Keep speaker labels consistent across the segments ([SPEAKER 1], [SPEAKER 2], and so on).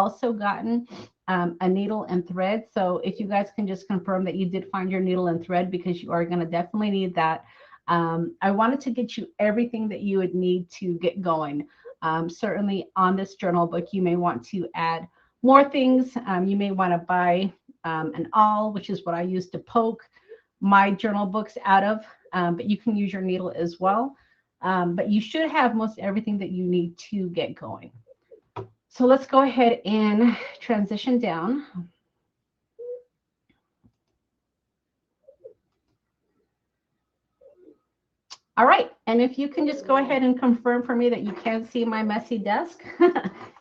[SPEAKER 1] also gotten a needle and thread. So if you guys can just confirm that you did find your needle and thread, because you are going to definitely need that. I wanted to get you everything that you would need to get going. Certainly on this journal book, you may want to add more things. You may want to buy an awl, which is what I use to poke my journal books out of, but you can use your needle as well. But you should have most everything that you need to get going. So let's go ahead and transition down. All right, and if you can just go ahead and confirm for me that you can see my messy desk,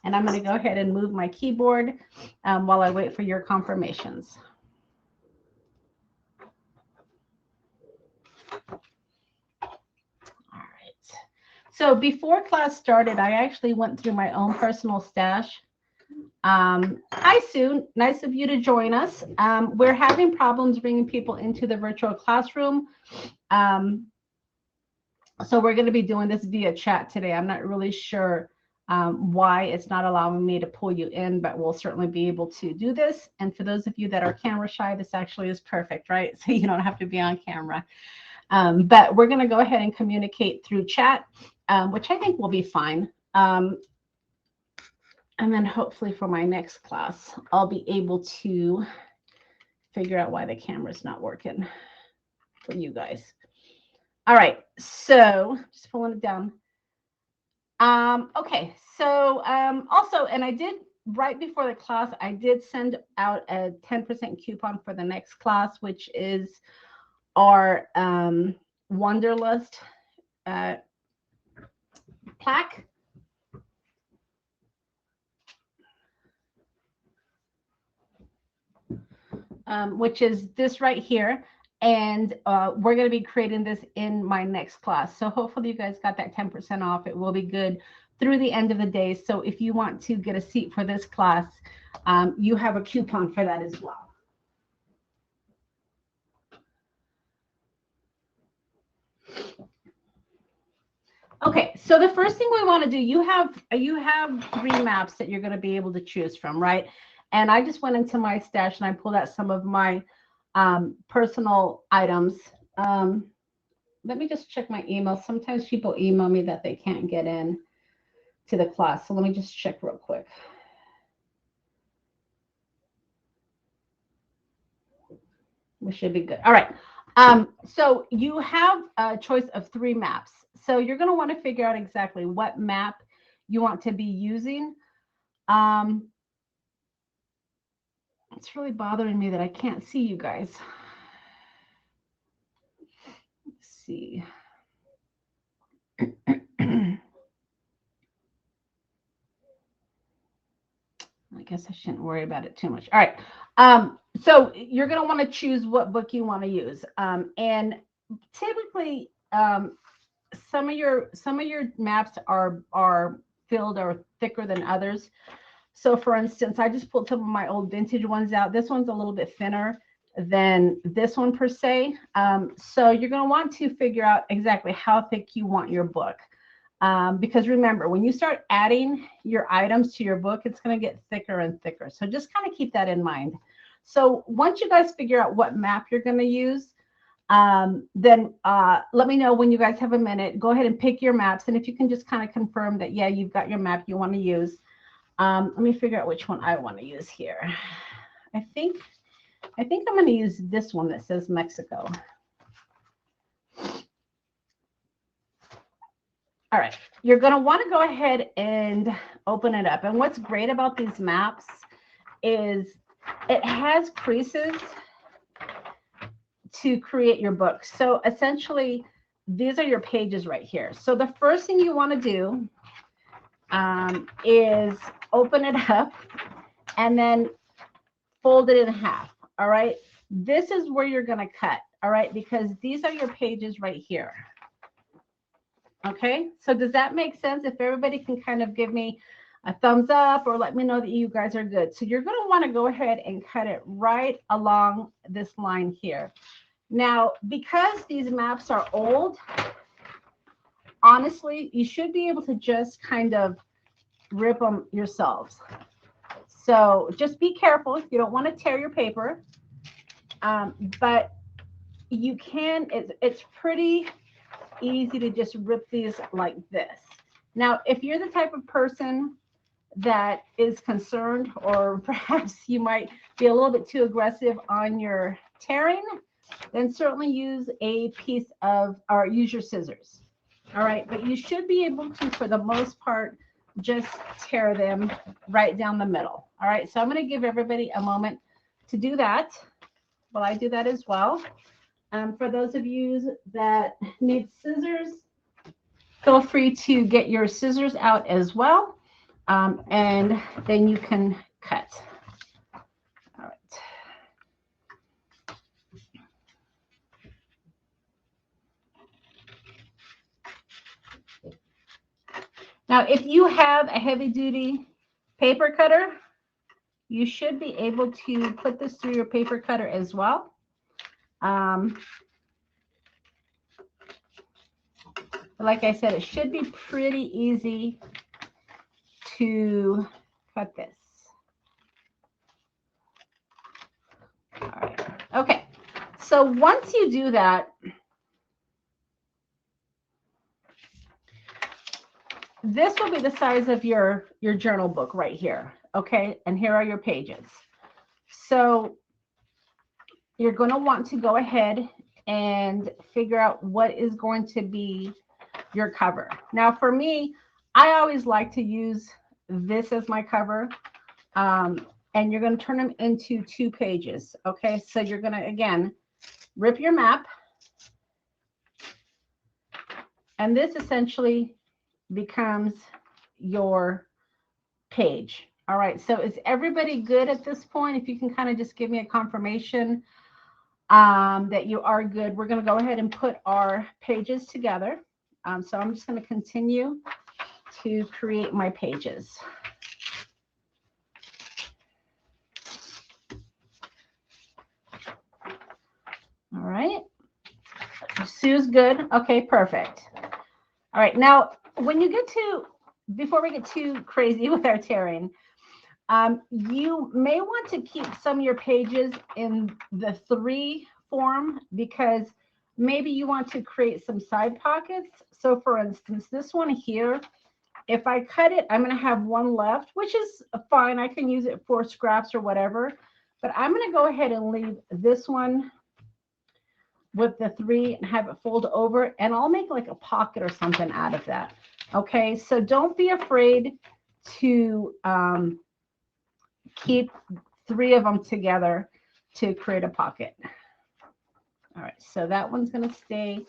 [SPEAKER 1] and I'm going to go ahead and move my keyboard while I wait for your confirmations. So before class started, I actually went through my own personal stash. Hi, Sue. Nice of you to join us. We're having problems bringing people into the virtual classroom. So we're going to be doing this via chat today. I'm not really sure why it's not allowing me to pull you in, but we'll certainly be able to do this. And for those of you that are camera shy, this actually is perfect, right? So you don't have to be on camera. But we're going to go ahead and communicate through chat, which I think will be fine. And then hopefully for my next class, I'll be able to figure out why the camera's not working for you guys. All right, so just pulling it down. Okay, so also, and I did, right before the class, I did send out a 10% coupon for the next class, which is our Wanderlust plaque. Which is this right here. And we're going to be creating this in my next class. So hopefully you guys got that 10% off. It will be good through the end of the day. So if you want to get a seat for this class, you have a coupon for that as well. Okay, so the first thing we want to do, you have 3 maps that you're going to be able to choose from, right? And I just went into my stash and I pulled out some of my personal items. Let me just check my email. Sometimes people email me that they can't get in to the class. So let me just check real quick. We should be good. All right. So you have a choice of 3 maps. So you're going to want to figure out exactly what map you want to be using. It's really bothering me that I can't see you guys. Let's see. I guess I shouldn't worry about it too much. All right. So you're going to want to choose what book you want to use. And typically, some of your maps are filled or thicker than others. So for instance, I just pulled some of my old vintage ones out. This one's a little bit thinner than this one per se. So you're going to want to figure out exactly how thick you want your book. Because remember, when you start adding your items to your book, it's going to get thicker and thicker. So just kind of keep that in mind. So once you guys figure out what map you're going to use, then let me know when you guys have a minute. Go ahead and pick your maps. And if you can just kind of confirm that, yeah, you've got your map you want to use. Let me figure out which one I want to use here. I think I'm going to use this one that says Mexico. All right, you're going to want to go ahead and open it up. And what's great about these maps is it has creases to create your book. So essentially, these are your pages right here. So the first thing you want to do is open it up and then fold it in half. All right, this is where you're going to cut. All right, because these are your pages right here. Okay, so does that make sense? If everybody can kind of give me a thumbs up or let me know that you guys are good. So you're going to want to go ahead and cut it right along this line here. Now, because these maps are old, honestly, you should be able to just kind of rip them yourselves. So just be careful. You don't want to tear your paper, but you can, it's pretty easy to just rip these like this. Now, if you're the type of person that is concerned, or perhaps you might be a little bit too aggressive on your tearing, then certainly use a piece of, or use your scissors. All right, but you should be able to, for the most part, just tear them right down the middle. All right, so I'm going to give everybody a moment to do that while I do that as well. For those of you that need scissors, feel free to get your scissors out as well, and then you can cut. All right. Now, if you have a heavy-duty paper cutter, you should be able to put this through your paper cutter as well. Like I said, it should be pretty easy to cut this. All right. Okay. So once you do that, this will be the size of your journal book right here. Okay. And here are your pages. So you're going to want to go ahead and figure out what is going to be your cover. Now, for me, I always like to use this as my cover. And you're going to turn them into 2 pages. Okay, so you're going to, again, rip your map. And this essentially becomes your page. All right, so is everybody good at this point? If you can kind of just give me a confirmation that you are good. We're going to go ahead and put our pages together. So I'm just going to continue to create my pages. All right. Sue's good. Okay, perfect. All right. Now, when you get to, before we get too crazy with our tearing, you may want to keep some of your pages in the 3 form, because maybe you want to create some side pockets. So for instance, this one here, if I cut it, I'm going to have 1 left, which is fine. I can use it for scraps or whatever, but I'm going to go ahead and leave this one with the 3 and have it fold over, and I'll make like a pocket or something out of that. Okay, so don't be afraid to keep 3 of them together to create a pocket. All right, so that one's going to stay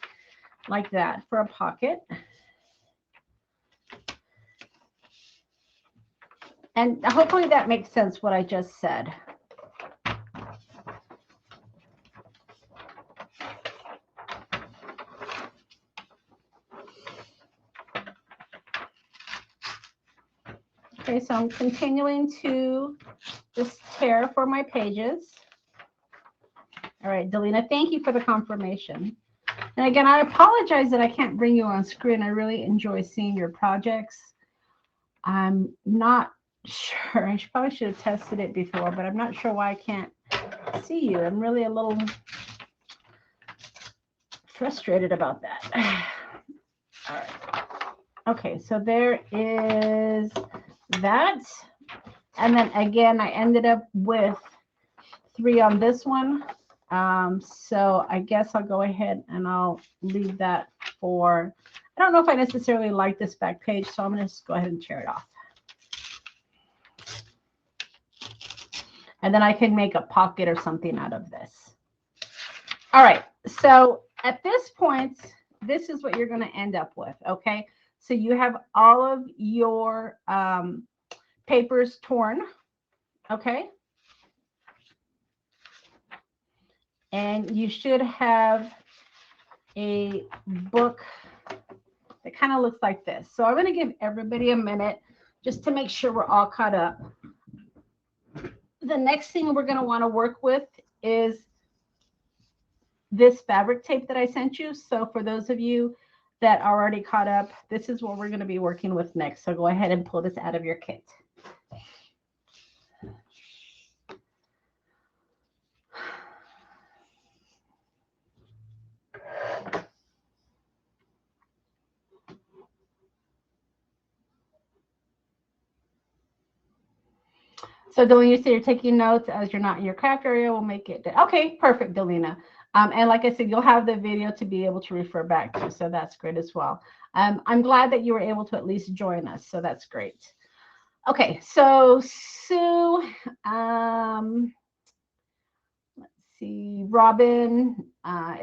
[SPEAKER 1] like that for a pocket. And hopefully that makes sense what I just said. Okay, so I'm continuing to just tear for my pages. All right, Delina, thank you for the confirmation. And again, I apologize that I can't bring you on screen. I really enjoy seeing your projects. I'm not sure. I probably should have tested it before, but I'm not sure why I can't see you. I'm really a little frustrated about that. All right. Okay, so there is that. And then again, I ended up with 3 on this one. So I guess I'll go ahead and I'll leave that for, I don't know if I necessarily like this back page, so I'm going to just go ahead and tear it off. And then I can make a pocket or something out of this. All right, so at this point, this is what you're going to end up with, okay? So you have all of your papers torn, okay? And you should have a book that kind of looks like this. So I'm going to give everybody a minute just to make sure we're all caught up. The next thing we're going to want to work with is this fabric tape that I sent you. So for those of you that are already caught up, this is what we're going to be working with next. So go ahead and pull this out of your kit. So Delina, you say you're taking notes as you're not in your craft area. We'll make it. Okay, perfect, Delina. And like I said, you'll have the video to be able to refer back to. So that's great as well. I'm glad that you were able to at least join us. So that's great. Okay, so Sue, let's see, Robin,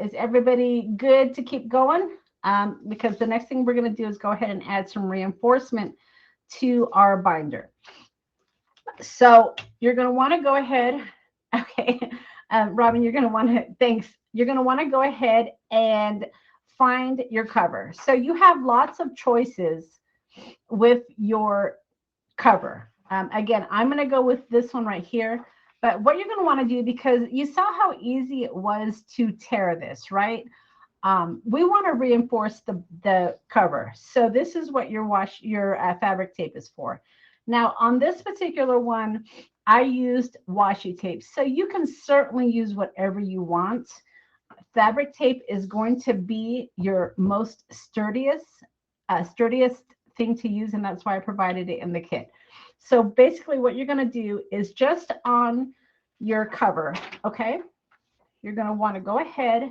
[SPEAKER 1] is everybody good to keep going? Because the next thing we're going to do is go ahead and add some reinforcement to our binder. So you're going to want to go ahead. Okay, Robin, you're going to want to, thanks. You're going to want to go ahead and find your cover. So you have lots of choices with your cover. Again, I'm going to go with this one right here. But what you're going to want to do, because you saw how easy it was to tear this, right? We want to reinforce the cover. So this is what your fabric tape is for. Now, on this particular one, I used washi tape. So you can certainly use whatever you want. Fabric tape is going to be your most sturdiest thing to use, and that's why I provided it in the kit. So basically what you're going to do is just on your cover, okay, you're going to want to go ahead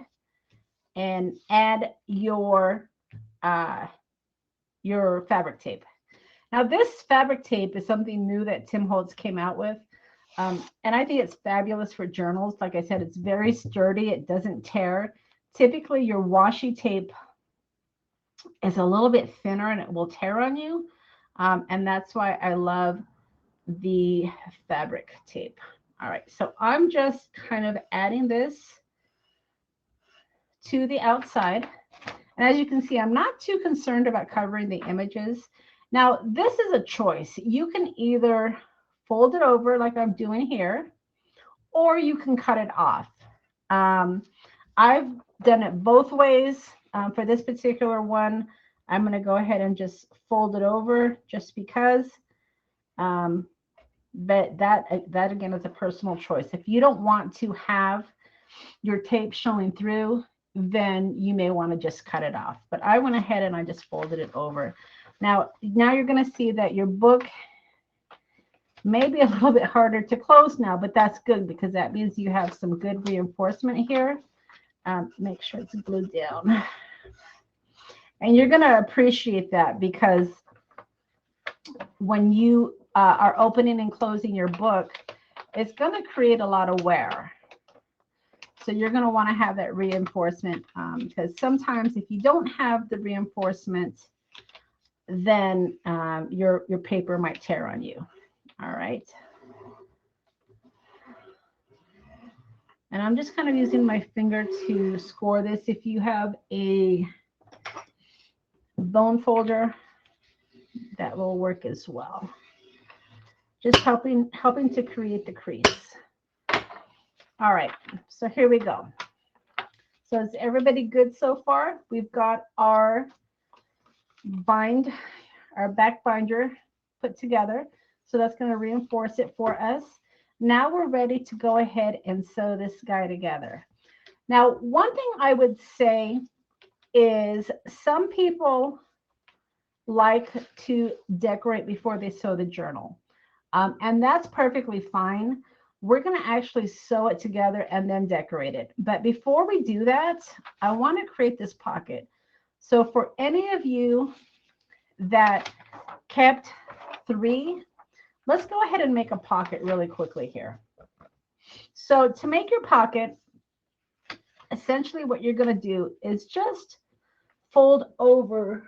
[SPEAKER 1] and add your fabric tape. Now this fabric tape is something new that Tim Holtz came out with. And I think it's fabulous for journals. Like I said, it's very sturdy. It doesn't tear. Typically your washi tape is a little bit thinner and it will tear on you. And that's why I love the fabric tape. All right, so I'm just kind of adding this to the outside. And as you can see, I'm not too concerned about covering the images. Now, this is a choice. You can either fold it over like I'm doing here, or you can cut it off. I've done it both ways. For this particular one, I'm going to go ahead and just fold it over just because. But that again is a personal choice. If you don't want to have your tape showing through, then you may want to just cut it off. But I went ahead and I just folded it over. Now you're going to see that your book may be a little bit harder to close now, but that's good because that means you have some good reinforcement here. Make sure it's glued down. And you're going to appreciate that because when you are opening and closing your book, it's going to create a lot of wear. So you're going to want to have that reinforcement because sometimes if you don't have the reinforcement, then your paper might tear on you. All right. And I'm just kind of using my finger to score this. If you have a bone folder, that will work as well. Just helping to create the crease. All right, so here we go. So is everybody good so far? We've got our back binder put together. So that's going to reinforce it for us. Now we're ready to go ahead and sew this guy together. Now, one thing I would say is some people like to decorate before they sew the journal. And that's perfectly fine. We're going to actually sew it together and then decorate it. But before we do that, I want to create this pocket. So for any of you that kept 3, let's go ahead and make a pocket really quickly here. So to make your pocket, essentially what you're going to do is just fold over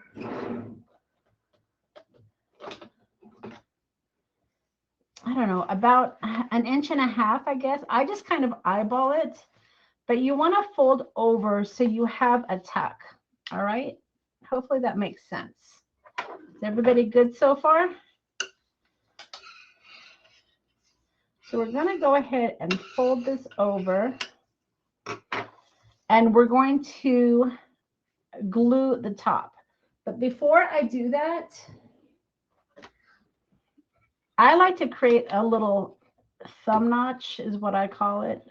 [SPEAKER 1] I don't know, about 1.5 inches, I guess. I just kind of eyeball it, but you want to fold over so you have a tuck. All right. Hopefully that makes sense. Is everybody good so far? So we're going to go ahead and fold this over, and we're going to glue the top. But before I do that, I like to create a little thumb notch, is what I call it.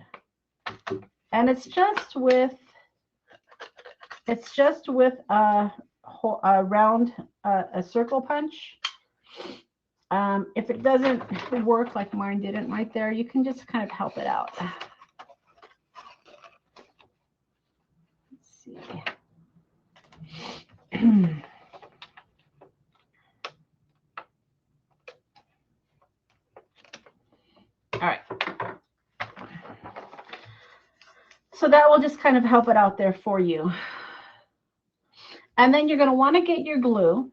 [SPEAKER 1] And it's just with a round, a circle punch. If it doesn't work like mine didn't right there, you can just kind of help it out. Let's see. All right. So that will just kind of help it out there for you. And then you're going to want to get your glue.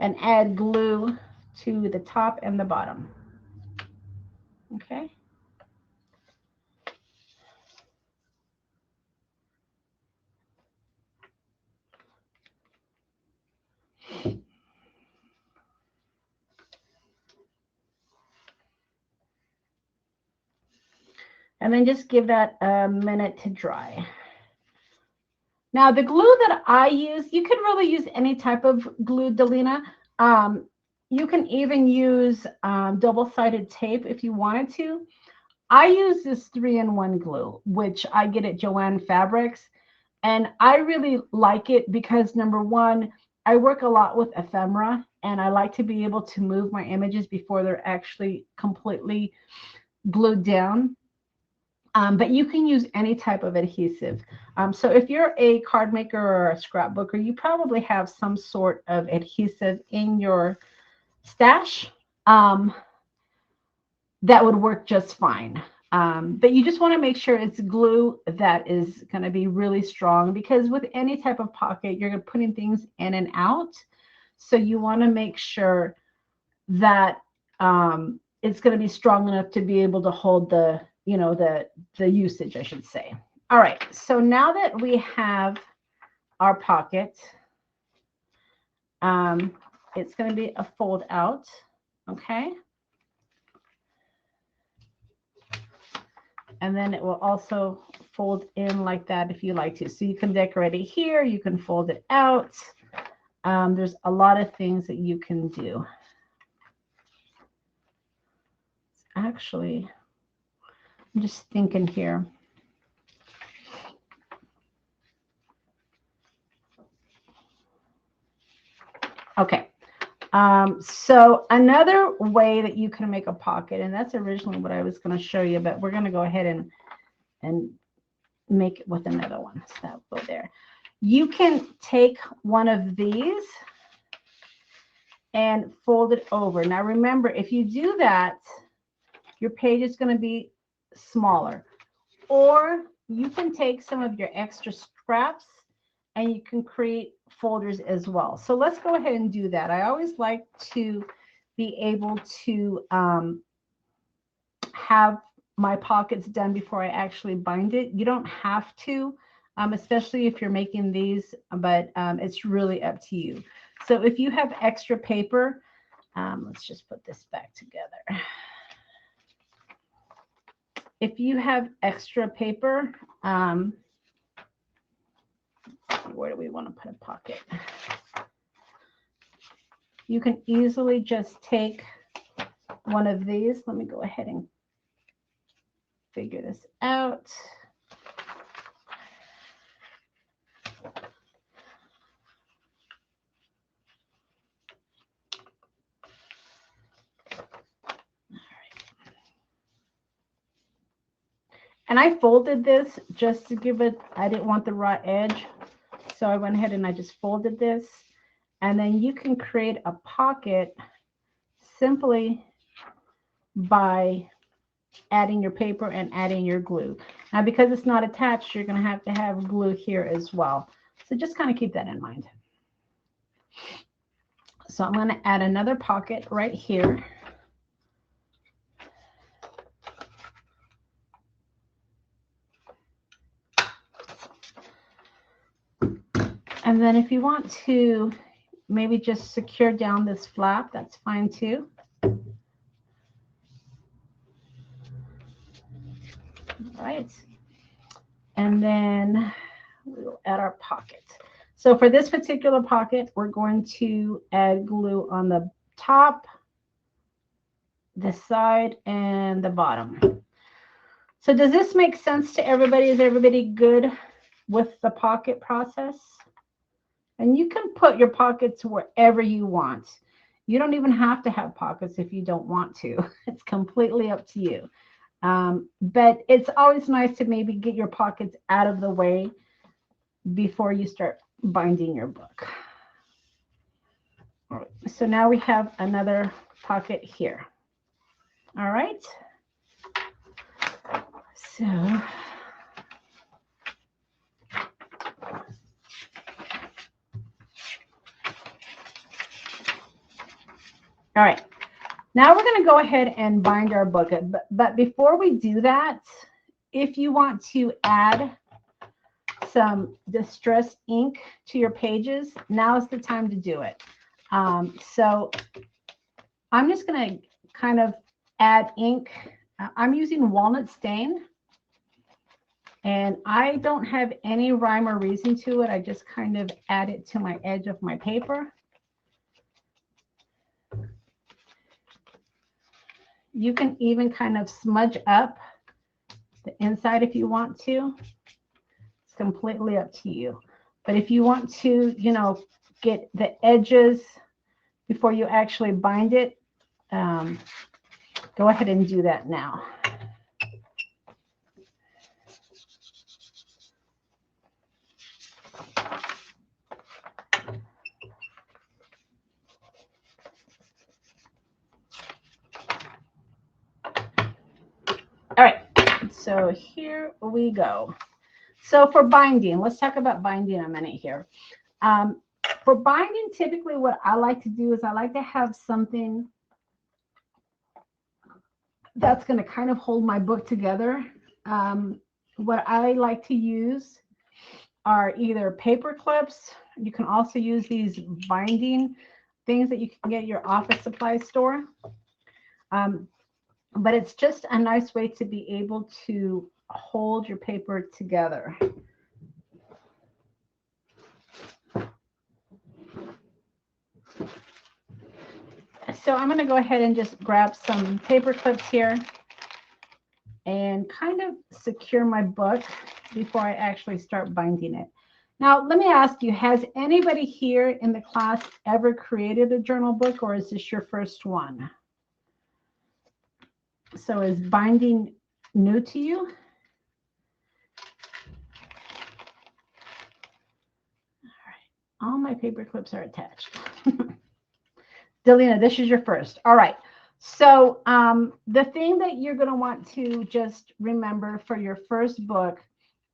[SPEAKER 1] And add glue to the top and the bottom. Okay. And then just give that a minute to dry. Now, the glue that I use, you can really use any type of glue, Delina. You can even use double-sided tape if you wanted to. I use this 3-in-1 glue, which I get at Joann Fabrics. And I really like it because, number one, I work a lot with ephemera, and I like to be able to move my images before they're actually completely glued down. But you can use any type of adhesive. So if you're a card maker or a scrapbooker, you probably have some sort of adhesive in your stash that would work just fine. But you just want to make sure it's glue that is going to be really strong, because with any type of pocket, you're putting things in and out. So you want to make sure that it's going to be strong enough to be able to hold the, you know, the usage, I should say. All right, so now that we have our pocket, it's going to be a fold out, okay? And then it will also fold in like that if you like to. So you can decorate it here, you can fold it out. There's a lot of things that you can do. Actually, I'm just thinking here. Okay. So another way that you can make a pocket, and that's originally what I was going to show you, but we're going to go ahead and make it with another one. So that'll go there. You can take one of these and fold it over. Now remember, if you do that, your page is going to be smaller. Or you can take some of your extra scraps and you can create folders as well. So let's go ahead and do that. I always like to be able to have my pockets done before I actually bind it. You don't have to, especially if you're making these, but it's really up to you. So if you have extra paper, let's just put this back together. If you have extra paper, where do we want to put a pocket? You can easily just take one of these. Let me go ahead and figure this out. And I folded this just to give it, I didn't want the raw edge. So I went ahead and I just folded this. And then you can create a pocket simply by adding your paper and adding your glue. Now, because it's not attached, you're going to have glue here as well. So just kind of keep that in mind. So I'm going to add another pocket right here. And then if you want to maybe just secure down this flap, that's fine too. All right. And then we'll add our pocket. So for this particular pocket, we're going to add glue on the top, the side, and the bottom. So does this make sense to everybody? Is everybody good with the pocket process? And you can put your pockets wherever you want. You don't even have to have pockets if you don't want to. It's completely up to you. But it's always nice to maybe get your pockets out of the way before you start binding your book. All right, so now we have another pocket here. All right. So all right, now we're going to go ahead and bind our book. But before we do that, if you want to add some distress ink to your pages, now is the time to do it. So I'm just going to kind of add ink. I'm using walnut stain, and I don't have any rhyme or reason to it. I just kind of add it to my edge of my paper. You can even kind of smudge up the inside if you want to. It's completely up to you. But if you want to, you know, get the edges before you actually bind it, go ahead and do that now. All right, so here we go. So for binding, let's talk about binding a minute here. For binding, typically what I like to do is I like to have something that's going to kind of hold my book together. What I like to use are either paper clips. You can also use these binding things that you can get at your office supply store. But it's just a nice way to be able to hold your paper together. So I'm going to go ahead and just grab some paper clips here and kind of secure my book before I actually start binding it. Now, let me ask you, has anybody here in the class ever created a journal book, or is this your first one? So is binding new to you? All right, all my paper clips are attached. Delina, this is your first. All right. So the thing that you're going to want to just remember for your first book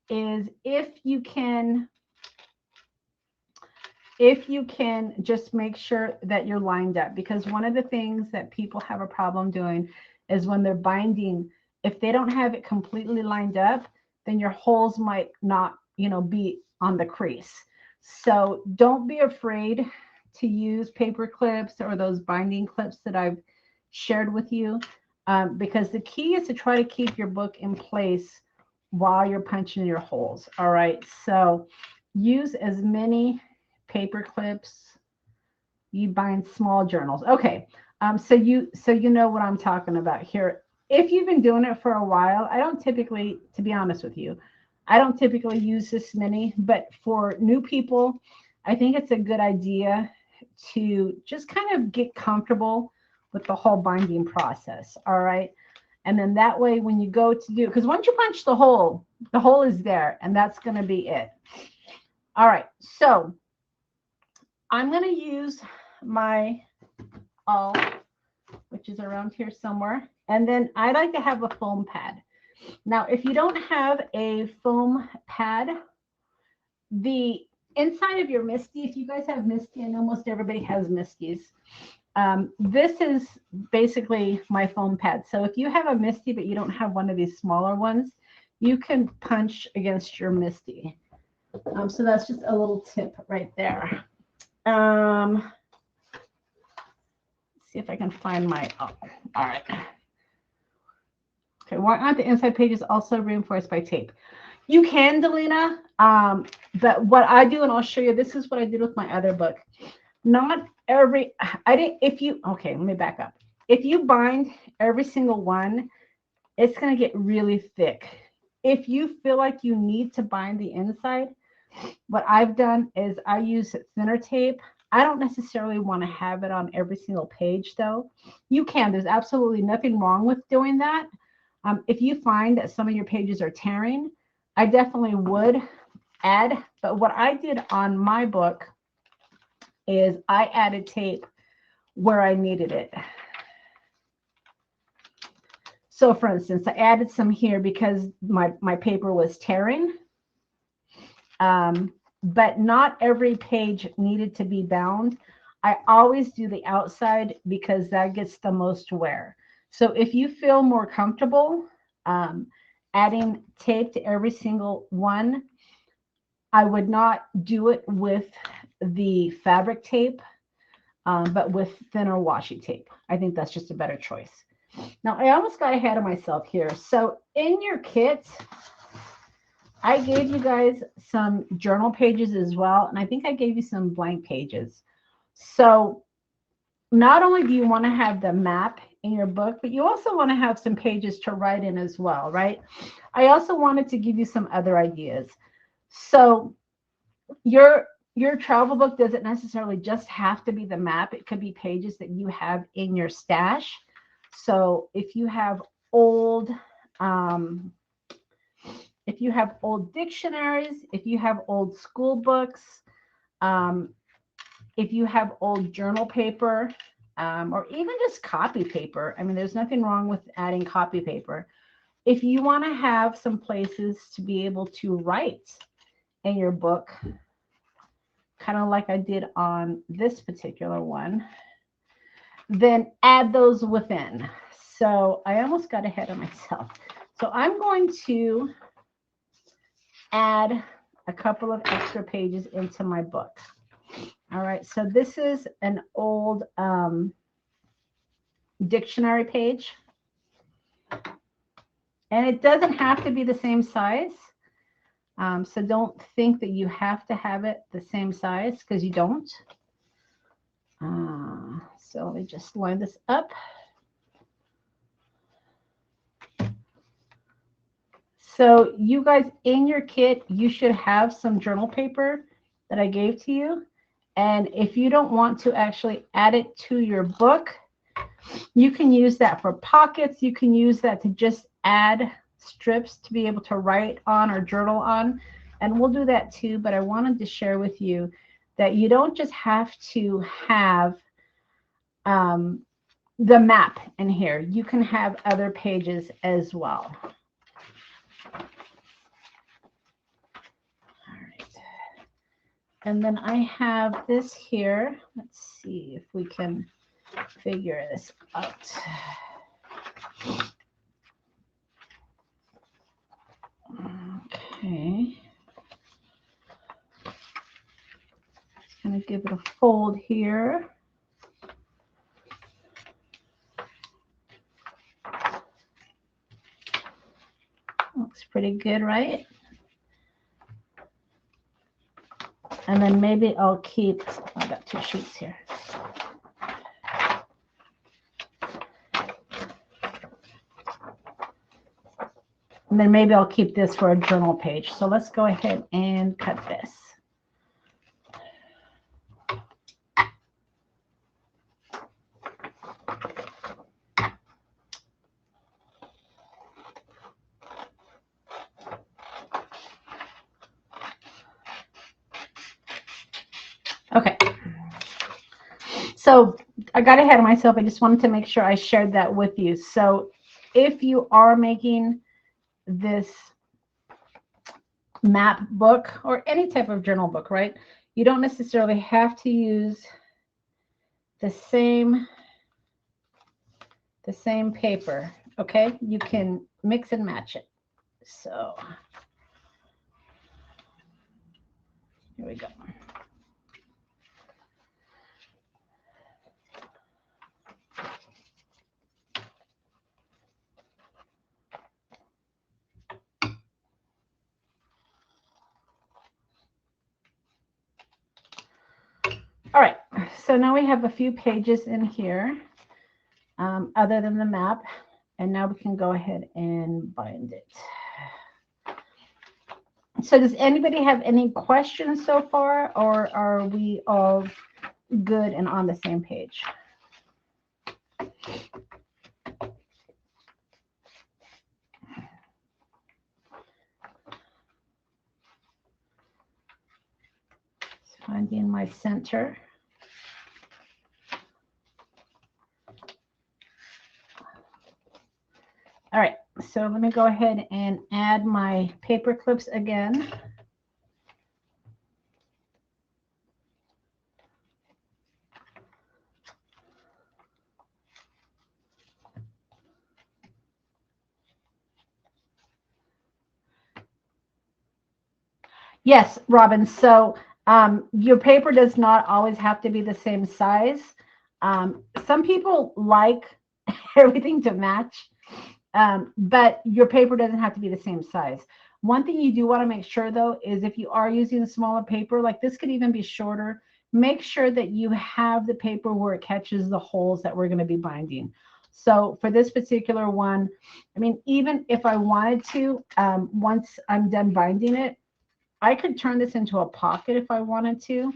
[SPEAKER 1] is if you can just make sure that you're lined up, because one of the things that people have a problem doing is when they're binding, if they don't have it completely lined up, then your holes might not, you know, be on the crease. So don't be afraid to use paper clips or those binding clips that I've shared with you, because the key is to try to keep your book in place while you're punching your holes. All right, so use as many paper clips. You bind small journals. Okay, so you know what I'm talking about here. If you've been doing it for a while, I don't typically, to be honest with you, I don't typically use this many, but for new people, I think it's a good idea to just kind of get comfortable with the whole binding process. All right. And then that way, when you go to do, because once you punch the hole is there, and that's going to be it. All right. So I'm going to use my awl, which is around here somewhere. And then I like to have a foam pad. Now, if you don't have a foam pad, the inside of your MISTI, if you guys have MISTI, and almost everybody has MISTIs, this is basically my foam pad. So if you have a MISTI but you don't have one of these smaller ones, you can punch against your MISTI. So that's just a little tip right there. Let's see if I can find my, oh, all right. Okay, why aren't the inside pages also reinforced by tape? You can, Delina, but what I do, and I'll show you, this is what I did with my other book. Not every, okay, let me back up. If you bind every single one, it's going to get really thick. If you feel like you need to bind the inside, what I've done is I use thinner tape. I don't necessarily want to have it on every single page, though. You can. There's absolutely nothing wrong with doing that. If you find that some of your pages are tearing, I definitely would add. But what I did on my book is I added tape where I needed it. So for instance, I added some here because my paper was tearing. But not every page needed to be bound. I always do the outside because that gets the most wear. So if you feel more comfortable adding tape to every single one, I would not do it with the fabric tape, but with thinner washi tape. I think that's just a better choice. Now, I almost got ahead of myself here. So in your kit, I gave you guys some journal pages as well, and I think I gave you some blank pages. So not only do you want to have the map in your book, but you also want to have some pages to write in as well, right? I also wanted to give you some other ideas. So your travel book doesn't necessarily just have to be the map. It could be pages that you have in your stash. So if you have old dictionaries, if you have old school books, if you have old journal paper, or even just copy paper. I mean, there's nothing wrong with adding copy paper. If you want to have some places to be able to write in your book, kind of like I did on this particular one, then add those within. So I almost got ahead of myself. So I'm going to add a couple of extra pages into my book. All right, so this is an old dictionary page. And it doesn't have to be the same size. So don't think that you have to have it the same size, because you don't. So let me just line this up. So you guys, in your kit, you should have some journal paper that I gave to you. And if you don't want to actually add it to your book, you can use that for pockets. You can use that to just add strips to be able to write on or journal on. And we'll do that too. But I wanted to share with you that you don't just have to have the map in here. You can have other pages as well. And then I have this here. Let's see if we can figure this out. Okay. Just going to give it a fold here. Looks pretty good, right? And then maybe I'll keep, I've got two sheets here. And then maybe I'll keep this for a journal page. So let's go ahead and cut this. Okay. So I got ahead of myself. I just wanted to make sure I shared that with you. So if you are making this map book or any type of journal book, right, you don't necessarily have to use the same paper. Okay, you can mix and match it. So here we go. All right, so now we have a few pages in here other than the map, and now we can go ahead and bind it. So does anybody have any questions so far, or are we all good and on the same page? Finding my center. All right, so let me go ahead and add my paper clips again. Yes, Robin. So your paper does not always have to be the same size. Some people like everything to match, but your paper doesn't have to be the same size. One thing you do want to make sure, though, is if you are using a smaller paper, like this could even be shorter, make sure that you have the paper where it catches the holes that we're going to be binding. So for this particular one, I mean, even if I wanted to, once I'm done binding it, I could turn this into a pocket if I wanted to,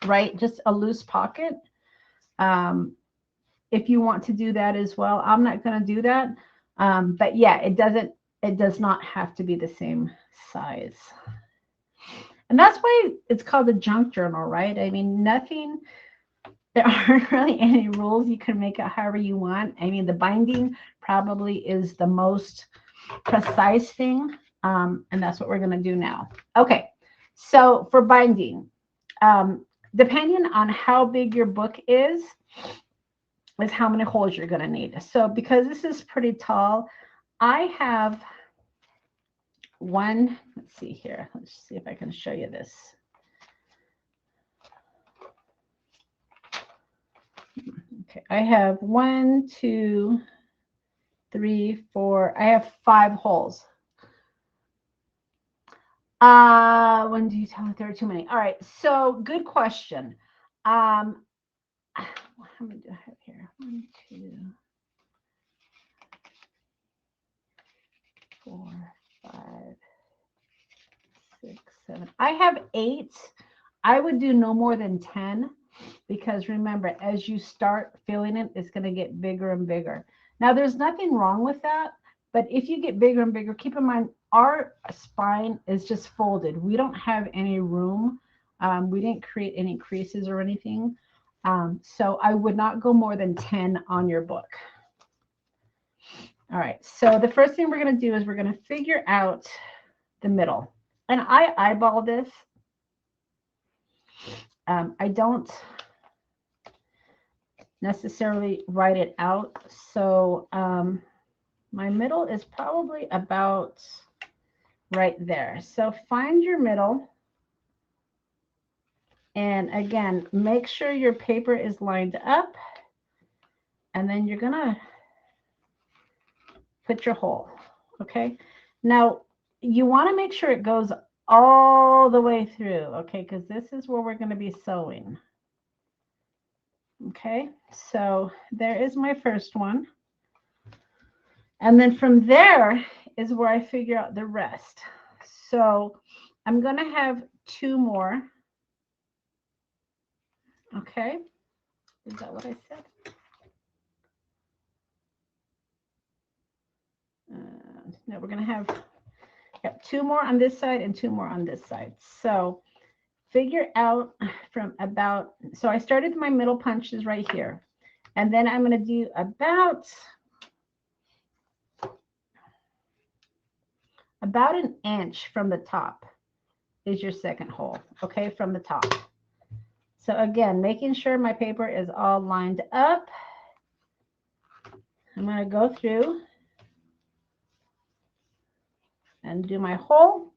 [SPEAKER 1] right? Just a loose pocket. If you want to do that as well, I'm not going to do that. But yeah, it does not have to be the same size. And that's why it's called a junk journal, right? I mean, there aren't really any rules. You can make it however you want. I mean, the binding probably is the most precise thing. And that's what we're going to do now. Okay, so for binding, depending on how big your book is how many holes you're going to need. So because this is pretty tall, I have one, let's see here. Let's see if I can show you this. Okay, I have 1, 2, 3, 4. I have 5 holes. When do you tell me there are too many? All right, so good question. How many do I have here? 1, 2, 4, 5, 6, 7. I have 8. I would do no more than 10 because remember, as you start filling it, it's going to get bigger and bigger. Now, there's nothing wrong with that, but if you get bigger and bigger, keep in mind our spine is just folded. We don't have any room. We didn't create any creases or anything. So I would not go more than 10 on your book. All right, so the first thing we're going to do is we're going to figure out the middle. And I eyeball this. I don't necessarily write it out. So my middle is probably about right there. So find your middle. And again, make sure your paper is lined up. And then you're going to put your hole. Okay. Now, you want to make sure it goes all the way through. Okay. Because this is where we're going to be sewing. Okay. So there is my first one. And then from there is where I figure out the rest. So I'm going to have 2 more. Okay. Is that what I said? No, we're going to have 2 more on this side and 2 more on this side. So figure out from about, so I started my middle punches right here. And then I'm going to do about an inch from the top is your second hole. Okay, from the top. So again, making sure my paper is all lined up. I'm going to go through and do my hole.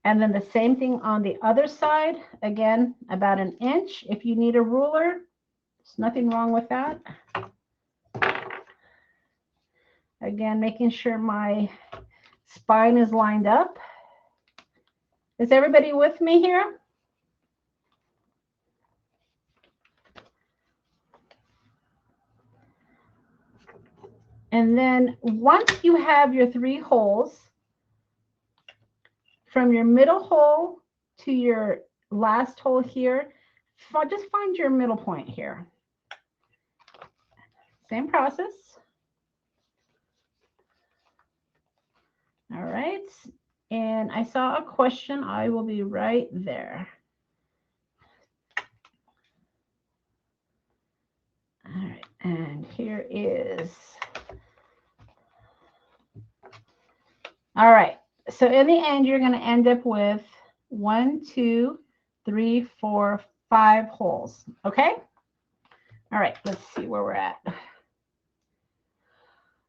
[SPEAKER 1] And then the same thing on the other side. Again, about an inch. If you need a ruler, there's nothing wrong with that. Again, making sure my spine is lined up. Is everybody with me here? And then once you have your 3 holes, from your middle hole to your last hole here, just find your middle point here. Same process. All right. And I saw a question. I will be right there. All right. And here is. All right. So in the end, you're going to end up with 1, 2, 3, 4, 5 holes. Okay. All right. Let's see where we're at.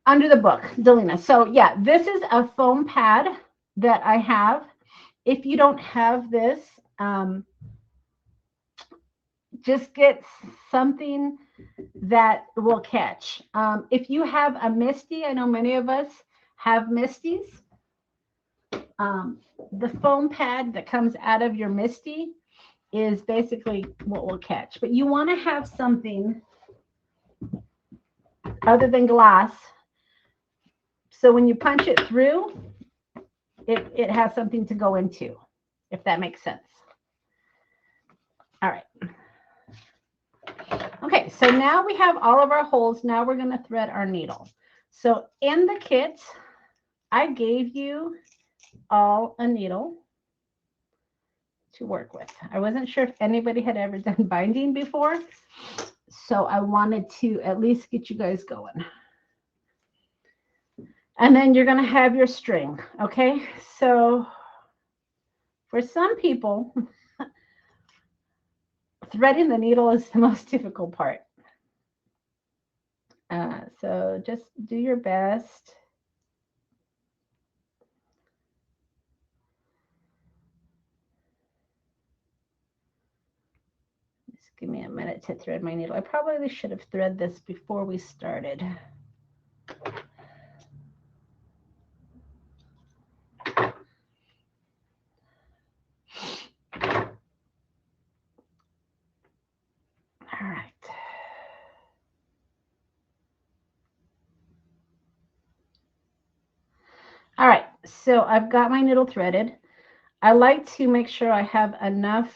[SPEAKER 1] Under the book, Delina. So yeah, this is a foam pad that I have. If you don't have this, just get something that will catch. If you have a Misty, I know many of us have Misties. The foam pad that comes out of your Misty is basically what will catch. But you want to have something other than glass. So when you punch it through, it has something to go into, if that makes sense. All right. Okay, so now we have all of our holes. Now we're going to thread our needle. So in the kit, I gave you all a needle to work with. I wasn't sure if anybody had ever done binding before, so I wanted to at least get you guys going. And then you're going to have your string, okay? So for some people, threading the needle is the most difficult part. So just do your best. Just give me a minute to thread my needle. I probably should have threaded this before we started. All right. All right, so I've got my needle threaded. I like to make sure I have enough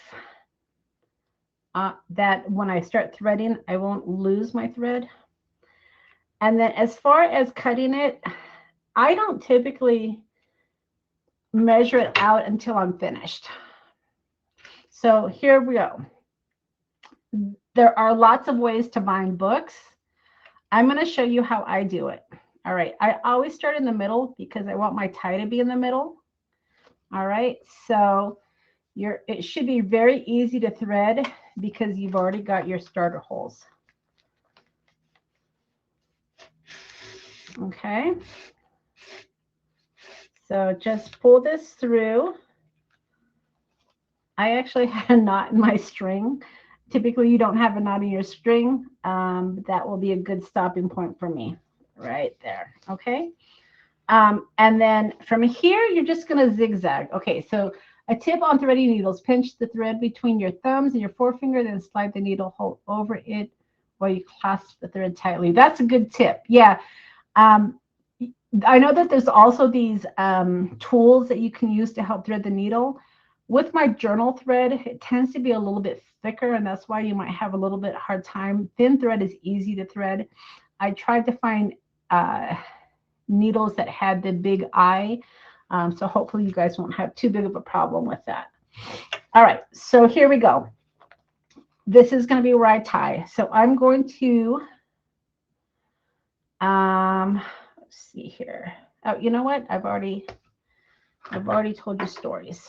[SPEAKER 1] that when I start threading, I won't lose my thread. And then as far as cutting it, I don't typically measure it out until I'm finished. So here we go. There are lots of ways to bind books. I'm going to show you how I do it. All right, I always start in the middle because I want my tie to be in the middle. All right, so it should be very easy to thread because you've already got your starter holes. Okay, so just pull this through. I actually had a knot in my string. Typically, you don't have a knot in your string. That will be a good stopping point for me right there. Okay, and then from here, you're just going to zigzag. Okay, so a tip on threading needles: pinch the thread between your thumbs and your forefinger, then slide the needle hole over it while you clasp the thread tightly. That's a good tip. Yeah. I know that there's also these tools that you can use to help thread the needle. With my journal thread, it tends to be a little bit thicker, and that's why you might have a little bit hard time. Thin thread is easy to thread. I tried to find needles that had the big eye, so hopefully you guys won't have too big of a problem with that. All right, so here we go. This is going to be where I tie. So I'm going to, let's see here. Oh, you know what? I've already told you stories.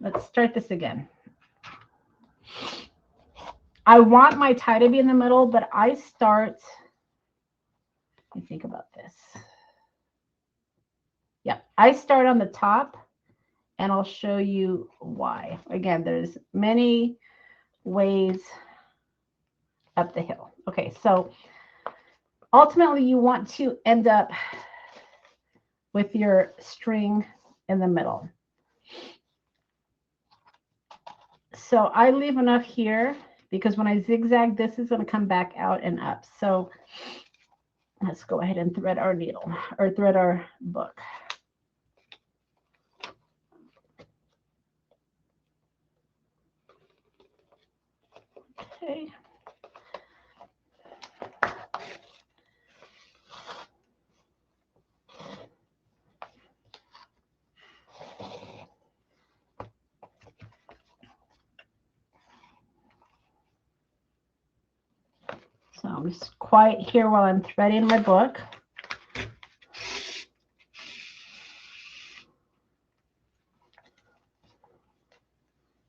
[SPEAKER 1] Let's start this again. I want my tie to be in the middle, but I start, let me think about this. Yeah, I start on the top, and I'll show you why. Again, there's many ways up the hill. Okay, so ultimately you want to end up with your string in the middle. So I leave enough here because when I zigzag, this is going to come back out and up. So let's go ahead and thread our needle or thread our book. Okay. So I'm just quiet here while I'm threading my book.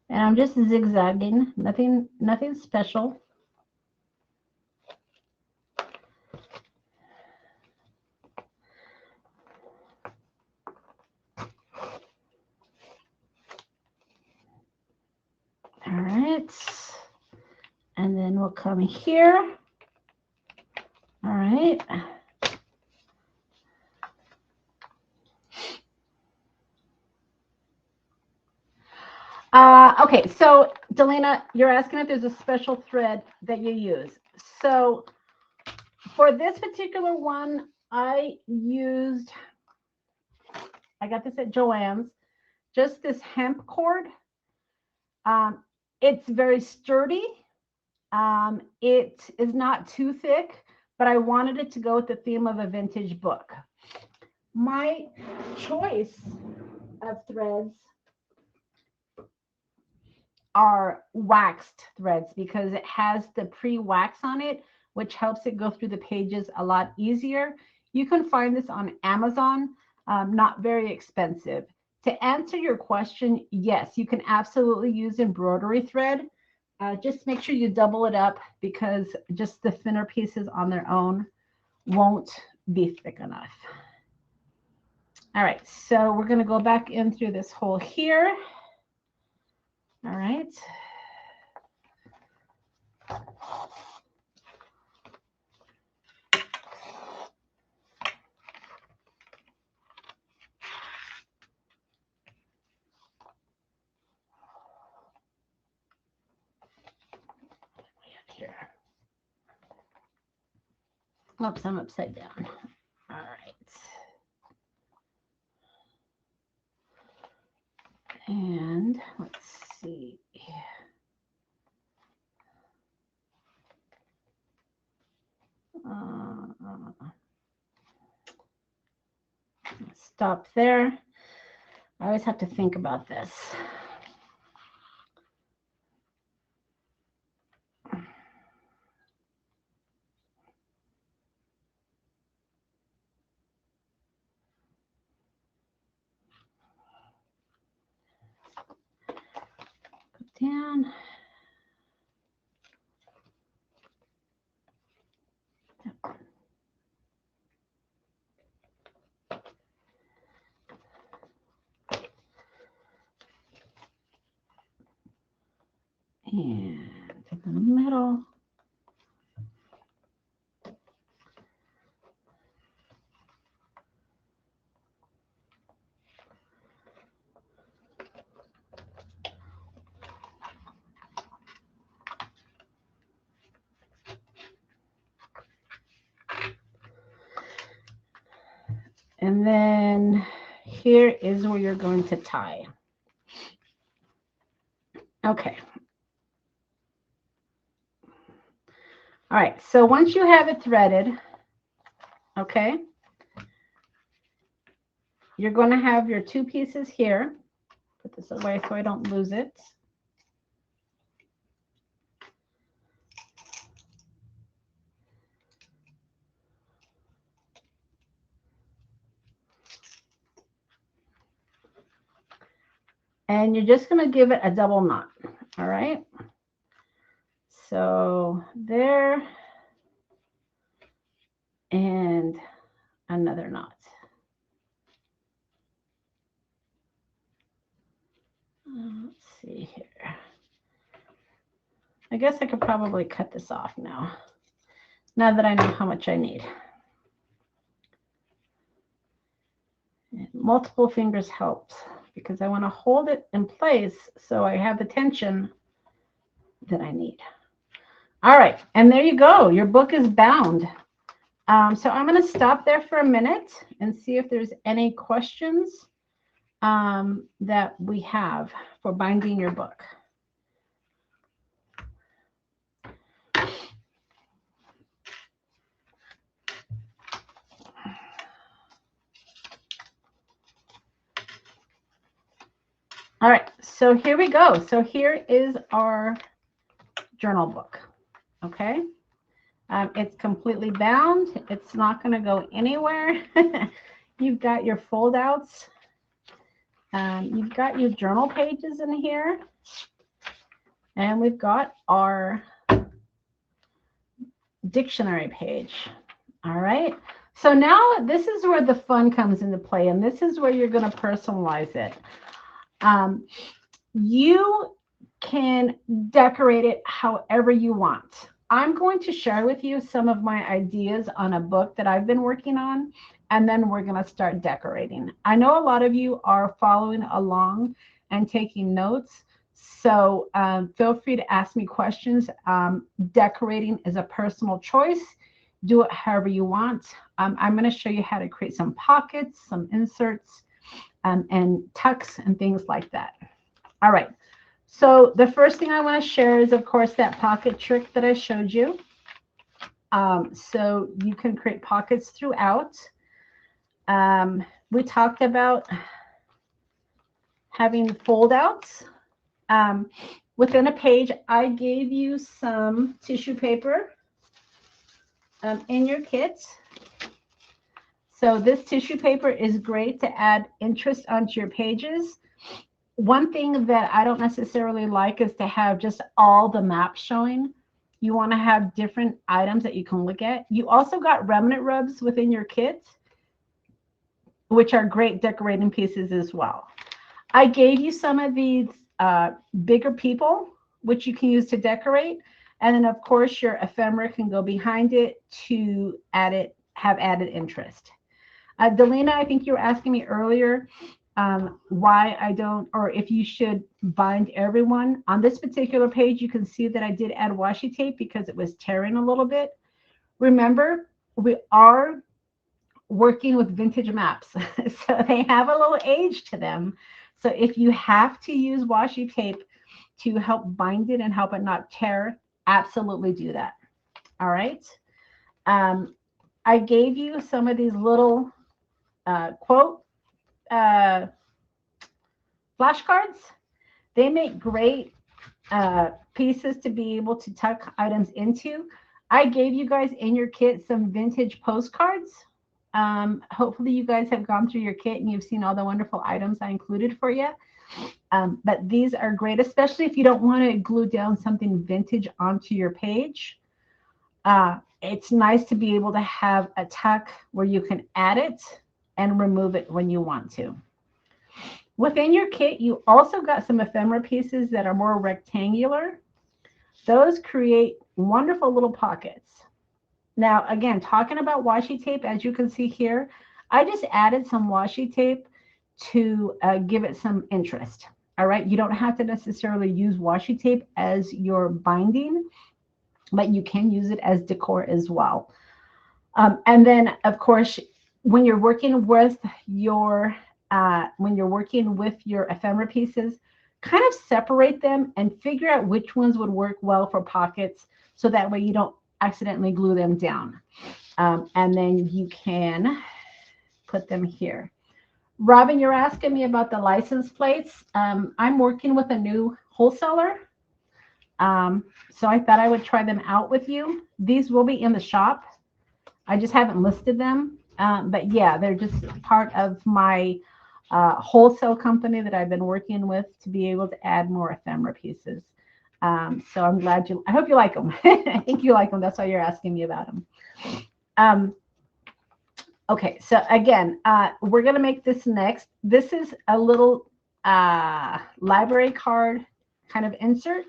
[SPEAKER 1] And I'm just zigzagging, nothing special. All right. And then we'll come here. All right. Okay, so Delana, you're asking if there's a special thread that you use. So for this particular one, I got this at Joann's, just this hemp cord. It's very sturdy. It is not too thick, but I wanted it to go with the theme of a vintage book. My choice of threads are waxed threads because it has the pre-wax on it, which helps it go through the pages a lot easier. You can find this on Amazon, not very expensive. To answer your question, yes, you can absolutely use embroidery thread. Just make sure you double it up because just the thinner pieces on their own won't be thick enough. All right, so we're going to go back in through this hole here. All right. Here. Oops, I'm upside down. All right. And let's see. Stop there. I always have to think about this. Go down. And in the middle. And then here is where you're going to tie. Okay. All right. So once you have it threaded, okay, you're going to have your two pieces here. Put this away so I don't lose it. And you're just going to give it a double knot. All right. So there and another knot. Let's see here. I guess I could probably cut this off now that I know how much I need. And multiple fingers helps because I want to hold it in place so I have the tension that I need. All right, and there you go. Your book is bound. So I'm going to stop there for a minute and see if there's any questions that we have for binding your book. All right, so here we go. So here is our journal book. Okay. It's completely bound. It's not going to go anywhere. You've got your fold outs. You've got your journal pages in here. And we've got our dictionary page. All right. So now this is where the fun comes into play. And this is where you're going to personalize it. You can decorate it however you want. I'm going to share with you some of my ideas on a book that I've been working on, and then we're going to start decorating. I know a lot of you are following along and taking notes, so feel free to ask me questions. Decorating is a personal choice. Do it however you want. I'm going to show you how to create some pockets, some inserts, and tucks and things like that. All right. So the first thing I want to share is, of course, that pocket trick that I showed you. So you can create pockets throughout. We talked about having fold outs. Within a page, I gave you some tissue paper in your kit. So this tissue paper is great to add interest onto your pages. One thing that I don't necessarily like is to have just all the maps showing. You want to have different items that you can look at. You also got remnant rubs within your kit, which are great decorating pieces as well. I gave you some of these bigger people, which you can use to decorate. And then, of course, your ephemera can go behind it to have added interest. Delina, I think you were asking me earlier why I don't, or if you should bind everyone. On this particular page, you can see that I did add washi tape because it was tearing a little bit. Remember, we are working with vintage maps, so they have a little age to them. So if you have to use washi tape to help bind it and help it not tear, absolutely do that. All right. I gave you some of these little quote flashcards. They make great pieces to be able to tuck items into. I gave you guys in your kit some vintage postcards. Hopefully you guys have gone through your kit and you've seen all the wonderful items I included for you. But these are great, especially if you don't want to glue down something vintage onto your page. It's nice to be able to have a tuck where you can add it and remove it when you want to. Within your kit, you also got some ephemera pieces that are more rectangular. Those create wonderful little pockets. Now, again, talking about washi tape, as you can see here, I just added some washi tape to give it some interest. All right, you don't have to necessarily use washi tape as your binding, but you can use it as decor as well. And then, of course, when you're working with your ephemera pieces, kind of separate them and figure out which ones would work well for pockets, so that way you don't accidentally glue them down. And then you can put them here. Robin, you're asking me about the license plates. I'm working with a new wholesaler. So I thought I would try them out with you. These will be in the shop. I just haven't listed them. But yeah, they're just part of my wholesale company that I've been working with to be able to add more ephemera pieces. So I'm glad I hope you like them. I think you like them. That's why you're asking me about them. Okay, so again, we're going to make this next. This is a little library card kind of insert,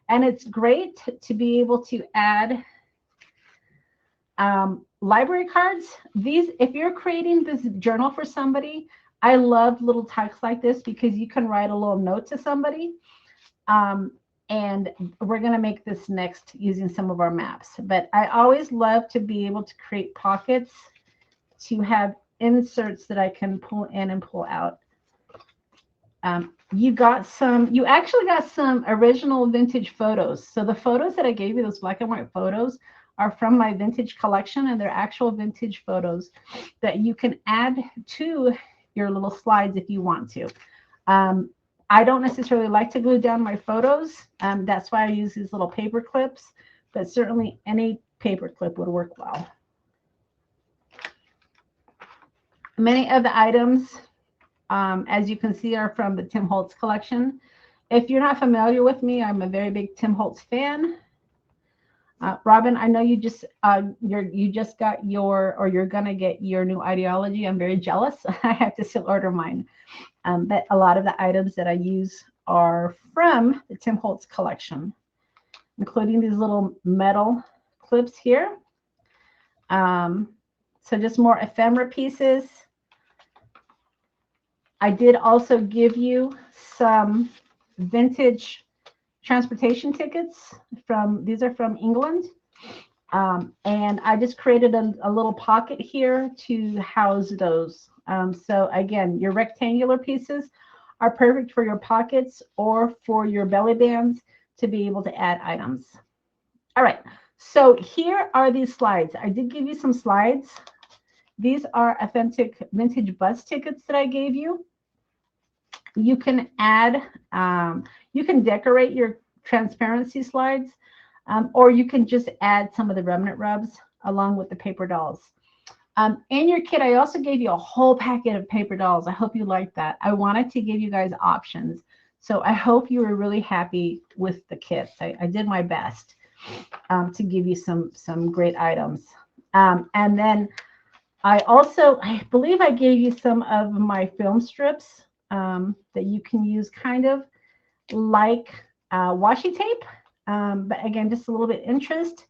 [SPEAKER 1] and it's great to be able to add library cards. These, if you're creating this journal for somebody, I love little text like this because you can write a little note to somebody. And we're going to make this next using some of our maps. But I always love to be able to create pockets to have inserts that I can pull in and pull out. You actually got some original vintage photos. So the photos that I gave you, those black and white photos, are from my vintage collection, and they're actual vintage photos that you can add to your little slides if you want to. I don't necessarily like to glue down my photos. That's why I use these little paper clips, but certainly any paper clip would work well. Many of the items, as you can see, are from the Tim Holtz collection. If you're not familiar with me, I'm a very big Tim Holtz fan. Robin, I know you just got your, or you're gonna get your new ideology. I'm very jealous. I have to still order mine. But a lot of the items that I use are from the Tim Holtz collection, including these little metal clips here. So just more ephemera pieces. I did also give you some vintage transportation tickets from, these are from England. And I just created a little pocket here to house those. So again, your rectangular pieces are perfect for your pockets or for your belly bands to be able to add items. All right, so here are these slides. I did give you some slides. These are authentic vintage bus tickets that I gave you. You can add, you can decorate your transparency slides, or you can just add some of the remnant rubs along with the paper dolls. In your kit, I also gave you a whole packet of paper dolls. I hope you liked that. I wanted to give you guys options. So I hope you were really happy with the kits. I did my best to give you some great items. And then I believe I gave you some of my film strips that you can use kind of like washi tape, but again, just a little bit interest.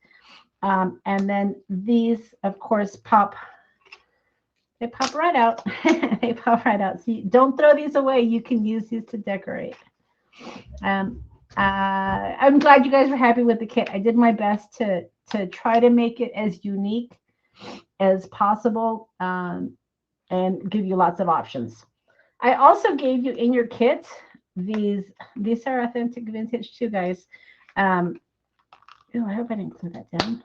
[SPEAKER 1] And then these, of course, they pop right out. They pop right out. So you don't throw these away. You can use these to decorate. I'm glad you guys were happy with the kit. I did my best to try to make it as unique as possible and give you lots of options. I also gave you in your kit these are authentic vintage too, guys. Oh, I hope I didn't glue that down.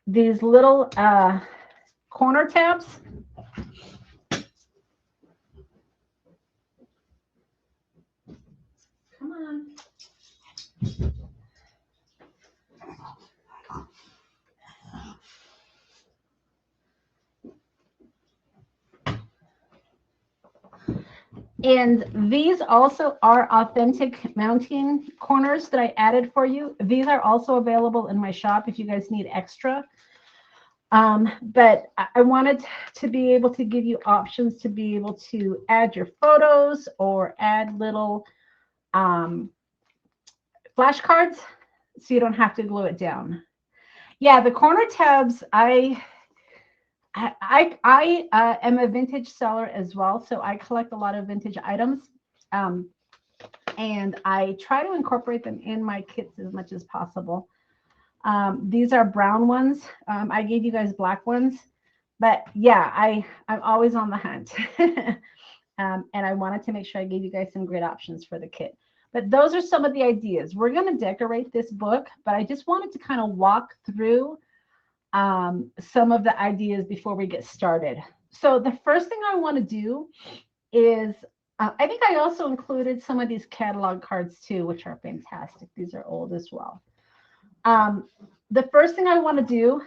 [SPEAKER 1] These little corner tabs. Come on. And these also are authentic mounting corners that I added for you. These are also available in my shop if you guys need extra. But I wanted to be able to give you options to be able to add your photos or add little flashcards so you don't have to glue it down. Yeah, the corner tabs, I am a vintage seller as well, so I collect a lot of vintage items, and I try to incorporate them in my kits as much as possible. These are brown ones. I gave you guys black ones, but yeah, I'm always on the hunt, and I wanted to make sure I gave you guys some great options for the kit. But those are some of the ideas. We're going to decorate this book, but I just wanted to kind of walk through some of the ideas before we get started. So the first thing I want to do is, I think I also included some of these catalog cards too, which are fantastic. These are old as well. The first thing I want to do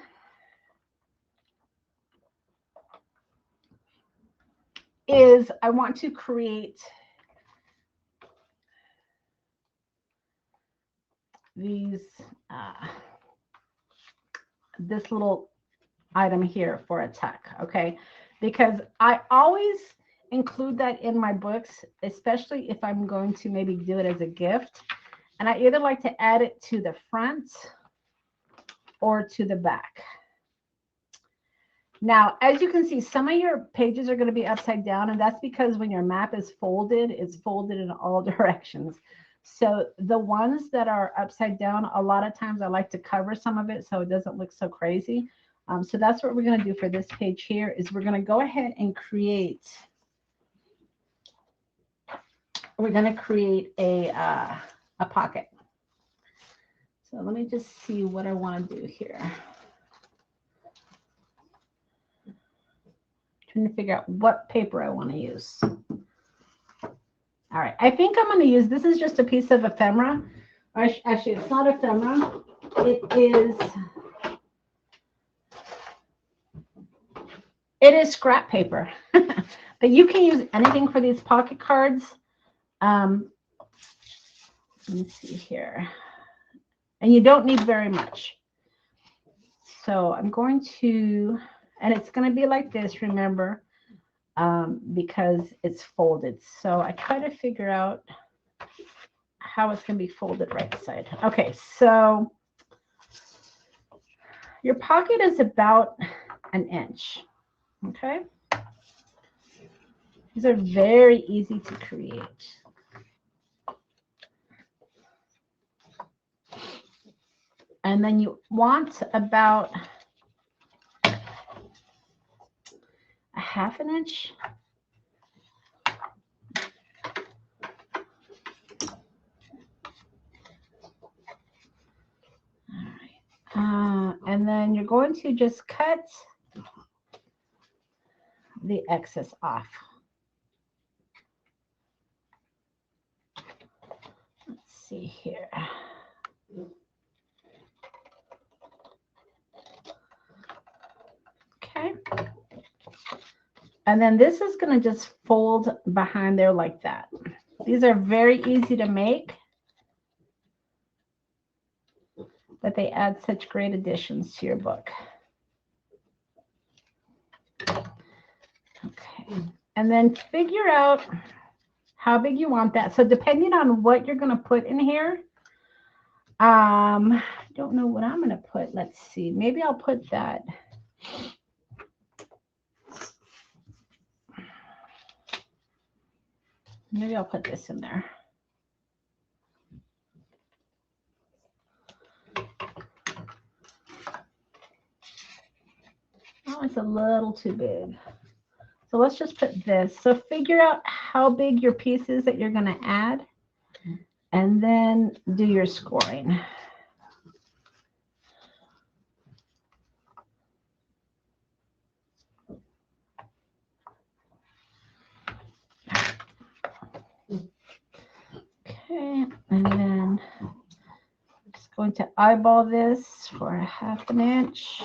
[SPEAKER 1] is I want to create these this little item here for a tuck, okay? Because I always include that in my books, especially if I'm going to maybe do it as a gift. And I either like to add it to the front or to the back. Now, as you can see, some of your pages are going to be upside down, and that's because when your map is folded, it's folded in all directions. So the ones that are upside down, a lot of times I like to cover some of it so it doesn't look so crazy. So that's what we're going to do for this page here, is we're going to go ahead and create, we're going to create a pocket. So let me just see what I want to do here. Trying to figure out what paper I want to use. All right, I think I'm going to use, this is just a piece of ephemera. Actually, it's not ephemera. It is scrap paper. But you can use anything for these pocket cards. Let me see here. And you don't need very much. So I'm going to, and it's going to be like this, remember, because it's folded. So I try to figure out how it's going to be folded right side. Okay, so your pocket is about an inch. Okay. These are very easy to create. And then you want about a half an inch. All right. And then you're going to just cut the excess off. Let's see here. Okay. And then this is going to just fold behind there like that. These are very easy to make, but they add such great additions to your book. Okay. And then figure out how big you want that. So depending on what you're going to put in here, I don't know what I'm going to put. Let's see. Maybe I'll put that. Maybe I'll put this in there. Oh, it's a little too big. So let's just put this. So figure out how big your piece is that you're going to add, and then do your scoring. Okay, and then I'm just going to eyeball this for a half an inch.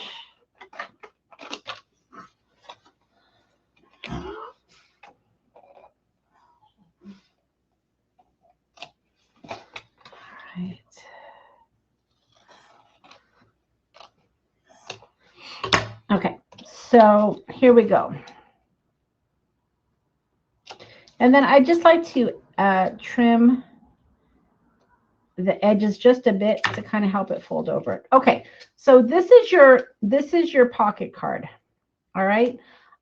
[SPEAKER 1] Right. Okay, so here we go. And then I just like to trim the edges just a bit to kind of help it fold over. Okay, so this is your pocket card. All right.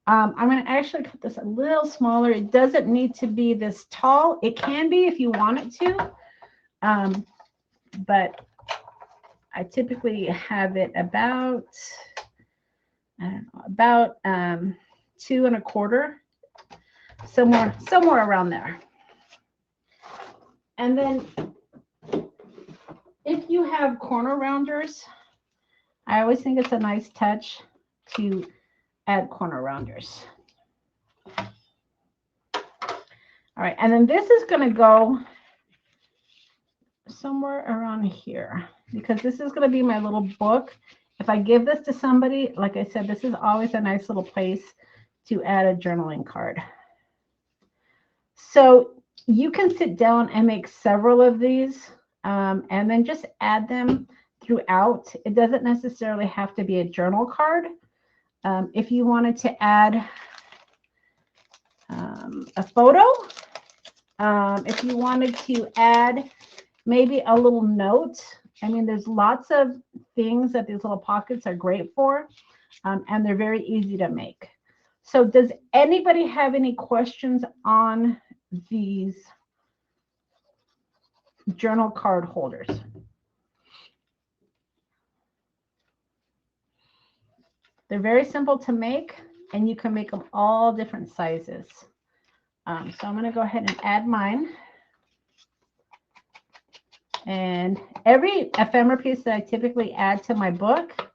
[SPEAKER 1] I'm going to actually cut this a little smaller. It doesn't need to be this tall. It can be if you want it to. But I typically have it about, I don't know, about 2 1/4, somewhere around there. And then if you have corner rounders, I always think it's a nice touch to add corner rounders. All right, and then this is going to go somewhere around here, because this is going to be my little book. If I give this to somebody, like I said, this is always a nice little place to add a journaling card. So you can sit down and make several of these, and then just add them throughout. It doesn't necessarily have to be a journal card. If you wanted to add a photo, if you wanted to add maybe a little note. I mean, there's lots of things that these little pockets are great for, and they're very easy to make. So does anybody have any questions on these journal card holders? They're very simple to make, and you can make them all different sizes. So I'm going to go ahead and add mine. And every ephemera piece that I typically add to my book,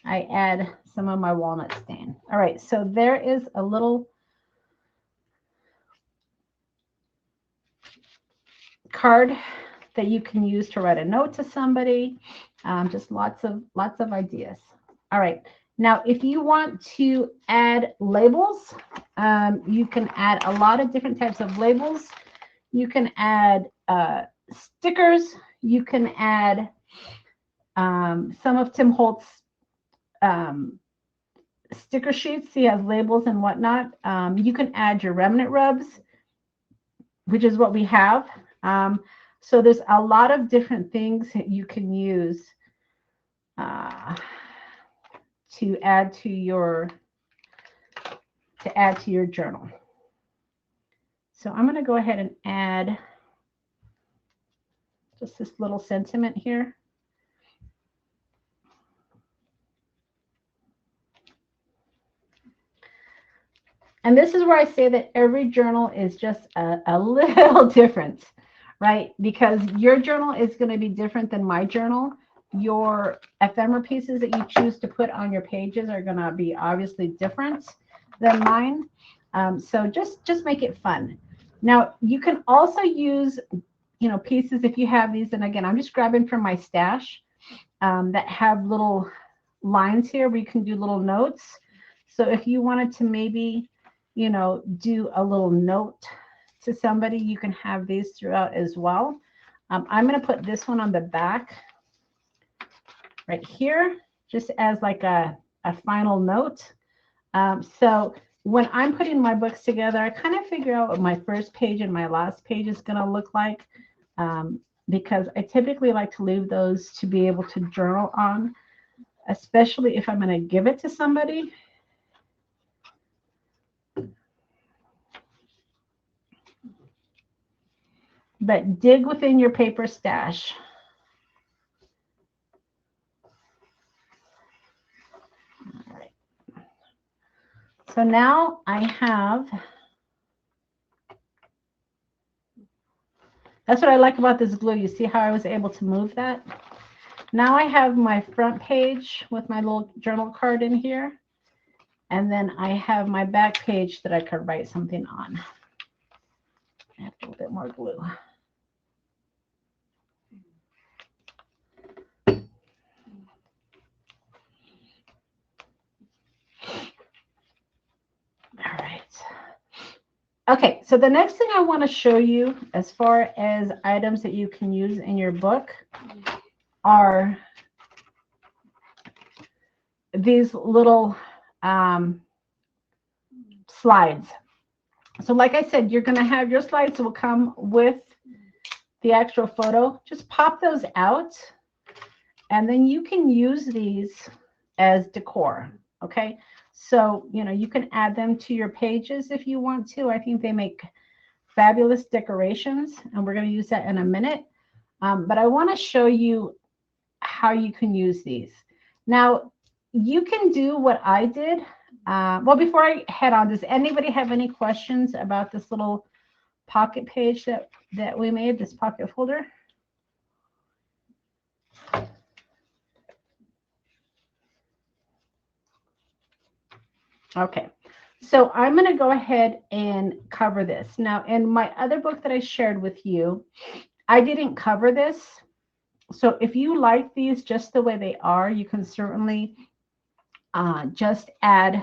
[SPEAKER 1] I add some of my walnut stain. All right, so there is a little card that you can use to write a note to somebody. Just lots of ideas. All right. Now, if you want to add labels, you can add a lot of different types of labels. You can add stickers. You can add some of Tim Holt's sticker sheets. He has labels and whatnot. You can add your remnant rubs, which is what we have. So there's a lot of different things that you can use to add to your journal. So I'm going to go ahead and add just this little sentiment here. And this is where I say that every journal is just a little different, right? Because your journal is going to be different than my journal. Your ephemera pieces that you choose to put on your pages are going to be obviously different than mine. So just make it fun. Now, you can also use, pieces if you have these. And again, I'm just grabbing from my stash that have little lines here where you can do little notes. So if you wanted to maybe, do a little note to somebody, you can have these throughout as well. I'm going to put this one on the back right here, just as like a final note. So when I'm putting my books together, I kind of figure out what my first page and my last page is going to look like, because I typically like to leave those to be able to journal on, especially if I'm going to give it to somebody. But dig within your paper stash. All right. So now I have, that's what I like about this glue. You see how I was able to move that? Now I have my front page with my little journal card in here. And then I have my back page that I could write something on. I have a little bit more glue. All right. Okay, so the next thing I want to show you as far as items that you can use in your book are these little slides. So like I said, you're going to have your slides will come with the actual photo. Just pop those out, and then you can use these as decor. Okay, so you can add them to your pages if you want to. I think they make fabulous decorations, and we're going to use that in a minute. But I want to show you how you can use these. Now, you can do what I did. Well, before I head on, does anybody have any questions about this little pocket page that we made, this pocket folder? Okay, so I'm going to go ahead and cover this. Now, in my other book that I shared with you, I didn't cover this. So if you like these just the way they are, you can certainly just add,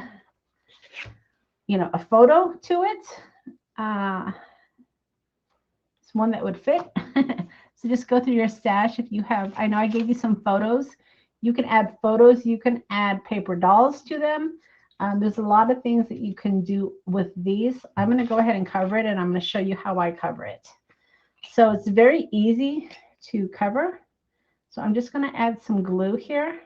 [SPEAKER 1] a photo to it. It's one that would fit. So just go through your stash. If you have, I know I gave you some photos. You can add photos. You can add paper dolls to them. There's a lot of things that you can do with these. I'm going to go ahead and cover it, and I'm going to show you how I cover it. So it's very easy to cover. So I'm just going to add some glue here.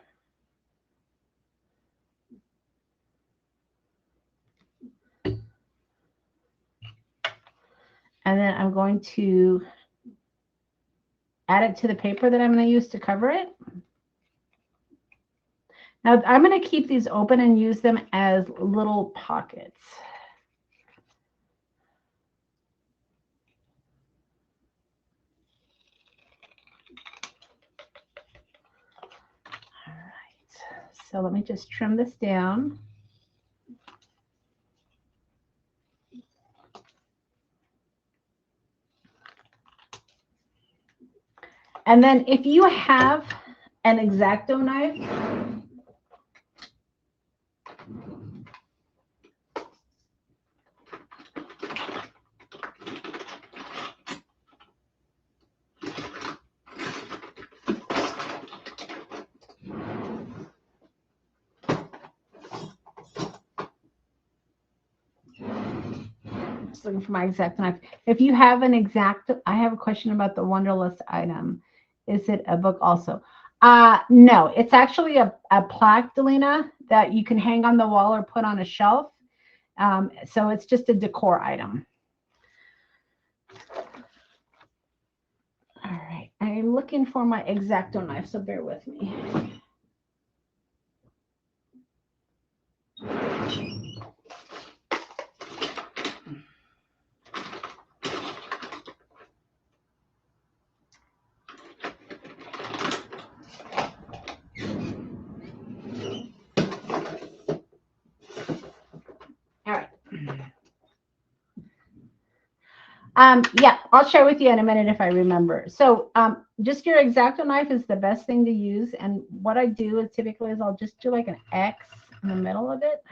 [SPEAKER 1] And then I'm going to add it to the paper that I'm going to use to cover it. Now I'm going to keep these open and use them as little pockets. All right, so let me just trim this down. And then if you have an X-Acto knife, just looking for my X-Acto knife. If you have an X-Acto, I have a question about the Wonderlust item. Is it a book also? No, it's actually a plaque, Delina, that you can hang on the wall or put on a shelf. So it's just a decor item. All right, I'm looking for my X-Acto knife, so bear with me. Yeah, I'll share with you in a minute if I remember. So just your X-Acto knife is the best thing to use. And what I do is typically I'll just do like an X in the middle of it.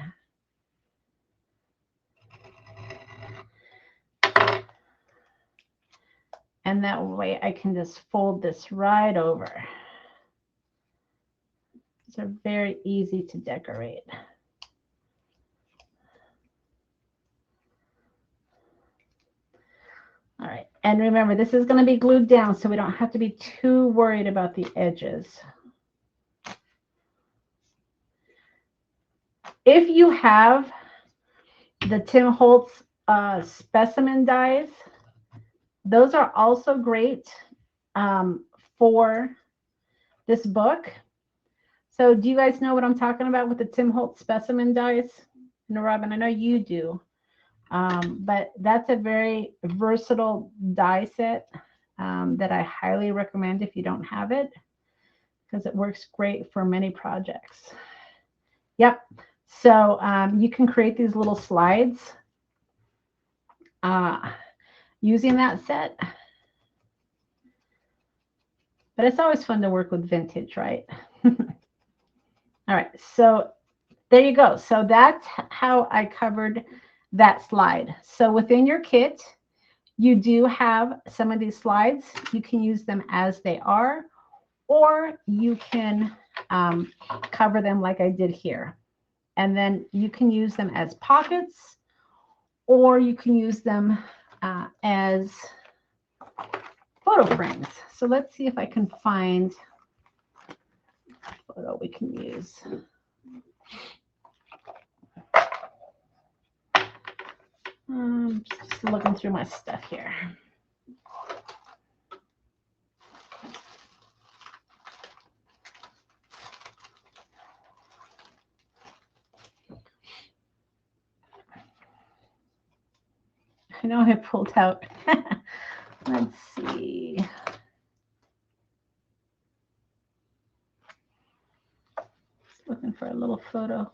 [SPEAKER 1] And that way I can just fold this right over. These are very easy to decorate. All right, and remember, this is going to be glued down, so we don't have to be too worried about the edges. If you have the Tim Holtz specimen dies, those are also great for this book. So do you guys know what I'm talking about with the Tim Holtz specimen dies? No, Robin, I know you do. But that's a very versatile die set that I highly recommend if you don't have it, because it works great for many projects. Yep. So you can create these little slides using that set. But it's always fun to work with vintage, right? All right. So there you go. So that's how I covered that slide. So within your kit, you do have some of these slides. You can use them as they are, or you can cover them like I did here. And then you can use them as pockets, or you can use them as photo frames. So let's see if I can find a photo we can use. Just looking through my stuff here. I know I pulled out. Let's see. Looking for a little photo.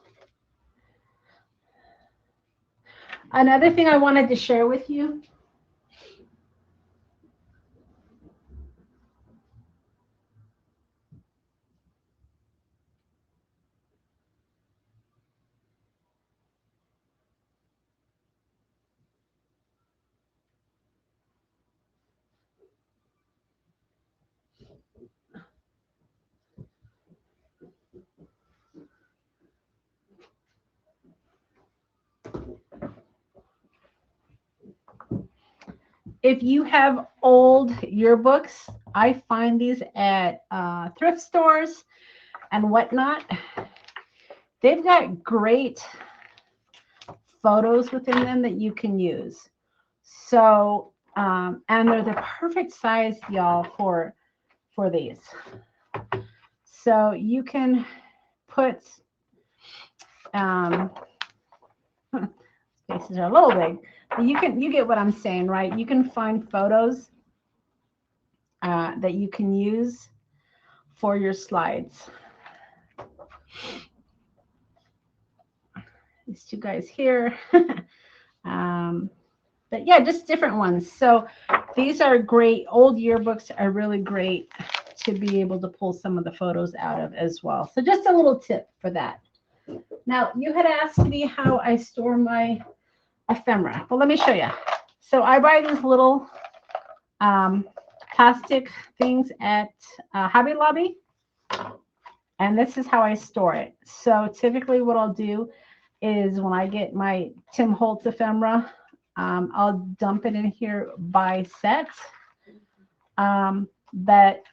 [SPEAKER 1] Another thing I wanted to share with you. If you have old yearbooks, I find these at thrift stores and whatnot. They've got great photos within them that you can use. So, and they're the perfect size, y'all, for these. So you can put, spaces are a little big. You get what I'm saying, right? You can find photos that you can use for your slides. These two guys here. But yeah, just different ones. So these are great. Old yearbooks are really great to be able to pull some of the photos out of as well. So just a little tip for that. Now, you had asked me how I store my ephemera. Well, let me show you. So I buy these little plastic things at Hobby Lobby, and this is how I store it. So typically what I'll do is when I get my Tim Holtz ephemera, I'll dump it in here by set. But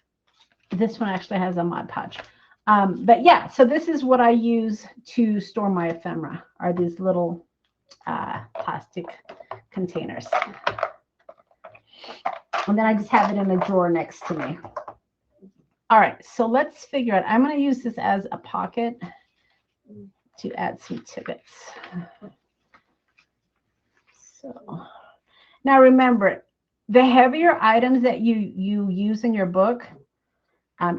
[SPEAKER 1] this one actually has a Mod Podge. But yeah, so this is what I use to store my ephemera, are these little plastic containers. And then I just have it in a drawer next to me. All right, so let's figure out. I'm going to use this as a pocket to add some tickets. So now remember, the heavier items that you use in your book,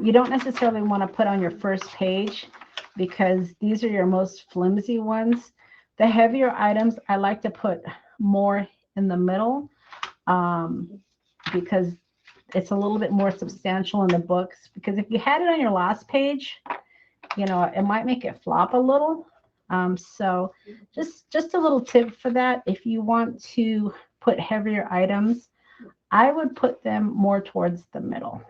[SPEAKER 1] you don't necessarily want to put on your first page because these are your most flimsy ones. The heavier items, I like to put more in the middle because it's a little bit more substantial in the books. Because if you had it on your last page, you know, it might make it flop a little. So just a little tip for that. If you want to put heavier items, I would put them more towards the middle.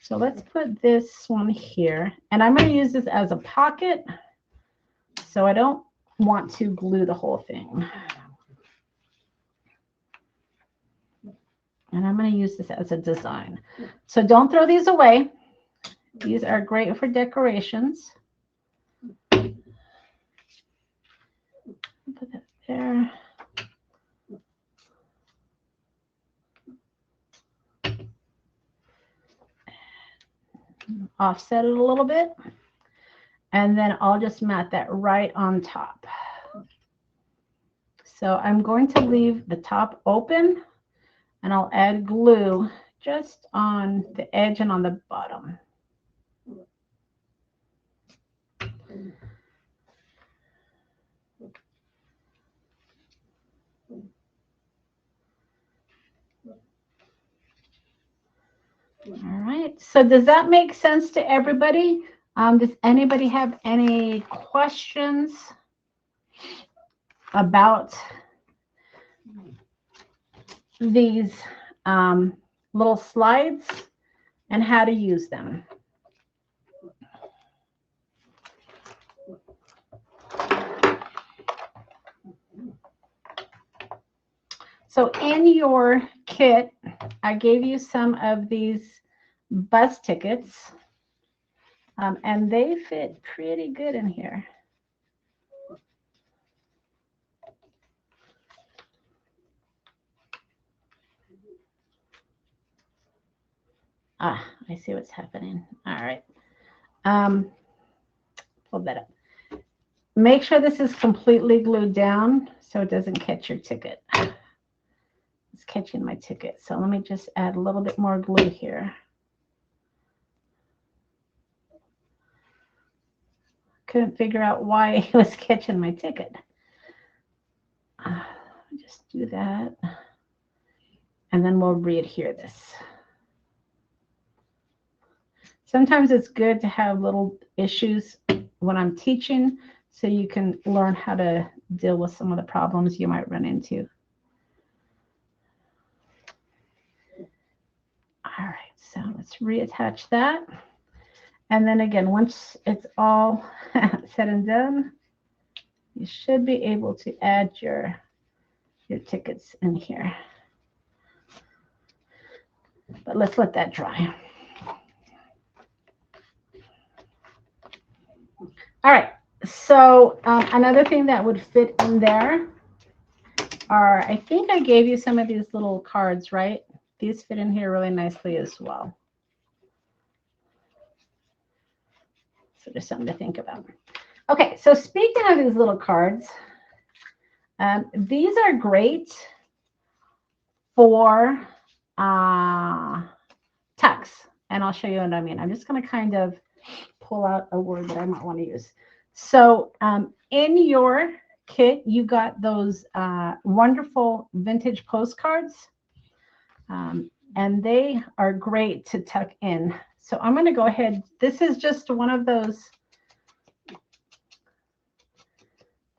[SPEAKER 1] So let's put this one here, and I'm going to use this as a pocket, so I don't want to glue the whole thing. And I'm going to use this as a design. So don't throw these away. These are great for decorations. Put that there. Offset it a little bit, and then I'll just mat that right on top. So I'm going to leave the top open, and I'll add glue just on the edge and on the bottom. All right, so does that make sense to everybody? Does anybody have any questions about these little slides and how to use them? So in your kit, I gave you some of these bus tickets, and they fit pretty good in here. Ah, I see what's happening. All right. Pull that up. Make sure this is completely glued down so it doesn't catch your ticket. It's catching my ticket. So let me just add a little bit more glue here. Couldn't figure out why it was catching my ticket. Just do that. And then we'll re-adhere this. Sometimes it's good to have little issues when I'm teaching so you can learn how to deal with some of the problems you might run into. All right, so let's reattach that. And then again, once it's all said and done, you should be able to add your tickets in here. But let's let that dry. All right, so another thing that would fit in there are, I think I gave you some of these little cards, right? These fit in here really nicely as well. So just something to think about. Okay, so speaking of these little cards, these are great for text, and I'll show you what I mean. I'm just going to kind of pull out a word that I might want to use. So in your kit, you got those wonderful vintage postcards. And they are great to tuck in. So I'm going to go ahead. This is just one of those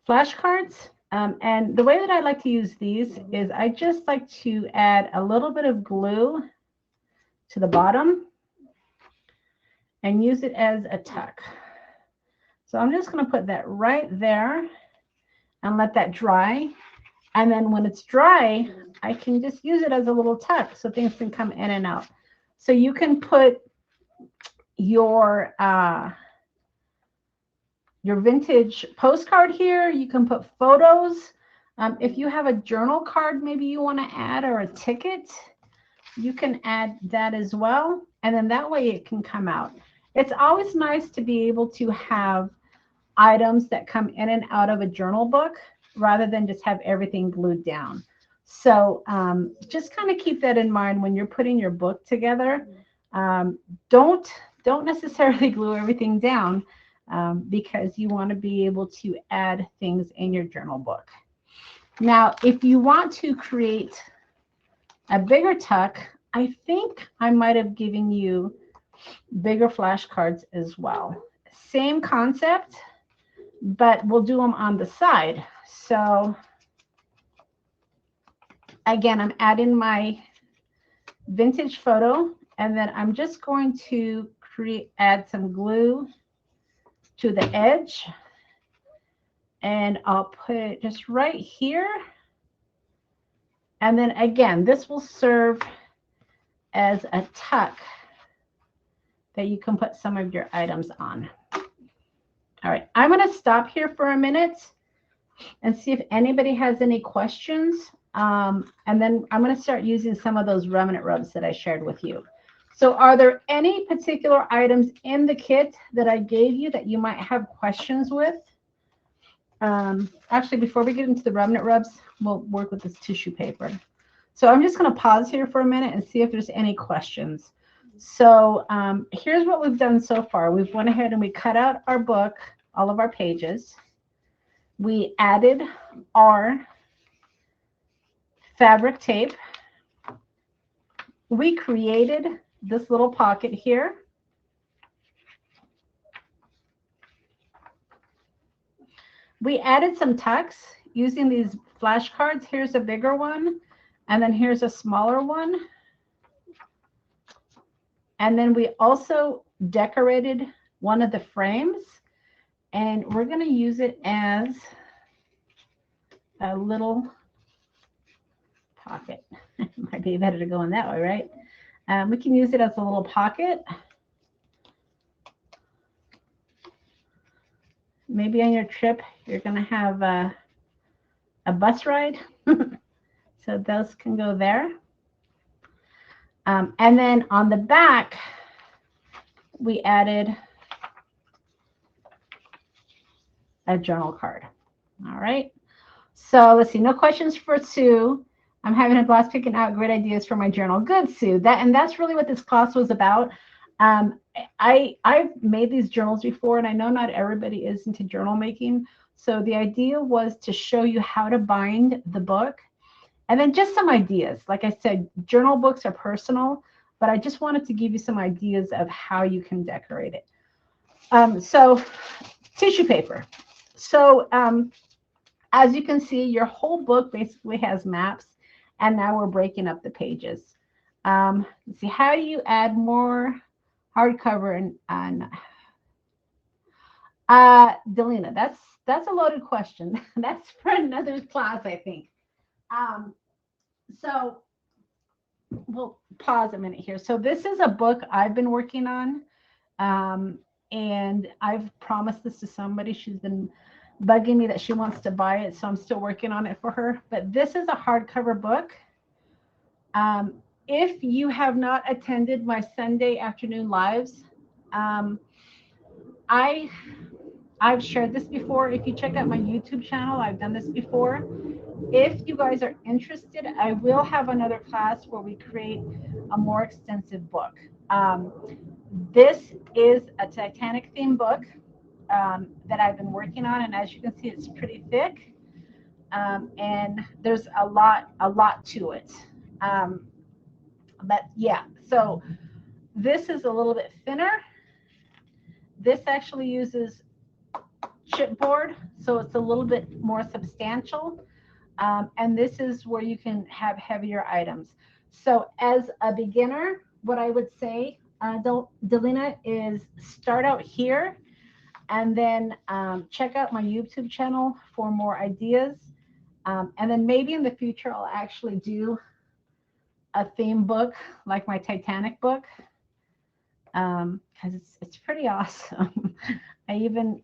[SPEAKER 1] flashcards. And the way that I like to use these is I just like to add a little bit of glue to the bottom and use it as a tuck. So I'm just going to put that right there and let that dry. And then when it's dry, I can just use it as a little tuck so things can come in and out. So you can put your vintage postcard here. You can put photos. If you have a journal card maybe you want to add, or a ticket, you can add that as well. And then that way it can come out. It's always nice to be able to have items that come in and out of a journal book rather than just have everything glued down. So just kind of keep that in mind when you're putting your book together. Don't necessarily glue everything down because you want to be able to add things in your journal book. Now, if you want to create a bigger tuck, I think I might have given you bigger flashcards as well. Same concept, but we'll do them on the side. So again, I'm adding my vintage photo, and then I'm just going to add some glue to the edge, and I'll put it just right here. And then again, this will serve as a tuck that you can put some of your items on. All right, I'm going to stop here for a minute and see if anybody has any questions. And then I'm going to start using some of those remnant rubs that I shared with you. So are there any particular items in the kit that I gave you that you might have questions with? Actually, before we get into the remnant rubs, we'll work with this tissue paper. So I'm just going to pause here for a minute and see if there's any questions. So here's what we've done so far. We've went ahead and we cut out our book, all of our pages. We added our fabric tape. We created this little pocket here. We added some tucks using these flashcards. Here's a bigger one, and then here's a smaller one. And then we also decorated one of the frames, and we're going to use it as a little pocket. Might be better to go in that way, right? We can use it as a little pocket. Maybe on your trip, you're going to have a bus ride. So those can go there. And then on the back, we added a journal card. All right. So let's see. No questions for Sue. I'm having a blast picking out great ideas for my journal. Good, Sue. That's really what this class was about. I've made these journals before, and I know not everybody is into journal making. So the idea was to show you how to bind the book, and then just some ideas. Like I said, journal books are personal, but I just wanted to give you some ideas of how you can decorate it. So tissue paper. So as you can see, your whole book basically has maps, and now we're breaking up the pages. Let's see, how do you add more hardcover and Delina, that's a loaded question. That's for another class, I think. So we'll pause a minute here. So this is a book I've been working on, and I've promised this to somebody. She's been bugging me that she wants to buy it, so I'm still working on it for her. But this is a hardcover book. If you have not attended my Sunday afternoon lives, I've shared this before. If you check out my YouTube channel, I've done this before. If you guys are interested, I will have another class where we create a more extensive book. This is a Titanic theme book that I've been working on, and as you can see, it's pretty thick, and there's a lot to it. But yeah, so this is a little bit thinner. This actually uses chipboard, so it's a little bit more substantial. And this is where you can have heavier items. So as a beginner, what I would say, Delina, is start out here and then check out my YouTube channel for more ideas. And then maybe in the future, I'll actually do a theme book like my Titanic book, because it's pretty awesome. I even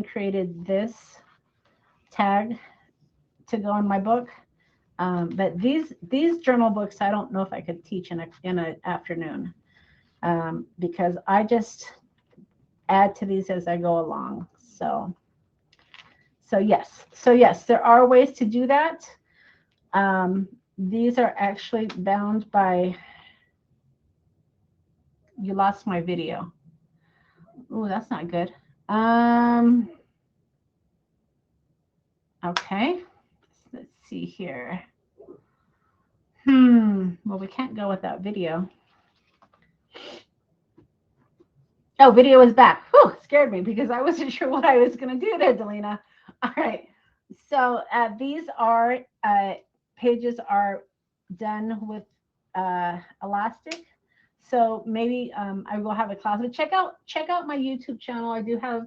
[SPEAKER 1] created this tag to go in my book. But these journal books, I don't know if I could teach in an afternoon, because I just add to these as I go along. So yes, there are ways to do that. These are actually bound by. You lost my video. Oh, that's not good. Okay, let's see here. Well, we can't go without video. Oh, video is back. Whew, scared me because I wasn't sure what I was going to do there, Delina. All right. So these are pages are done with elastic. So maybe I will have a class. But check out my YouTube channel. I do have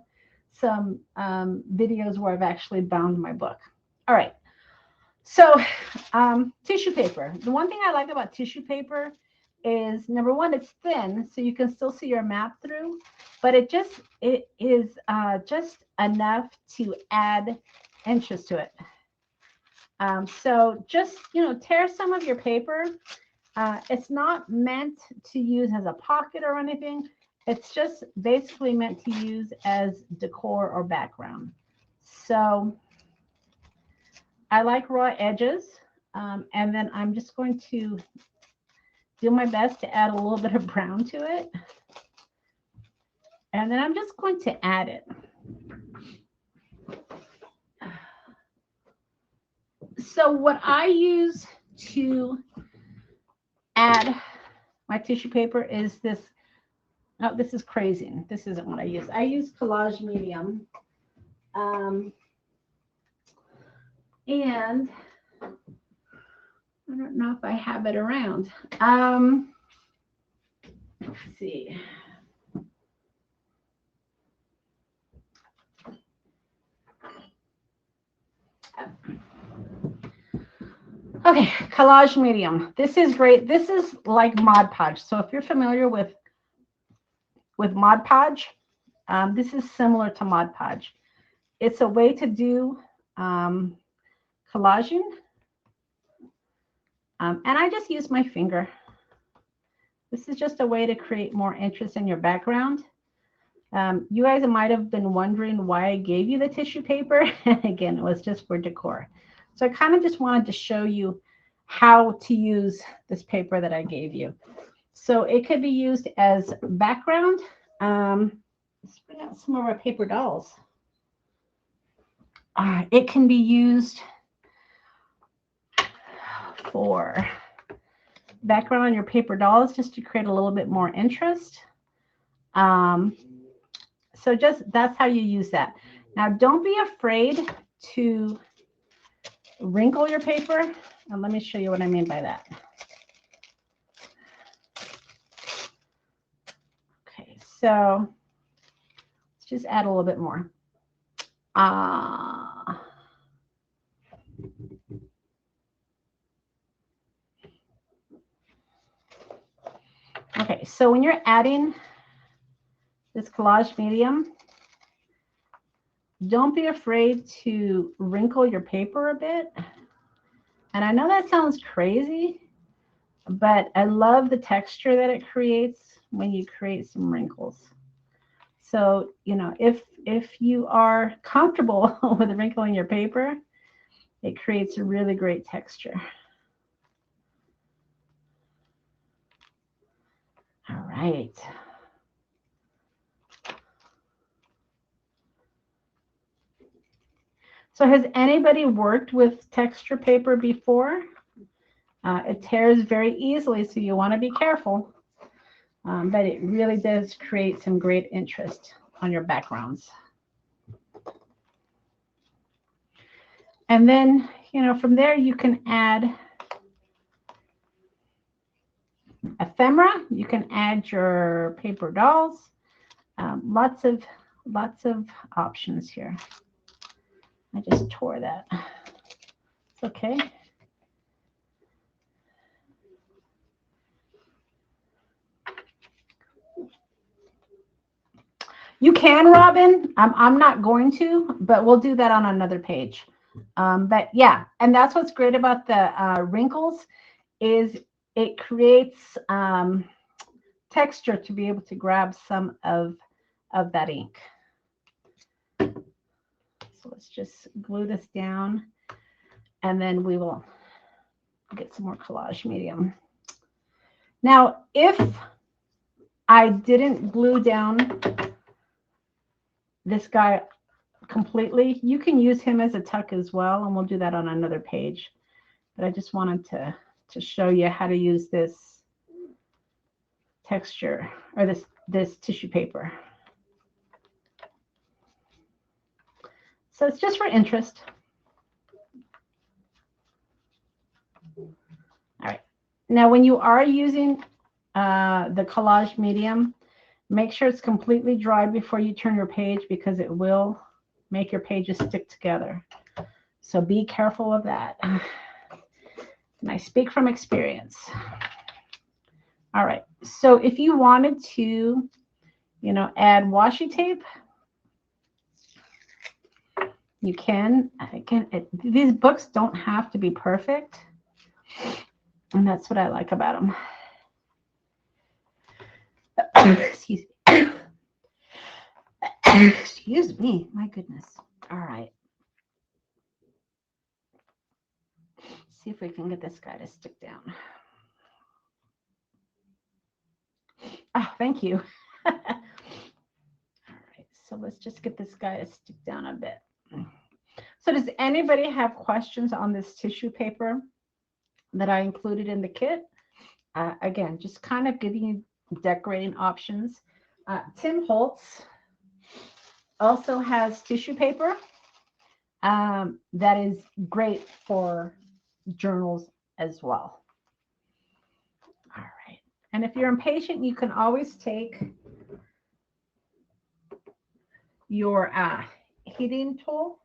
[SPEAKER 1] some videos where I've actually bound my book. All right. So tissue paper. The one thing I like about tissue paper is, number one, it's thin, so you can still see your map through, but it is just enough to add interest to it. So just, tear some of your paper. It's not meant to use as a pocket or anything. It's just basically meant to use as decor or background. So I like raw edges, and then I'm just going to do my best to add a little bit of brown to it. And then I'm just going to add it. So what I use to add my tissue paper is this. Oh, this is crazy. This isn't what I use. I use collage medium. And I don't know if I have it around. Let's see. Okay, collage medium. This is great. This is like Mod Podge. So if you're familiar with Mod Podge, this is similar to Mod Podge. It's a way to do collaging. And I just use my finger. This is just a way to create more interest in your background. You guys might have been wondering why I gave you the tissue paper. Again, it was just for decor. So I kind of just wanted to show you how to use this paper that I gave you. So it could be used as background. Let's bring out some of our paper dolls. It can be used for background on your paper dolls, just to create a little bit more interest. So just that's how you use that. Now, don't be afraid to wrinkle your paper. And let me show you what I mean by that. Okay, so let's just add a little bit more. Okay, so when you're adding this collage medium, don't be afraid to wrinkle your paper a bit. And I know that sounds crazy, but I love the texture that it creates when you create some wrinkles. So, if you are comfortable with wrinkling your paper, it creates a really great texture. All right. So has anybody worked with texture paper before? It tears very easily, so you want to be careful. But it really does create some great interest on your backgrounds. And then, from there you can add ephemera. You can add your paper dolls. Lots of options here. I just tore that. It's okay. You can, Robin. I'm not going to, but we'll do that on another page. But yeah, and that's what's great about the wrinkles is it creates texture to be able to grab some of that ink. So let's just glue this down, and then we will get some more collage medium. Now, if I didn't glue down this guy completely, you can use him as a tuck as well, and we'll do that on another page. But I just wanted to show you how to use this texture, or this tissue paper. So it's just for interest. All right. Now, when you are using the collage medium, make sure it's completely dry before you turn your page, because it will make your pages stick together. So be careful of that. And I speak from experience. All right. So if you wanted to, add washi tape, you can. These books don't have to be perfect. And that's what I like about them. Excuse me. Excuse me. My goodness. All right. See if we can get this guy to stick down. Oh, thank you. All right. So let's just get this guy to stick down a bit. So does anybody have questions on this tissue paper that I included in the kit? Again, just kind of giving you decorating options. Tim Holtz also has tissue paper that is great for journals as well. All right. And if you're impatient, you can always take your heating tool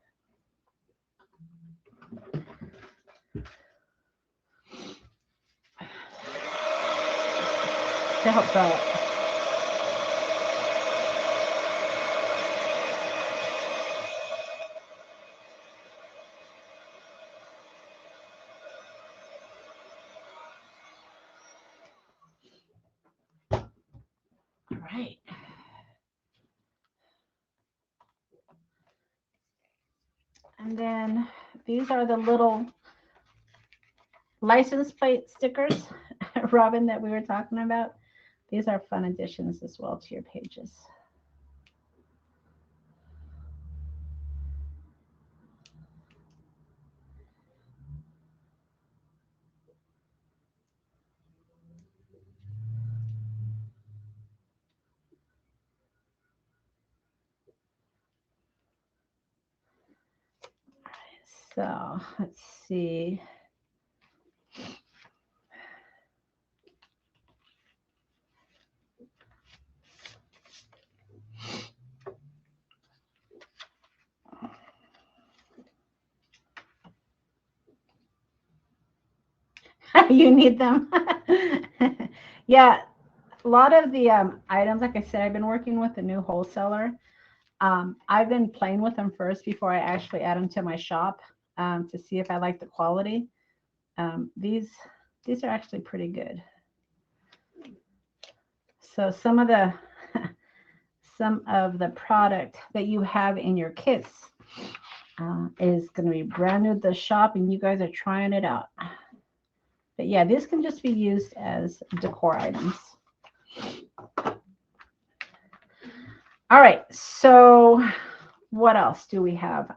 [SPEAKER 1] to help draw it. All right. And then these are the little license plate stickers, Robin, that we were talking about. These are fun additions as well to your pages. So let's see. You need them. Yeah, a lot of the items, like I said, I've been working with a new wholesaler. I've been playing with them first before I actually add them to my shop to see if I like the quality. These are actually pretty good. So some of the product that you have in your kits is going to be brand new to the shop, and you guys are trying it out. But yeah, this can just be used as decor items. All right, so what else do we have?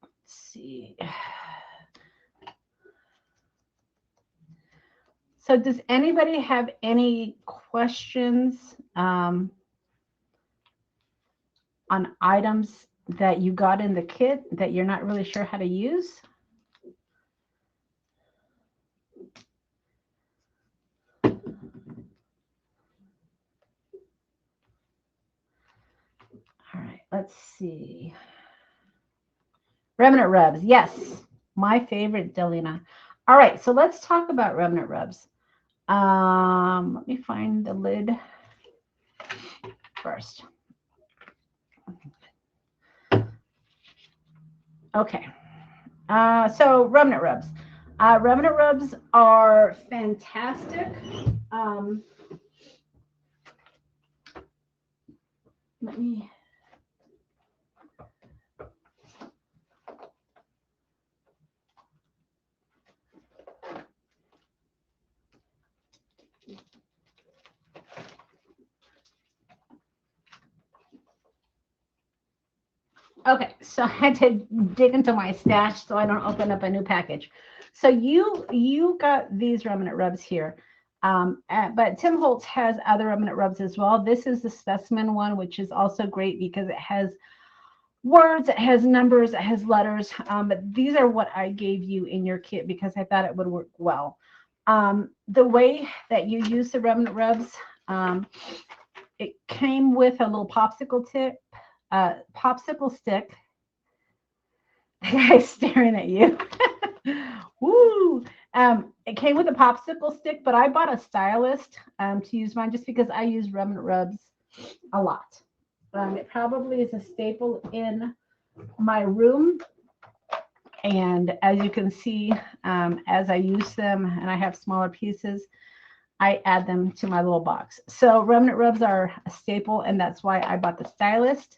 [SPEAKER 1] Let's see see. So does anybody have any questions on items that you got in the kit that you're not really sure how to use? All right, let's see. Remnant rubs. Yes, my favorite, Delina. All right, so let's talk about remnant rubs. Let me find the lid first. Okay. So remnant rubs. Remnant rubs are fantastic. Let me. Okay, so I had to dig into my stash so I don't open up a new package. So you got these remnant rubs here, but Tim Holtz has other remnant rubs as well. This is the specimen one, which is also great because it has words, it has numbers, it has letters. But these are what I gave you in your kit because I thought it would work well. The way that you use the remnant rubs, it came with a little popsicle stick. The guy's staring at you. Woo! It came with a popsicle stick, but I bought a stylist to use mine just because I use remnant rubs a lot. It probably is a staple in my room. And as you can see, as I use them and I have smaller pieces, I add them to my little box. So remnant rubs are a staple, and that's why I bought the stylist.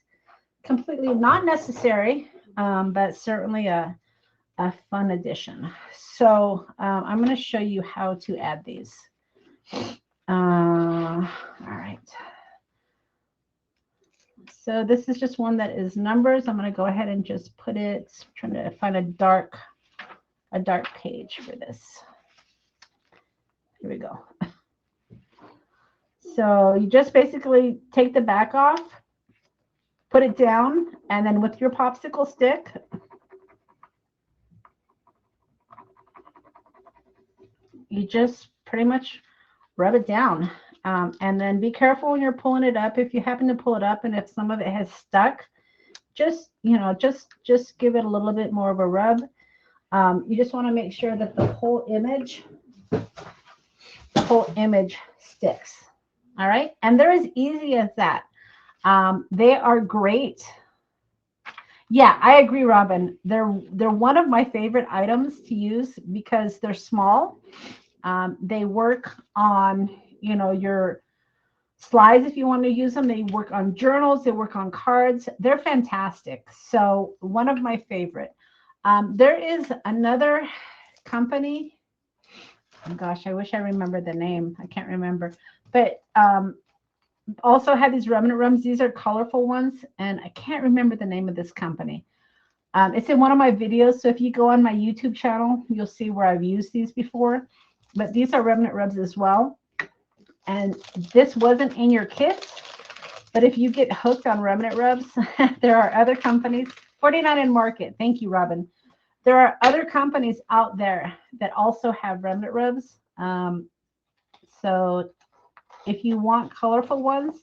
[SPEAKER 1] Completely not necessary, but certainly a fun addition. So I'm going to show you how to add these. All right. So this is just one that is numbers. I'm going to go ahead and just put it, trying to find a dark page for this. Here we go. So you just basically take the back off, put it down, and then with your popsicle stick, you just pretty much rub it down. And then be careful when you're pulling it up. If you happen to pull it up and if some of it has stuck, just give it a little bit more of a rub. You just want to make sure that the whole image sticks. All right. And they're as easy as that. They are great. Yeah, I agree, Robin. They're one of my favorite items to use because they're small. They work on, your slides if you want to use them. They work on journals. They work on cards. They're fantastic. So one of my favorite. There is another company. Oh gosh, I wish I remembered the name. I can't remember. But also have these remnant rubs. These are colorful ones, and I can't remember the name of this company. It's in one of my videos, so if you go on my YouTube channel, you'll see where I've used these before. But these are remnant rubs as well. And this wasn't in your kit, but if you get hooked on remnant rubs, there are other companies. 49 in Market. Thank you, Robin. There are other companies out there that also have remnant rubs. So if you want colorful ones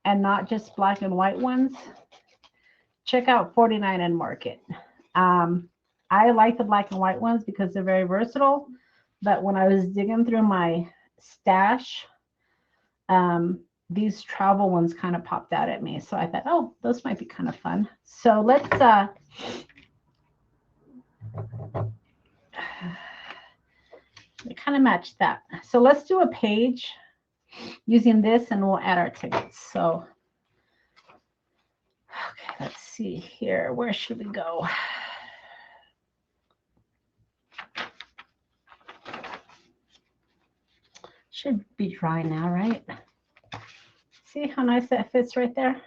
[SPEAKER 1] and not just black and white ones, check out 49 in Market. I like the black and white ones because they're very versatile. But when I was digging through my stash, these travel ones kind of popped out at me. So I thought, oh, those might be kind of fun. So let's they kind of match that. So let's do a page using this and we'll add our tickets. So, okay, let's see here. Where should we go? Should be dry now, right? See how nice that fits right there?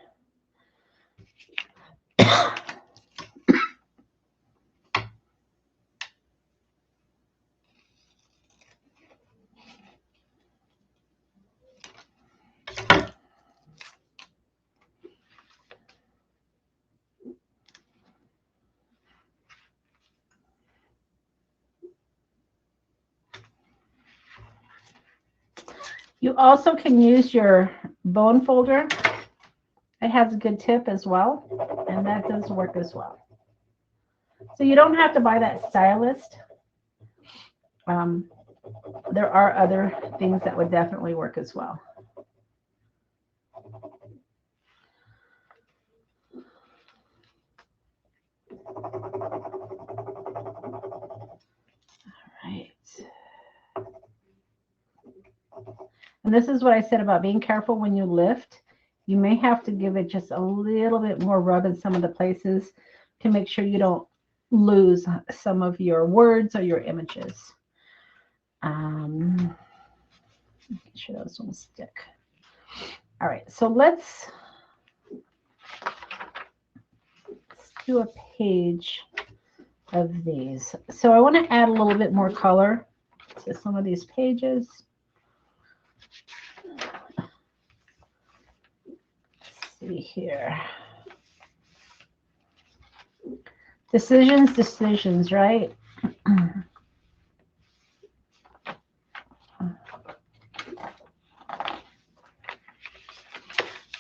[SPEAKER 1] You also can use your bone folder. It has a good tip as well, and that does work as well. So you don't have to buy that stylist. There are other things that would definitely work as well. Right. And this is what I said about being careful when you lift. You may have to give it just a little bit more rub in some of the places to make sure you don't lose some of your words or your images. Make sure those won't stick. All right, so let's do a page of these. So I want to add a little bit more color to some of these pages. Let's see here. Decisions, right?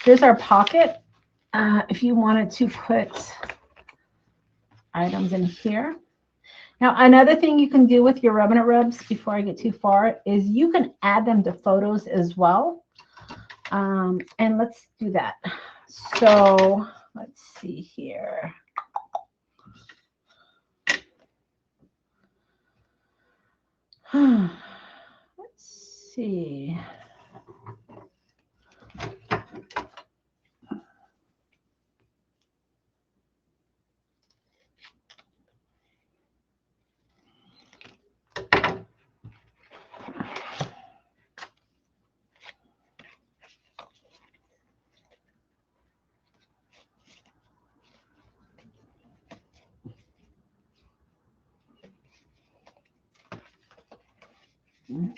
[SPEAKER 1] Here's our pocket. If you wanted to put items in here. Now, another thing you can do with your remnant rubs before I get too far is you can add them to photos as well. And let's do that. So let's see here. Let's see.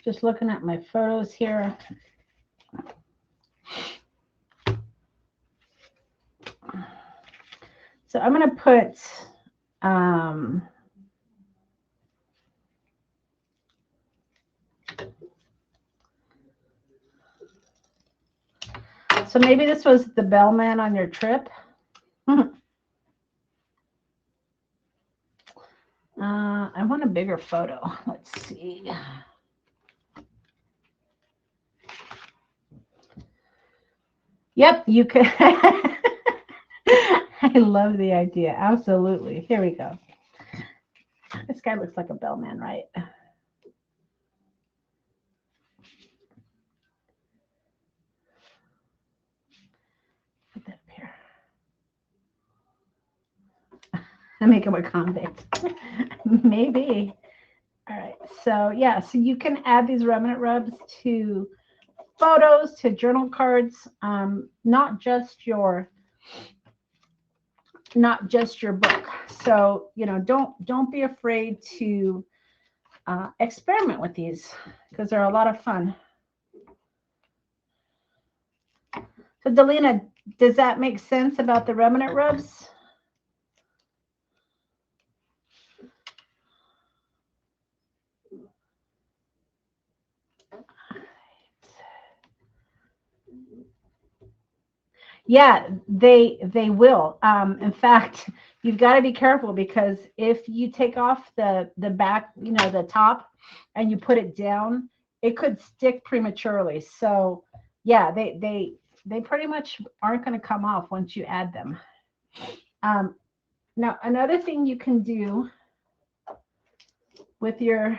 [SPEAKER 1] Just looking at my photos here. So I'm going to put so maybe this was the bellman on your trip. I want a bigger photo. Let's see. Yep, you could. I love the idea. Absolutely. Here we go. This guy looks like a bellman, right? Put that up here. I make him a convict. Maybe. All right. So yeah, so you can add these remnant rubs to photos, to journal cards, not just your book. So, you know, don't be afraid to experiment with these because they're a lot of fun. So Delina, does that make sense about the remnant rubs? Yeah, they will. In fact, you've got to be careful because if you take off the back, you know, the top, and you put it down, it could stick prematurely. So yeah, they pretty much aren't going to come off once you add them. Now, another thing you can do with your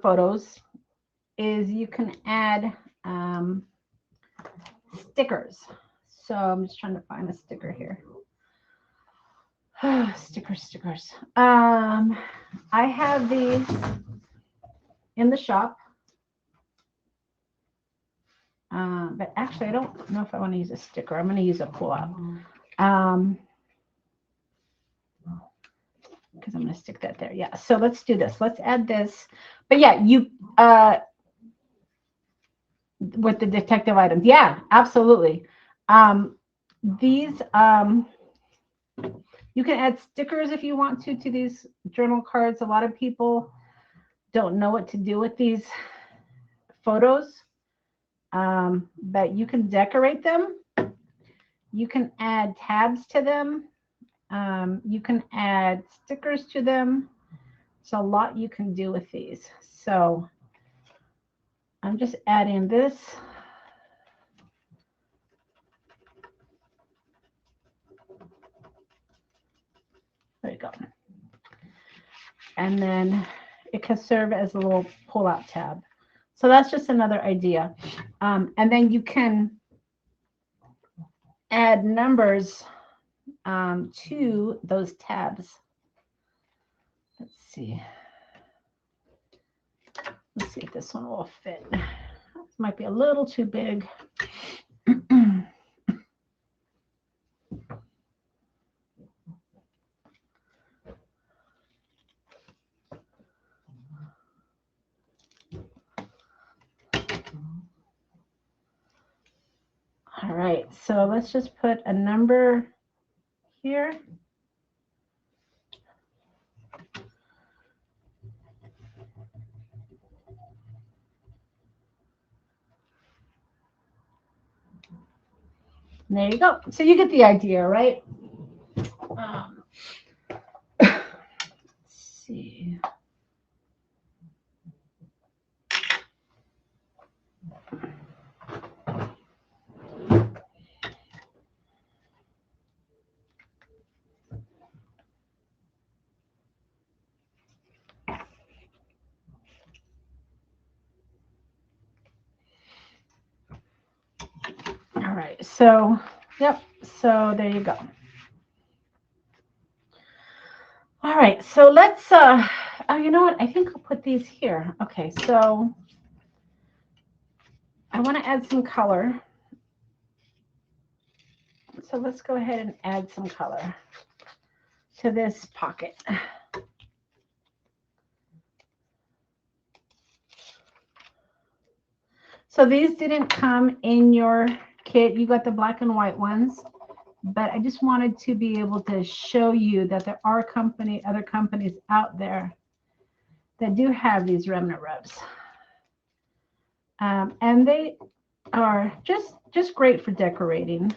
[SPEAKER 1] photos is you can add stickers. So I'm just trying to find a sticker here. Stickers. I have these in the shop. But actually, I don't know if I want to use a sticker. I'm going to use a pull-out. Because I'm going to stick that there. Yeah. So let's do this. Let's add this. But yeah, you with the detective items. Yeah, absolutely. These You can add stickers if you want to these journal cards. A lot of people don't know what to do with these photos, but you can decorate them. You can add tabs to them. You can add stickers to them. There's a lot you can do with these. So I'm just adding this. There you go. And then it can serve as a little pull-out tab. So that's just another idea. And then you can add numbers to those tabs. Let's see. Let's see if this one will fit. This might be a little too big. All right, so let's just put a number here. And there you go. So you get the idea, right? Let's see. All right, so, yep, so there you go. All right, so let's, oh, you know what? I think I'll put these here. Okay, so I want to add some color. So let's go ahead and add some color to this pocket. So these didn't come in your kit. You got the black and white ones, but I just wanted to be able to show you that there are other companies out there that do have these remnant rubs. And they are just great for decorating.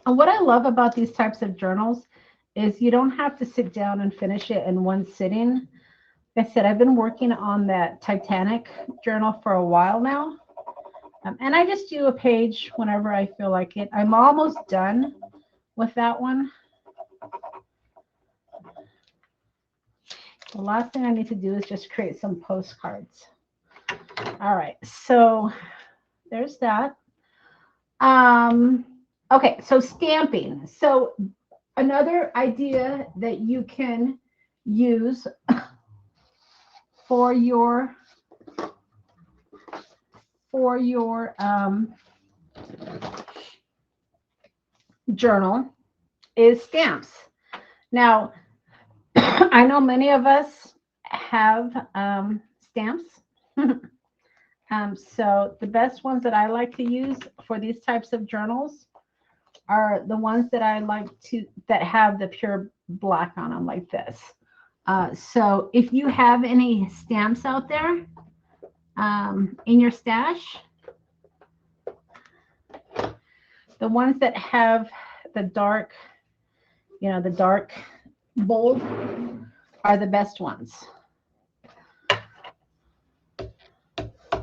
[SPEAKER 1] And what I love about these types of journals is you don't have to sit down and finish it in one sitting. Like I said, I've been working on that Titanic journal for a while now. And I just do a page whenever I feel like it. I'm almost done with that one. The last thing I need to do is just create some postcards. All right, so there's that. Okay, so stamping. So another idea that you can use for your journal is stamps. Now, I know many of us have stamps. So the best ones that I like to use for these types of journals are the ones that I like that have the pure black on them, like this. So if you have any stamps out there in your stash, the ones that have the dark, the dark bold are the best ones.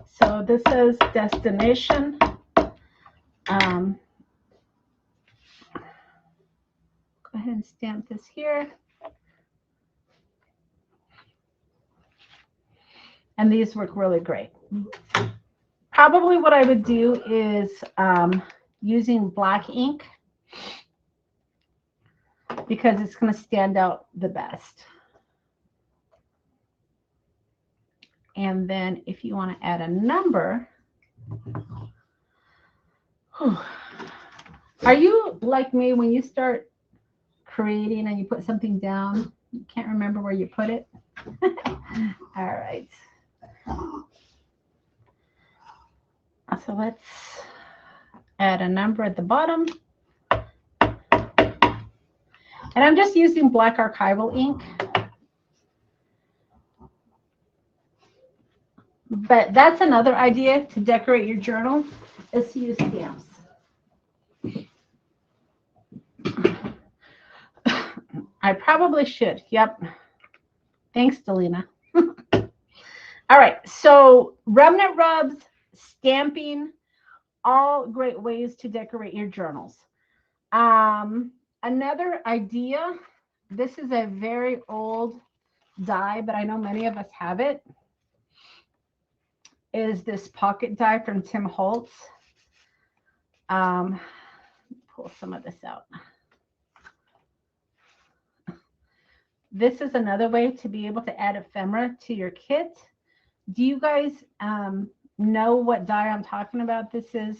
[SPEAKER 1] So this is Destination. Go ahead and stamp this here. And these work really great. Probably what I would do is using black ink, because it's going to stand out the best. And then if you want to add a number, are you like me when you start creating and you put something down, you can't remember where you put it? All right. So let's add a number at the bottom. And I'm just using black archival ink. But that's another idea to decorate your journal, is to use stamps. I probably should. Yep. Thanks, Delina. All right. So remnant rubs, stamping, all great ways to decorate your journals. Another idea, this is a very old die, but I know many of us have it, is this pocket die from Tim Holtz. Pull some of this out. This is another way to be able to add ephemera to your kit. Do you guys know what die I'm talking about? This is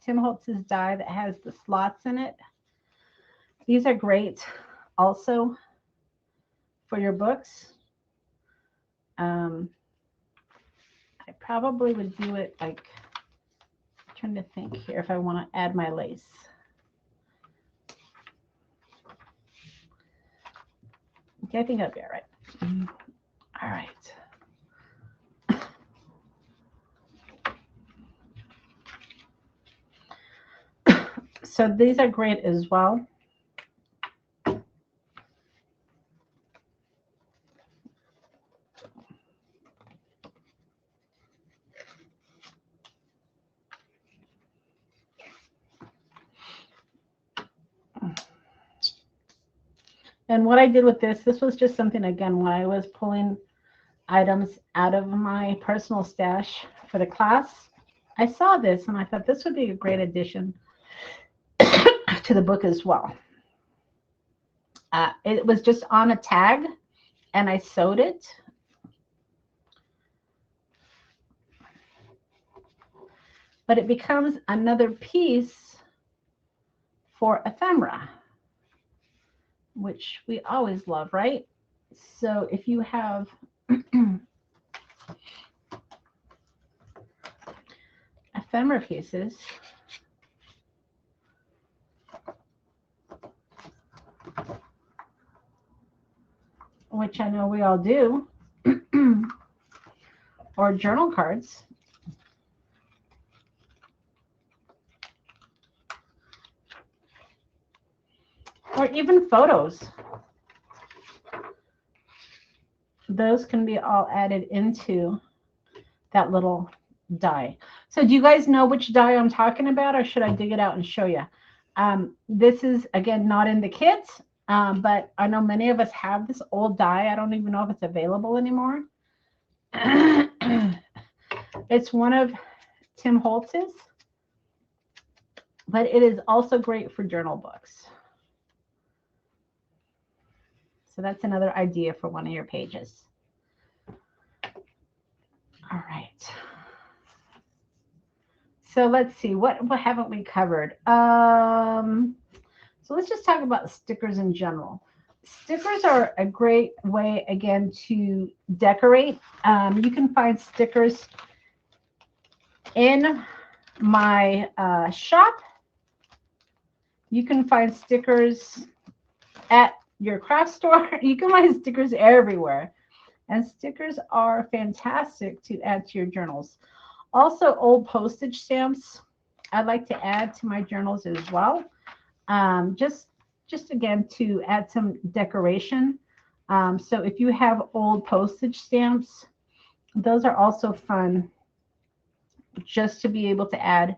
[SPEAKER 1] Tim Holtz's die that has the slots in it. These are great also for your books. I probably would do it like, I'm trying to think here if I want to add my lace. Okay, I think that'd be all right. All right. So these are great as well. And what I did with this was just something, again, when I was pulling items out of my personal stash for the class, I saw this and I thought this would be a great addition to the book as well. It was just on a tag and I sewed it. But it becomes another piece for ephemera, which we always love, right? So if you have ephemera pieces, which I know we all do, or journal cards, or even photos, those can be all added into that little die. So do you guys know which die I'm talking about, or should I dig it out and show you? This is, again, not in the kit, but I know many of us have this old die. I don't even know if it's available anymore. It's one of Tim Holtz's, but it is also great for journal books. So that's another idea for one of your pages. All right. So let's see, what haven't we covered? So let's just talk about stickers in general. Stickers are a great way, again, to decorate. You can find stickers in my shop. You can find stickers at your craft store. You can find stickers everywhere. And stickers are fantastic to add to your journals. Also, old postage stamps I like to add to my journals as well. Just again, to add some decoration. So if you have old postage stamps, those are also fun, just to be able to add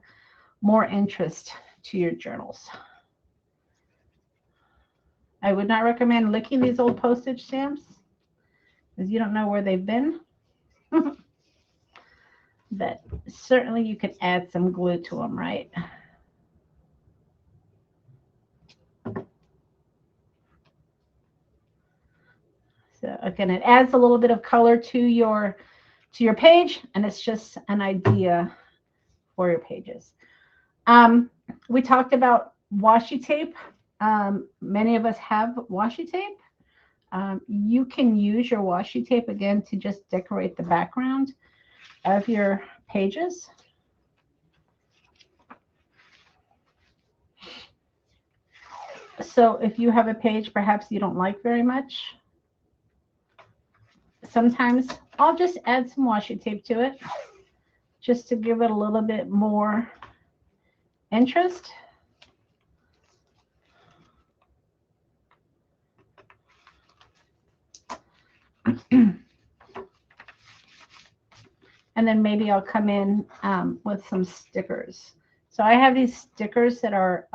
[SPEAKER 1] more interest to your journals. I would not recommend licking these old postage stamps, because you don't know where they've been. But certainly you can add some glue to them, right? So again, it adds a little bit of color to your page, and it's just an idea for your pages. We talked about washi tape. Many of us have washi tape. You can use your washi tape, again, to just decorate the background of your pages. So if you have a page perhaps you don't like very much, sometimes I'll just add some washi tape to it just to give it a little bit more interest. And then maybe I'll come in with some stickers. So I have these stickers that are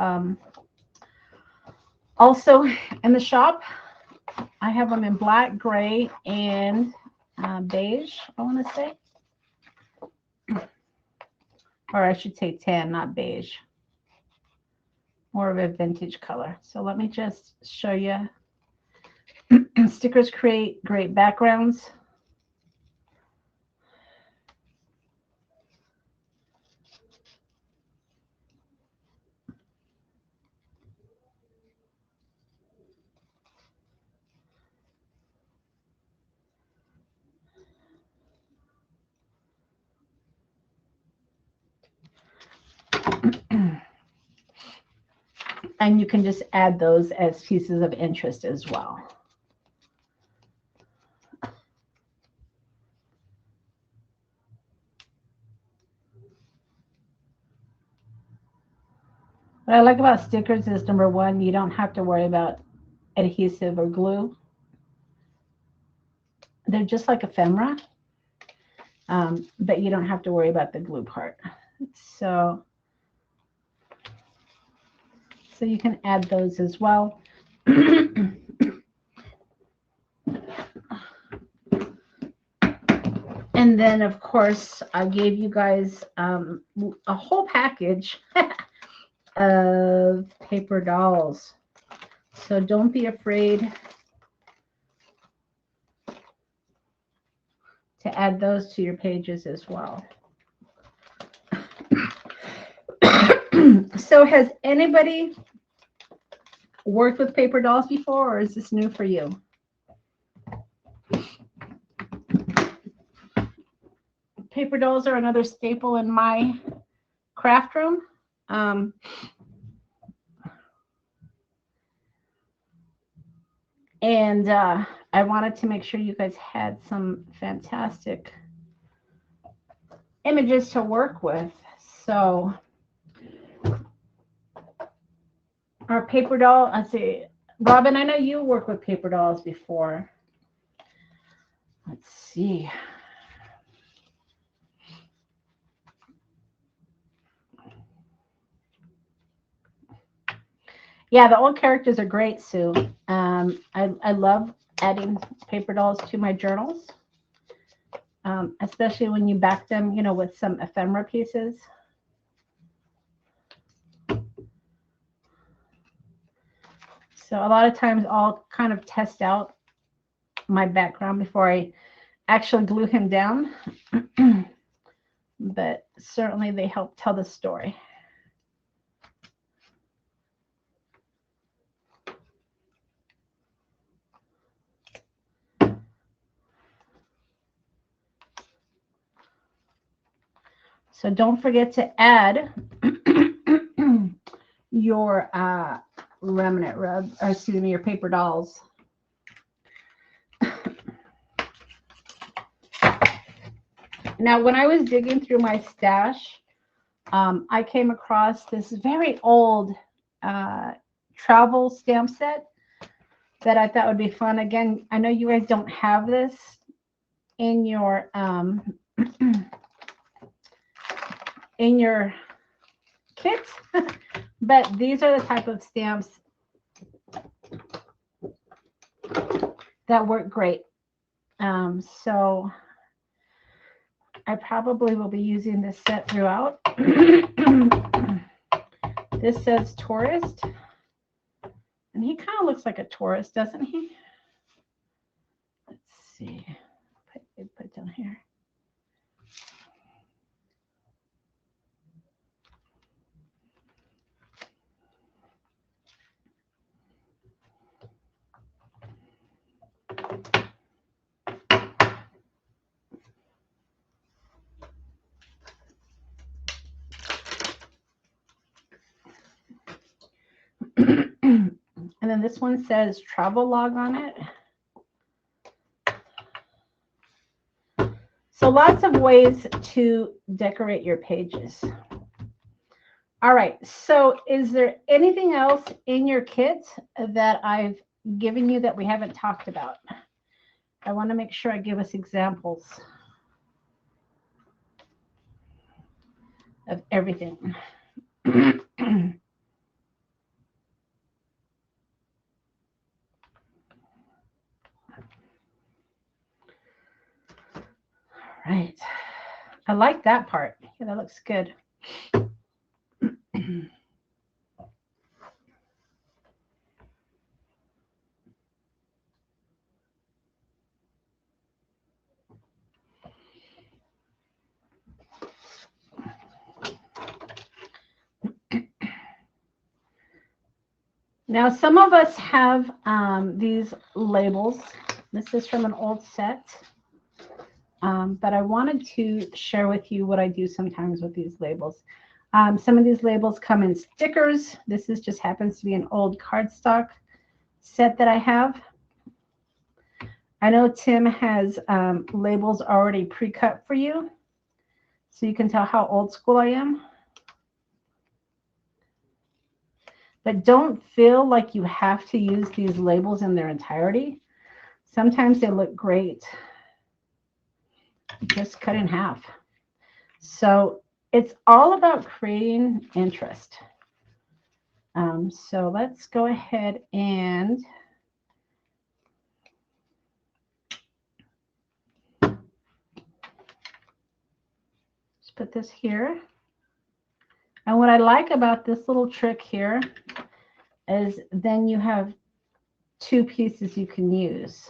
[SPEAKER 1] also in the shop. I have them in black, gray, and beige, I want to say. Or I should say tan, not beige. More of a vintage color. So let me just show you. Stickers create great backgrounds. And you can just add those as pieces of interest as well. What I like about stickers is, number one, you don't have to worry about adhesive or glue. They're just like ephemera, but you don't have to worry about the glue part. So you can add those as well. And then, of course, I gave you guys a whole package of paper dolls. So don't be afraid to add those to your pages as well. So has anybody worked with paper dolls before, or is this new for you? Paper dolls are another staple in my craft room. And I wanted to make sure you guys had some fantastic images to work with. So our paper doll, let's see, Robin, I know you worked with paper dolls before. Let's see. Yeah, the old characters are great, Sue. I love adding paper dolls to my journals, especially when you back them, you know, with some ephemera pieces. So a lot of times I'll kind of test out my background before I actually glue him down. But certainly they help tell the story. So don't forget to add your remnant rub, or excuse me, your paper dolls. Now, when I was digging through my stash, I came across this very old travel stamp set that I thought would be fun. Again, I know you guys don't have this in your in your kit, but these are the type of stamps that work great. So I probably will be using this set throughout. This says tourist, and he kind of looks like a tourist, doesn't he? Let's see. Put it down here. And then this one says travel log on it. So lots of ways to decorate your pages. All right, so is there anything else in your kit that I've given you that we haven't talked about? I want to make sure I give us examples of everything. Right. I like that part. Yeah, that looks good. Now, some of us have these labels. This is from an old set. But I wanted to share with you what I do sometimes with these labels. Some of these labels come in stickers. This is just happens to be an old cardstock set that I have. I know Tim has labels already pre-cut for you, so you can tell how old school I am. But don't feel like you have to use these labels in their entirety. Sometimes they look great just cut in half. So it's all about creating interest. So let's go ahead and just put this here. And what I like about this little trick here is then you have two pieces you can use.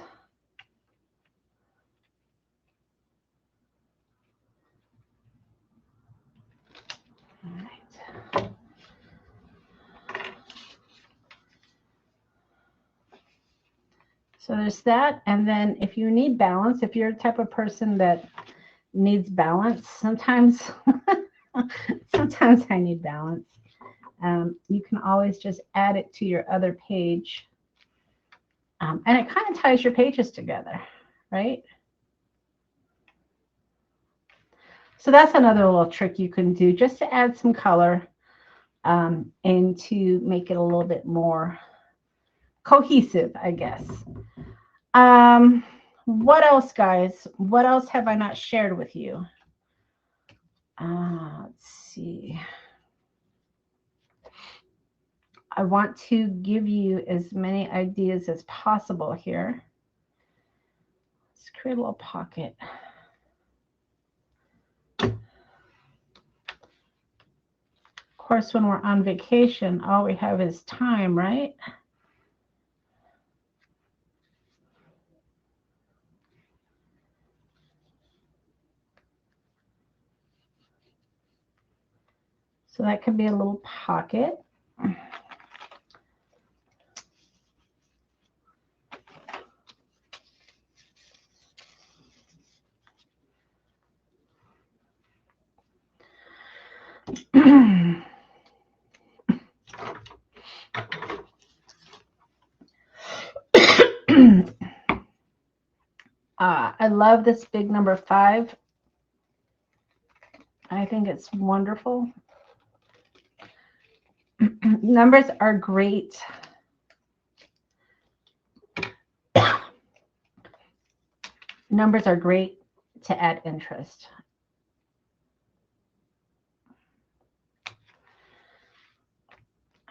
[SPEAKER 1] All right. So there's that. And then if you need balance, if you're the type of person that needs balance, sometimes sometimes I need balance. You can always just add it to your other page. And it kind of ties your pages together, right? So that's another little trick you can do just to add some color and to make it a little bit more cohesive, I guess. What else, guys? What else have I not shared with you? Let's see. I want to give you as many ideas as possible here. Let's create a little pocket. Of course, when we're on vacation, all we have is time, right? So that could be a little pocket. I love this big number 5. I think it's wonderful. Numbers are great. Numbers are great to add interest.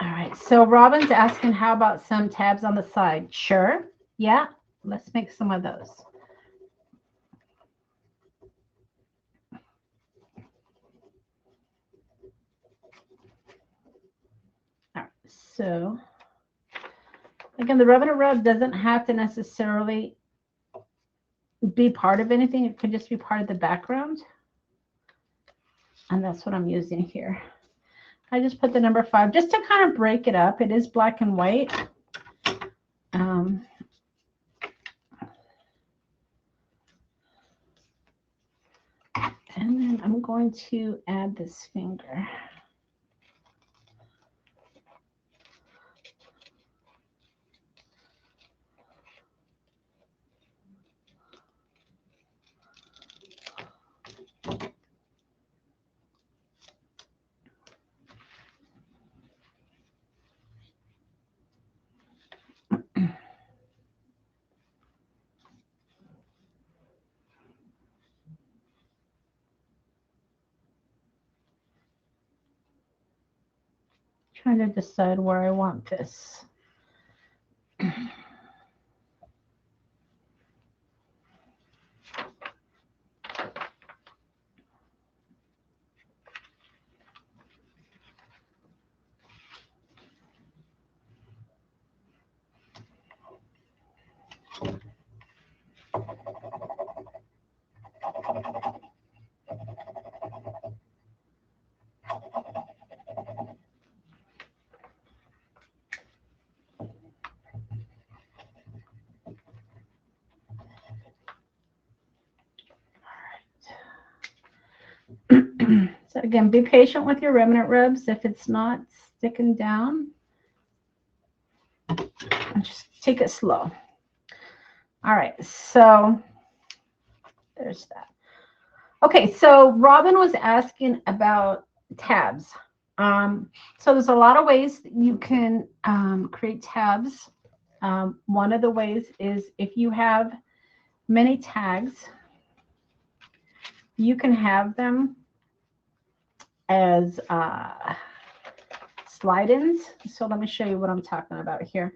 [SPEAKER 1] All right, so Robin's asking, how about some tabs on the side? Sure. Yeah, let's make some of those. All right, so again, the rub and a rub doesn't have to necessarily be part of anything. It could just be part of the background. And that's what I'm using here. I just put the number 5 just to kind of break it up. It is black and white. And then I'm going to add this finger. trying to decide where I want this. So again, be patient with your remnant rubs. If it's not sticking down, just take it slow. All right, so there's that. Okay, so Robin was asking about tabs. So there's a lot of ways that you can create tabs. One of the ways is if you have many tags, you can have them as slide-ins. So let me show you what I'm talking about here.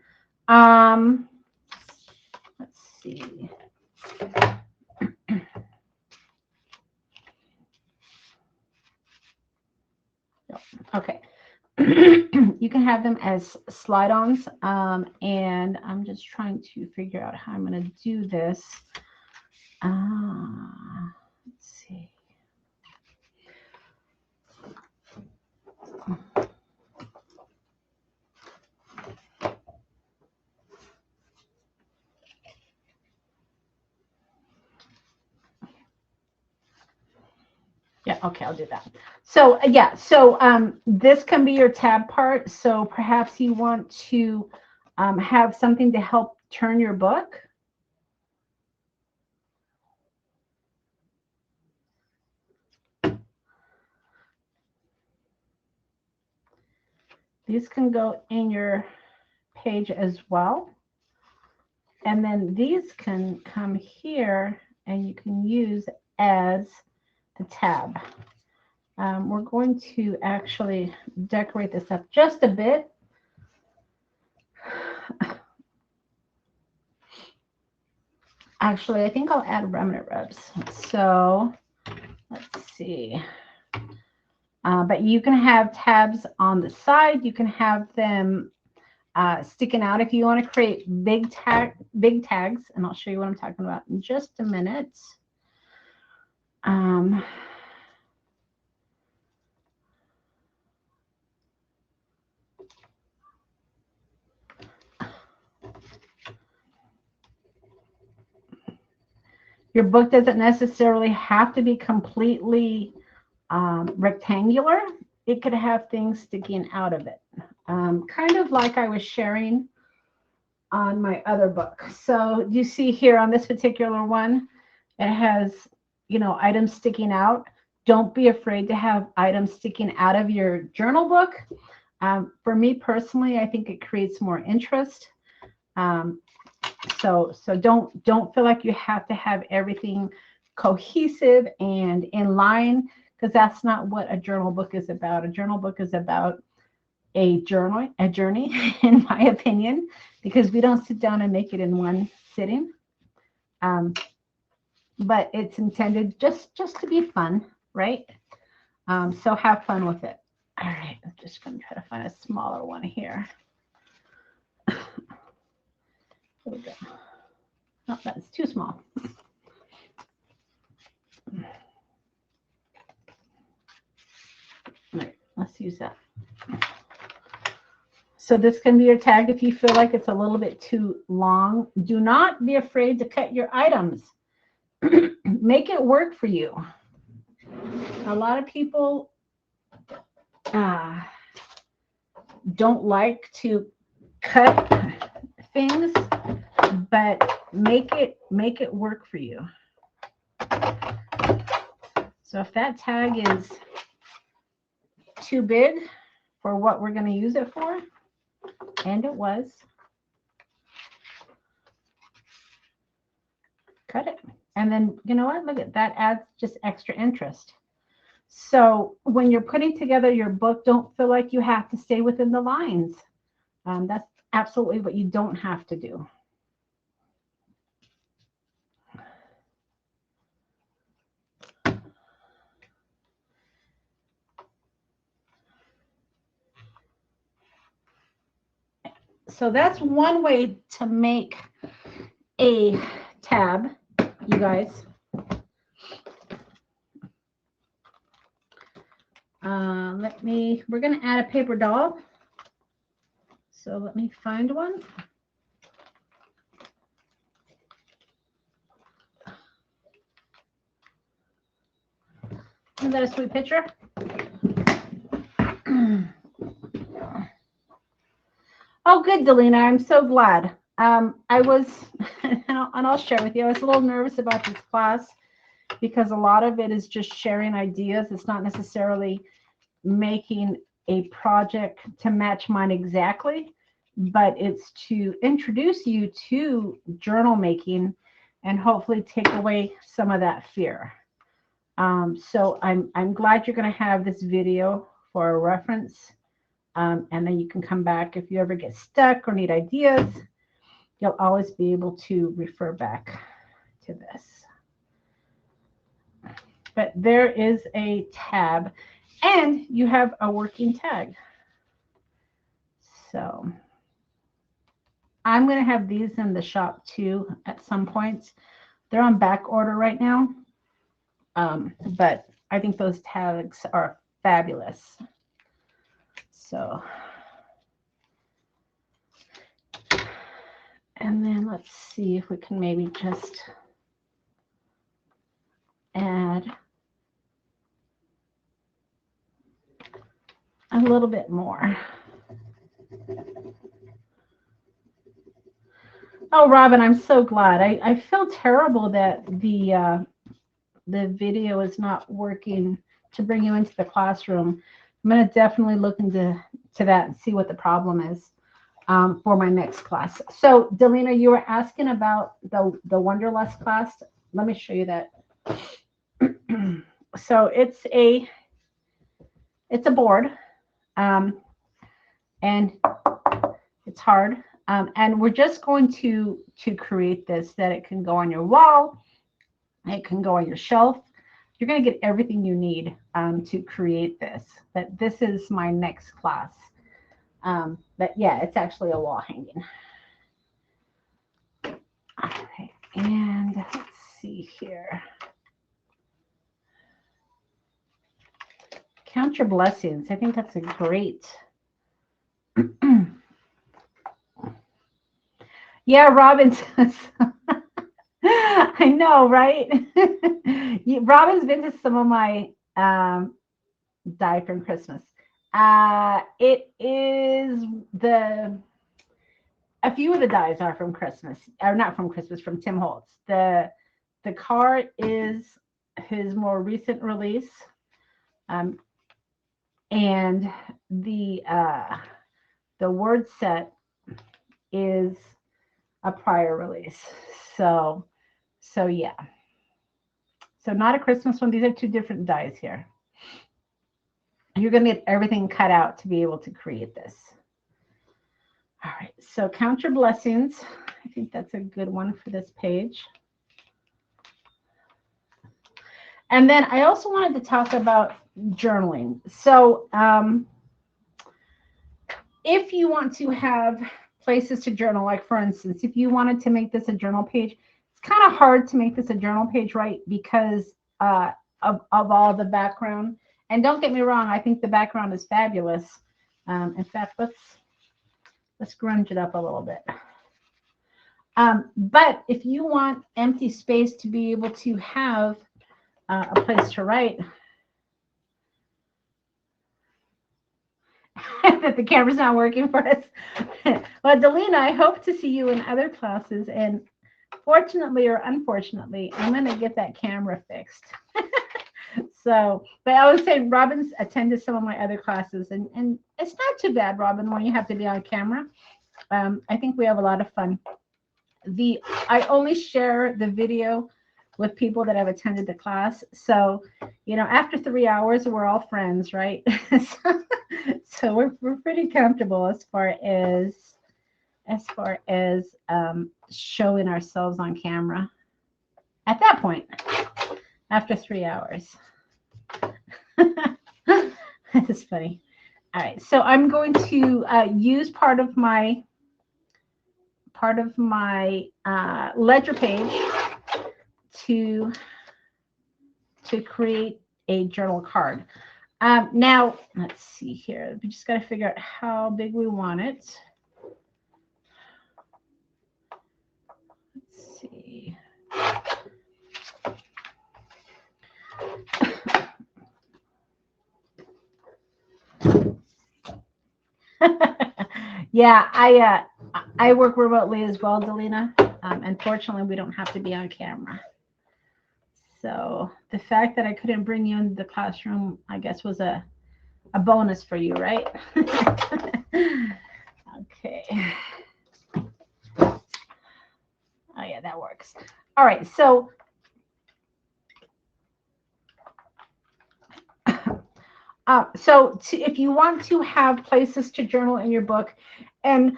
[SPEAKER 1] Let's see. Okay. You can have them as slide-ons, and I'm just trying to figure out how I'm going to do this. Let's see. Yeah, okay, I'll do that. So yeah, so this can be your tab part. So perhaps you want to have something to help turn your book. These can go in your page as well. And then these can come here and you can use as the tab. We're going to actually decorate this up just a bit. Actually, I think I'll add remnant rubs. So let's see. But you can have tabs on the side. You can have them sticking out if you want to create big tags, and I'll show you what I'm talking about in just a minute. Your book doesn't necessarily have to be completely rectangular. It could have things sticking out of it, kind of like I was sharing on my other book. So you see here on this particular one, it has, you know, items sticking out. Don't be afraid to have items sticking out of your journal book. For me personally, I think it creates more interest. So don't feel like you have to have everything cohesive and in line, because that's not what a journal book is about. A journal book is about a journey, in my opinion, because we don't sit down and make it in one sitting. But it's intended just to be fun, right? So have fun with it. All right, I'm just going to try to find a smaller one here. Here we go. Oh, that's too small. All right, let's use that. So this can be your tag if you feel like it's a little bit too long. Do not be afraid to cut your items. Make it work for you. A lot of people don't like to cut things, but make it work for you. So if that tag is too big for what we're going to use it for, and it was, cut it. And then, you know what, look at that, adds just extra interest. So when you're putting together your book, don't feel like you have to stay within the lines. That's absolutely what you don't have to do. So that's one way to make a tab, you guys. We're going to add a paper doll. So let me find one. Isn't that a sweet picture? Oh, good, Delina. I'm so glad. I was, and I'll share with you, I was a little nervous about this class because a lot of it is just sharing ideas. It's not necessarily making a project to match mine exactly, but it's to introduce you to journal making and hopefully take away some of that fear. So I'm glad you're going to have this video for a reference. And then you can come back if you ever get stuck or need ideas. You'll always be able to refer back to this. But there is a tab, and you have a working tag. So I'm going to have these in the shop too at some points. They're on back order right now, but I think those tags are fabulous. So, and then let's see if we can maybe just add a little bit more. Oh, Robin, I'm so glad. I feel terrible that the video is not working to bring you into the classroom. I'm going to definitely look into that and see what the problem is for my next class. So, Delina, you were asking about the Wonderlust class. Let me show you that. So it's a board, and it's hard. And we're just going to create this that it can go on your wall. It can go on your shelf. You're going to get everything you need to create this. But this is my next class. But yeah, it's actually a wall hanging. All right, and let's see here. Count your blessings. I think that's a great. Yeah, Robin says. I know, right? Robin's been to some of my die from Christmas. It is a few of the dies are from Christmas, or not from Christmas, from Tim Holtz. The card is his more recent release, and the word set is a prior release. So yeah. So not a Christmas one. These are two different dies here. You're going to get everything cut out to be able to create this. All right. So count your blessings. I think that's a good one for this page. And then I also wanted to talk about journaling. So if you want to have places to journal, like for instance, if you wanted to make this a journal page, it's kind of hard to make this a journal page, right? Because of all the background. And don't get me wrong, I think the background is fabulous. In fact, let's grunge it up a little bit. But if you want empty space to be able to have a place to write, that the camera's not working for us. Well, Delina, I hope to see you in other classes, and fortunately or unfortunately, I'm going to get that camera fixed. So, but I would say Robin's attended some of my other classes, and it's not too bad, Robin, when you have to be on camera. I think we have a lot of fun. I only share the video with people that have attended the class. So, you know, after 3 hours, we're all friends, right? So we're pretty comfortable as far as showing ourselves on camera at that point after 3 hours. It's funny. All right, so I'm going to use part of my ledger page to create a journal card. Now, let's see here. We just got to figure out how big we want it. Let's see. Yeah, I work remotely as well, Delina. Unfortunately, we don't have to be on camera. So the fact that I couldn't bring you into the classroom, I guess, was a bonus for you, right? Okay. Oh yeah, that works. All right, so if you want to have places to journal in your book, and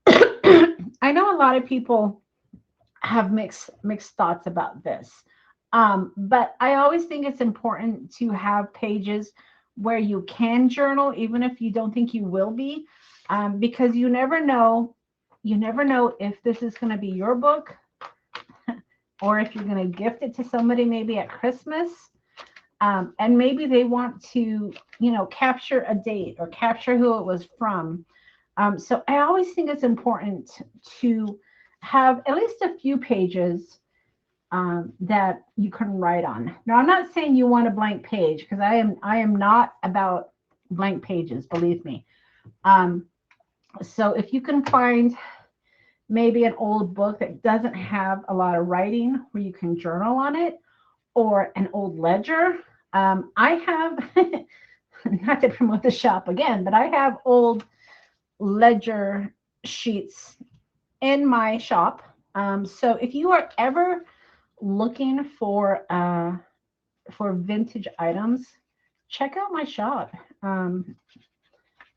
[SPEAKER 1] I know a lot of people have mixed thoughts about this, but I always think it's important to have pages where you can journal, even if you don't think you will be, because you never know if this is going to be your book or if you're going to gift it to somebody maybe at Christmas. And maybe they want to, you know, capture a date or capture who it was from. So I always think it's important to have at least a few pages that you can write on. Now, I'm not saying you want a blank page, because I am not about blank pages, believe me. So if you can find maybe an old book that doesn't have a lot of writing where you can journal on it, or an old ledger. I have, not to promote the shop again, but I have old ledger sheets in my shop. So if you are ever looking for vintage items, check out my shop,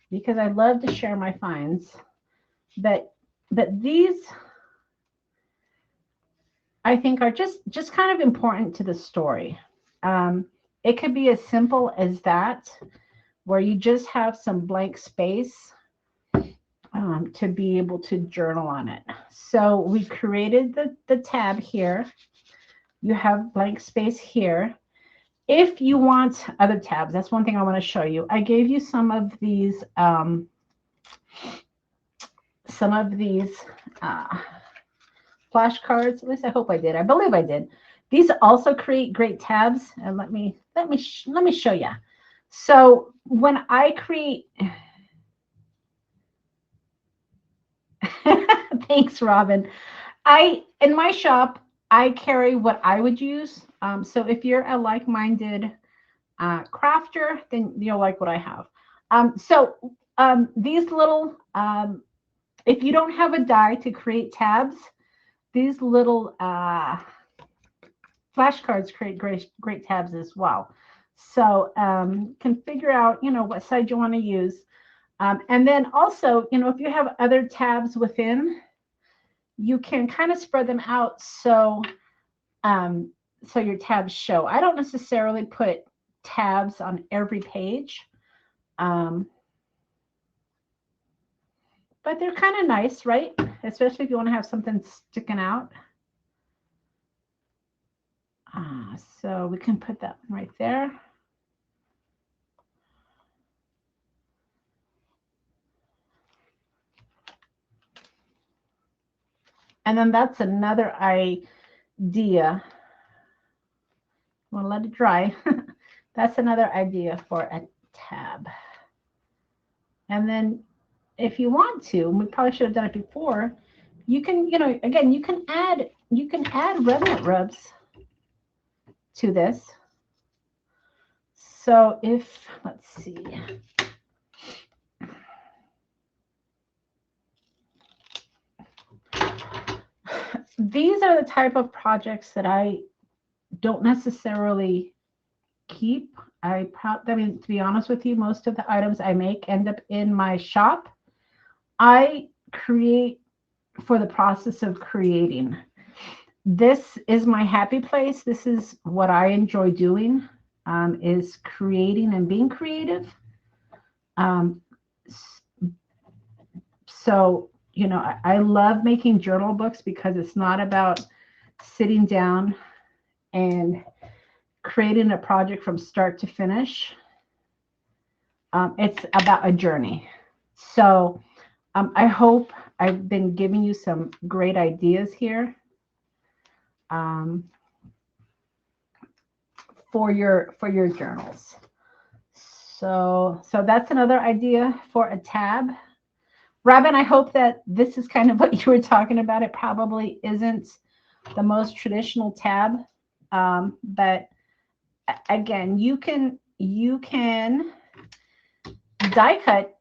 [SPEAKER 1] because I love to share my finds. But these, I think, are just kind of important to the story. It could be as simple as that, where you just have some blank space to be able to journal on it. So we created the tab here. You have blank space here. If you want other tabs, that's one thing I want to show you. I gave you some of these flashcards. At least I hope I did. I believe I did. These also create great tabs, and let me show you. So when I create, thanks, Robin. In my shop, I carry what I would use. So if you're a like-minded crafter, then you'll like what I have. These little, if you don't have a die to create tabs, these little flashcards create great tabs as well. So can figure out, you know, what side you want to use. And then also, you know, if you have other tabs within, you can kind of spread them out so so your tabs show. I don't necessarily put tabs on every page, but they're kind of nice, right? Especially if you want to have something sticking out. So we can put that one right there. And then that's another idea. I'm going to let it dry. That's another idea for a tab. And then if you want to, we probably should have done it before, you can, you know, again, you can add remnant rubs to this. So if, let's see. These are the type of projects that I don't necessarily keep. I mean, to be honest with you, most of the items I make end up in my shop. I create for the process of creating. This is my happy place. This is what I enjoy doing, is creating and being creative. So, you know, I love making journal books because it's not about sitting down and creating a project from start to finish. It's about a journey. So I hope I've been giving you some great ideas here for your journals. So that's another idea for a tab. Robin, I hope that this is kind of what you were talking about. It probably isn't the most traditional tab, but again, you can die cut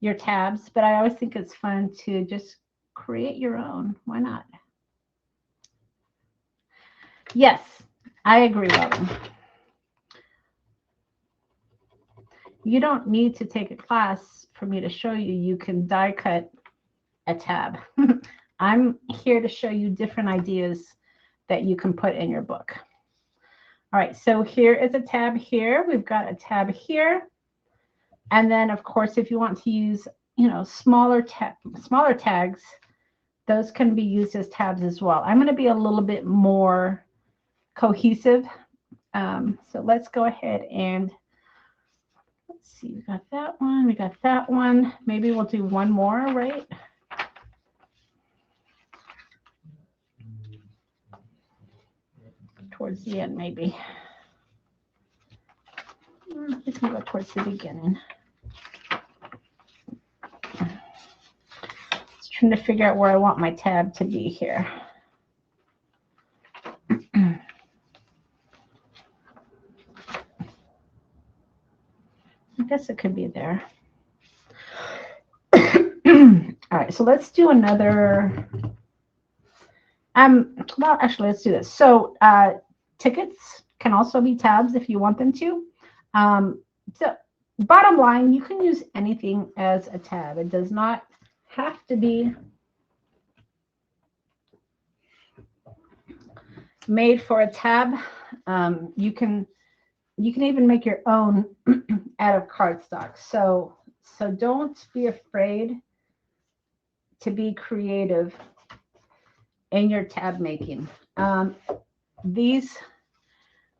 [SPEAKER 1] your tabs, but I always think it's fun to just create your own. Why not? Yes, I agree, Robin. You don't need to take a class for me to show you. You can die cut a tab. I'm here to show you different ideas that you can put in your book. All right, so here is a tab here. We've got a tab here. And then, of course, if you want to use, you know, smaller tags, those can be used as tabs as well. I'm going to be a little bit more cohesive. So let's go ahead and let's see. We got that one. We got that one. Maybe we'll do one more, right? Towards the end, maybe. It's going to go towards the beginning. Just trying to figure out where I want my tab to be here. I guess it could be there. All right, so let's do another. Well, actually, let's do this. So tickets can also be tabs if you want them to. So bottom line, you can use anything as a tab. It does not have to be made for a tab. You can even make your own out of cardstock. So don't be afraid to be creative in your tab making. These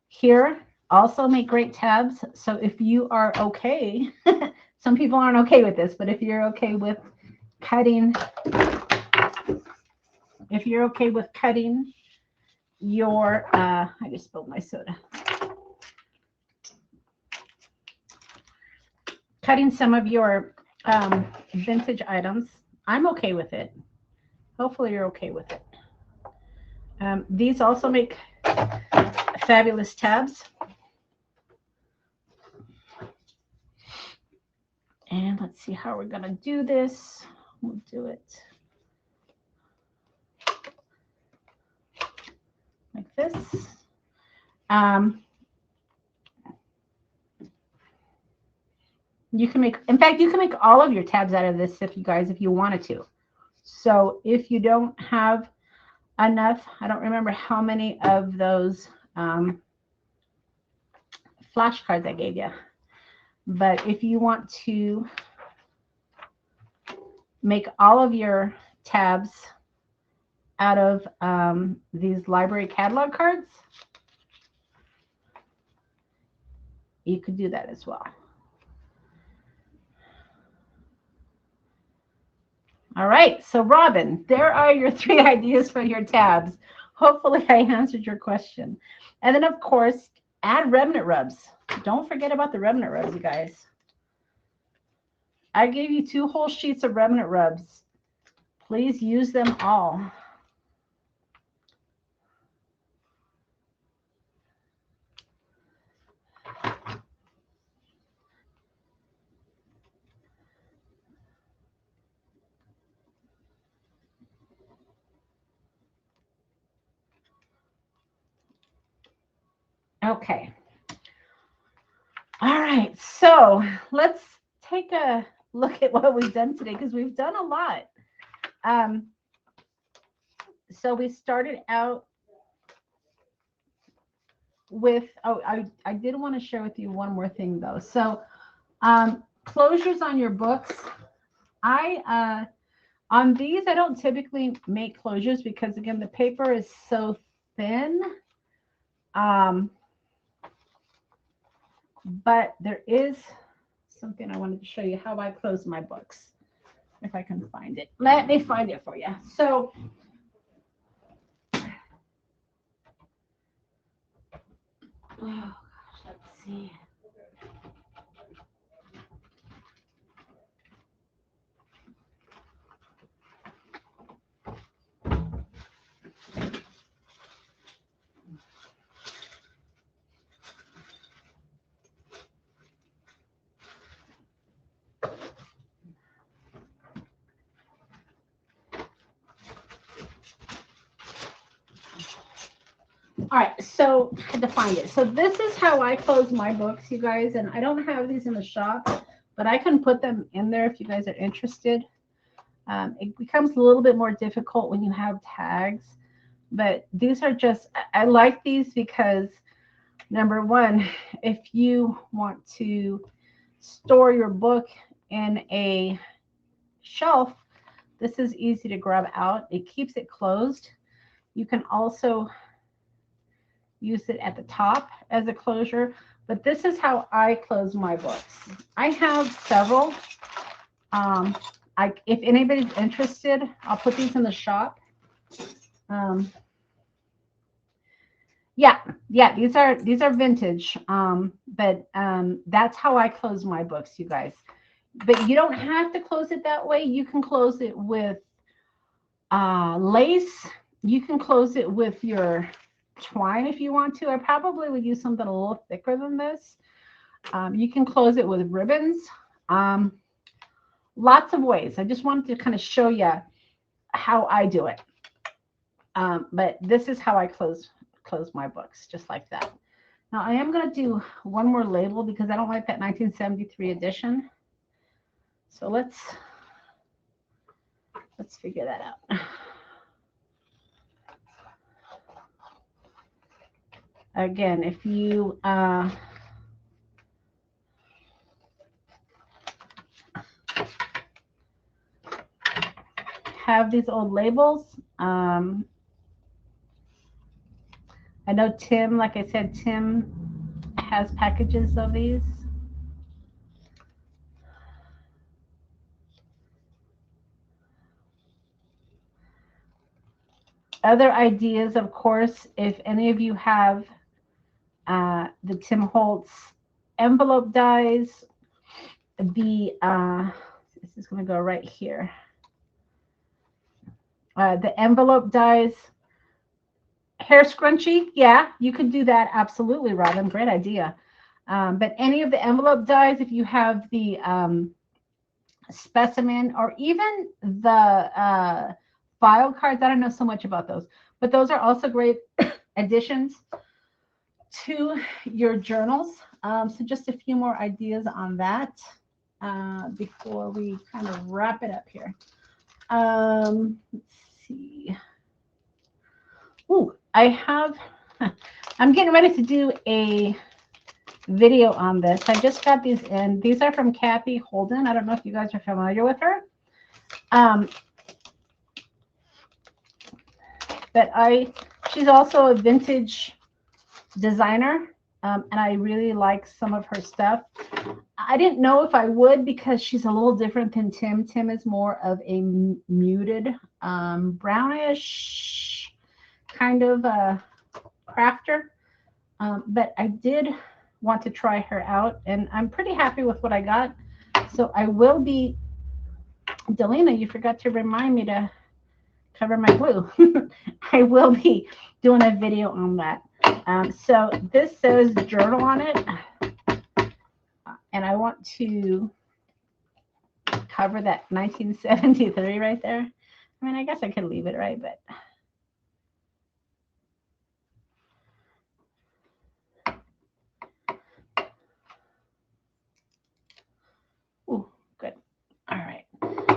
[SPEAKER 1] here also make great tabs. So if you are okay, some people aren't okay with this, but if you're okay with cutting, your, I just spilled my soda. Cutting some of your vintage items, I'm okay with it. Hopefully you're okay with it. These also make fabulous tabs. And let's see how we're going to do this. We'll do it like this. You can make, in fact, you can make all of your tabs out of this if you wanted to. So if you don't have enough, I don't remember how many of those flashcards I gave you, but if you want to make all of your tabs out of these library catalog cards, you could do that as well. All right, so Robin, there are your 3 ideas for your tabs. Hopefully I answered your question. And then, of course, add remnant rubs. Don't forget about the remnant rubs, you guys. I gave you 2 whole sheets of remnant rubs. Please use them all. Okay. All right. So let's take a look at what we've done today, because we've done a lot. So we started out with, oh, I did want to share with you one more thing though. So closures on your books. On these, I don't typically make closures because, again, the paper is so thin. But there is something I wanted to show you how I close my books. If I can find it. Let me find it for you. So oh gosh, let's see. All right, so I had to find it. So this is how I close my books, you guys, and I don't have these in the shop, but I can put them in there if you guys are interested. It becomes a little bit more difficult when you have tags, but these are just, I like these because, number one, if you want to store your book in a shelf, this is easy to grab out. It keeps it closed. You can also use it at the top as a closure, but this is how I close my books. I have several. If anybody's interested, I'll put these in the shop. Yeah, these are vintage, but that's how I close my books, you guys. But you don't have to close it that way. You can close it with lace. You can close it with your twine if you want to. I probably would use something a little thicker than this. You can close it with ribbons. Lots of ways. I just wanted to kind of show you how I do it. But this is how I close my books, just like that. Now I am going to do one more label because I don't like that 1973 edition. So let's figure that out. Again, if you have these old labels, I know Tim, like I said, Tim has packages of these. Other ideas, of course, if any of you have the Tim Holtz envelope dies, this is going to go right here. The envelope dies, hair scrunchie, yeah, you could do that, absolutely, Robin, great idea. But any of the envelope dies, if you have the specimen or even the file cards, I don't know so much about those, but those are also great additions to your journals. So just a few more ideas on that before we kind of wrap it up here. Let's see. Ooh, I'm getting ready to do a video on this. I just got these in. These are from Kathy Holden. I don't know if you guys are familiar with her. But she's also a vintage designer, and I really like some of her stuff. I didn't know if I would because she's a little different than Tim. Tim is more of a muted, brownish kind of a crafter. But I did want to try her out, and I'm pretty happy with what I got. So I will be, Delina, you forgot to remind me to cover my glue. I will be doing a video on that. So this says journal on it, and I want to cover that 1973 right there. I mean, I guess I could leave it, right? But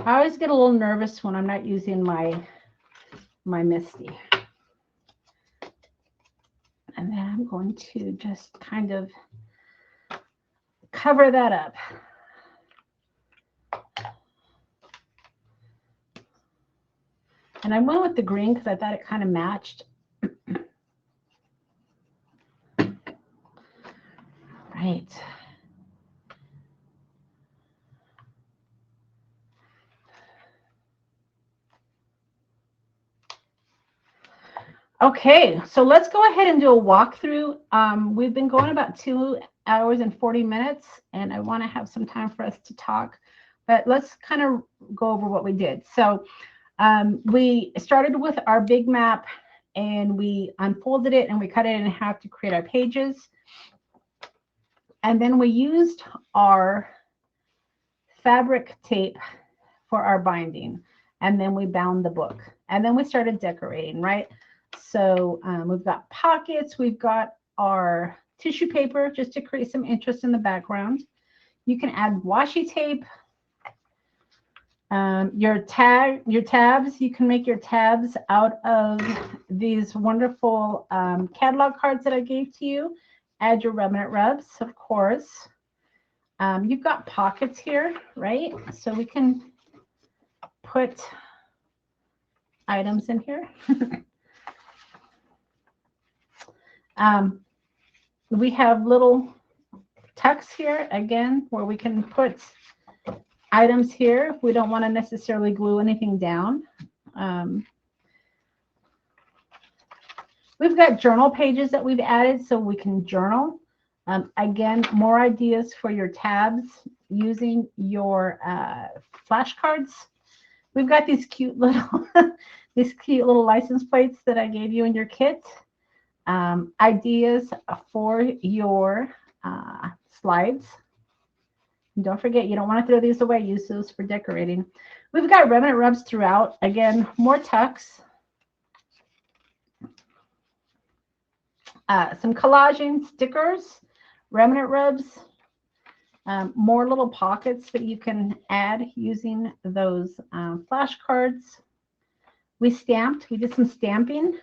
[SPEAKER 1] I always get a little nervous when I'm not using my MISTI. And then I'm going to just kind of cover that up. And I went with the green because I thought it kind of matched. Right. Okay, so let's go ahead and do a walkthrough. We've been going about 2 hours and 40 minutes, and I want to have some time for us to talk. But let's kind of go over what we did. So we started with our big map, and we unfolded it, and we cut it in half to create our pages. And then we used our fabric tape for our binding, and then we bound the book. And then we started decorating, right? So we've got pockets, we've got our tissue paper just to create some interest in the background. You can add washi tape. Your tabs, you can make your tabs out of these wonderful catalog cards that I gave to you. Add your remnant rubs, of course. You've got pockets here, right? So we can put items in here. We have little tucks here, again, where we can put items here if we don't want to necessarily glue anything down. We've got journal pages that we've added so we can journal. Again, more ideas for your tabs using your flashcards. We've got these cute little license plates that I gave you in your kit. Ideas for your slides. And don't forget, you don't want to throw these away. Use those for decorating. We've got remnant rubs throughout. Again, more tucks. Some collaging stickers, remnant rubs, more little pockets that you can add using those flashcards. We did some stamping.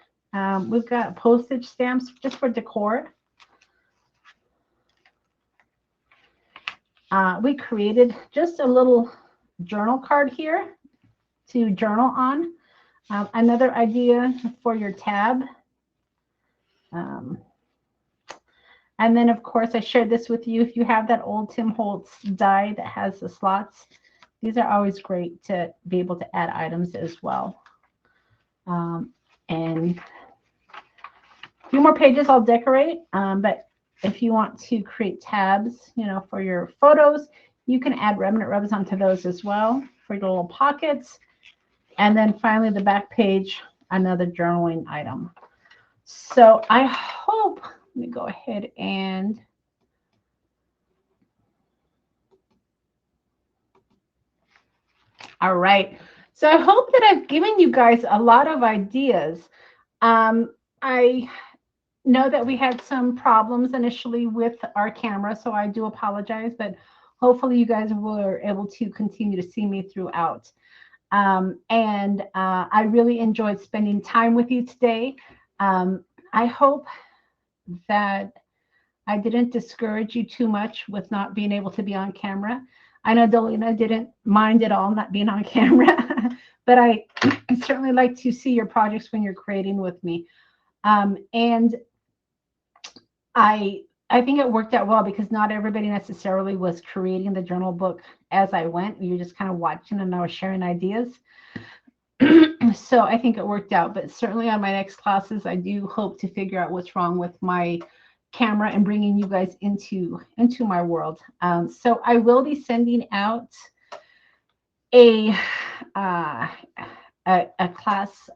[SPEAKER 1] We've got postage stamps just for decor. We created just a little journal card here to journal on. Another idea for your tab. And then, of course, I shared this with you. If you have that old Tim Holtz die that has the slots, these are always great to be able to add items as well. And a few more pages I'll decorate, but if you want to create tabs, for your photos, you can add remnant rubs onto those as well for your little pockets. And then finally, the back page, another journaling item. So I hope, let me go ahead and all right. So I hope that I've given you guys a lot of ideas. I know that we had some problems initially with our camera, so I do apologize, but hopefully you guys were able to continue to see me throughout. And I really enjoyed spending time with you today. I hope that I didn't discourage you too much with not being able to be on camera. I know Delina didn't mind at all not being on camera, but I certainly like to see your projects when you're creating with me. And I think it worked out well because not everybody necessarily was creating the journal book as I went. You were just kind of watching and I was sharing ideas. So I think it worked out, but certainly on my next classes, I do hope to figure out what's wrong with my camera and bringing you guys into my world. So I will be sending out a class,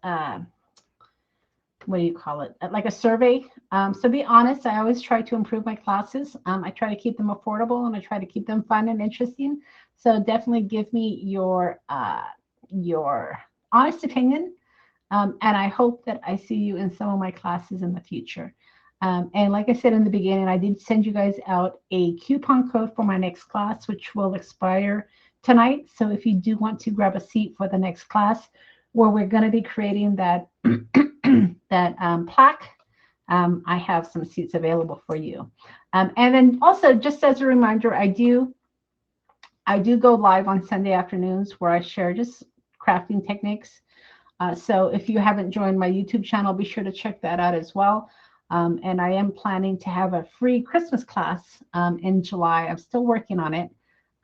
[SPEAKER 1] what do you call it? Like a survey. So be honest, I always try to improve my classes. I try to keep them affordable and I try to keep them fun and interesting. So definitely give me your honest opinion. And I hope that I see you in some of my classes in the future. And like I said in the beginning, I did send you guys out a coupon code for my next class, which will expire tonight. So if you do want to grab a seat for the next class, where we're going to be creating that plaque, I have some seats available for you. And then also, just as a reminder, I do go live on Sunday afternoons where I share just crafting techniques. So if you haven't joined my YouTube channel, be sure to check that out as well. And I am planning to have a free Christmas class in July. I'm still working on it,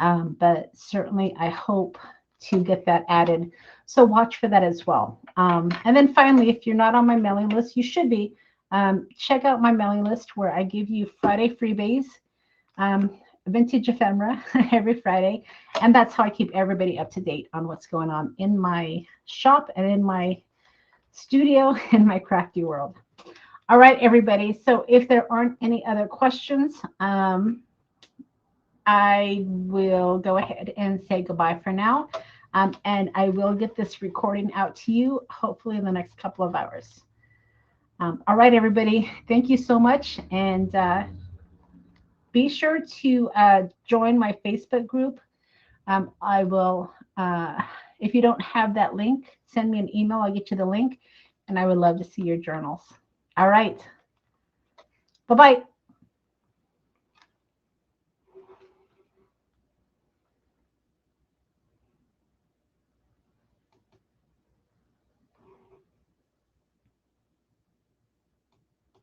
[SPEAKER 1] but certainly I hope to get that added. So watch for that as well. And then finally, if you're not on my mailing list, you should be. Check out my mailing list where I give you Friday freebies, vintage ephemera every Friday. And that's how I keep everybody up to date on what's going on in my shop and in my studio and my crafty world. All right, everybody. So if there aren't any other questions, I will go ahead and say goodbye for now. And I will get this recording out to you, hopefully in the next couple of hours. All right, everybody. Thank you so much. And be sure to join my Facebook group. I will, if you don't have that link, send me an email. I'll get you the link. And I would love to see your journals. All right. Bye-bye.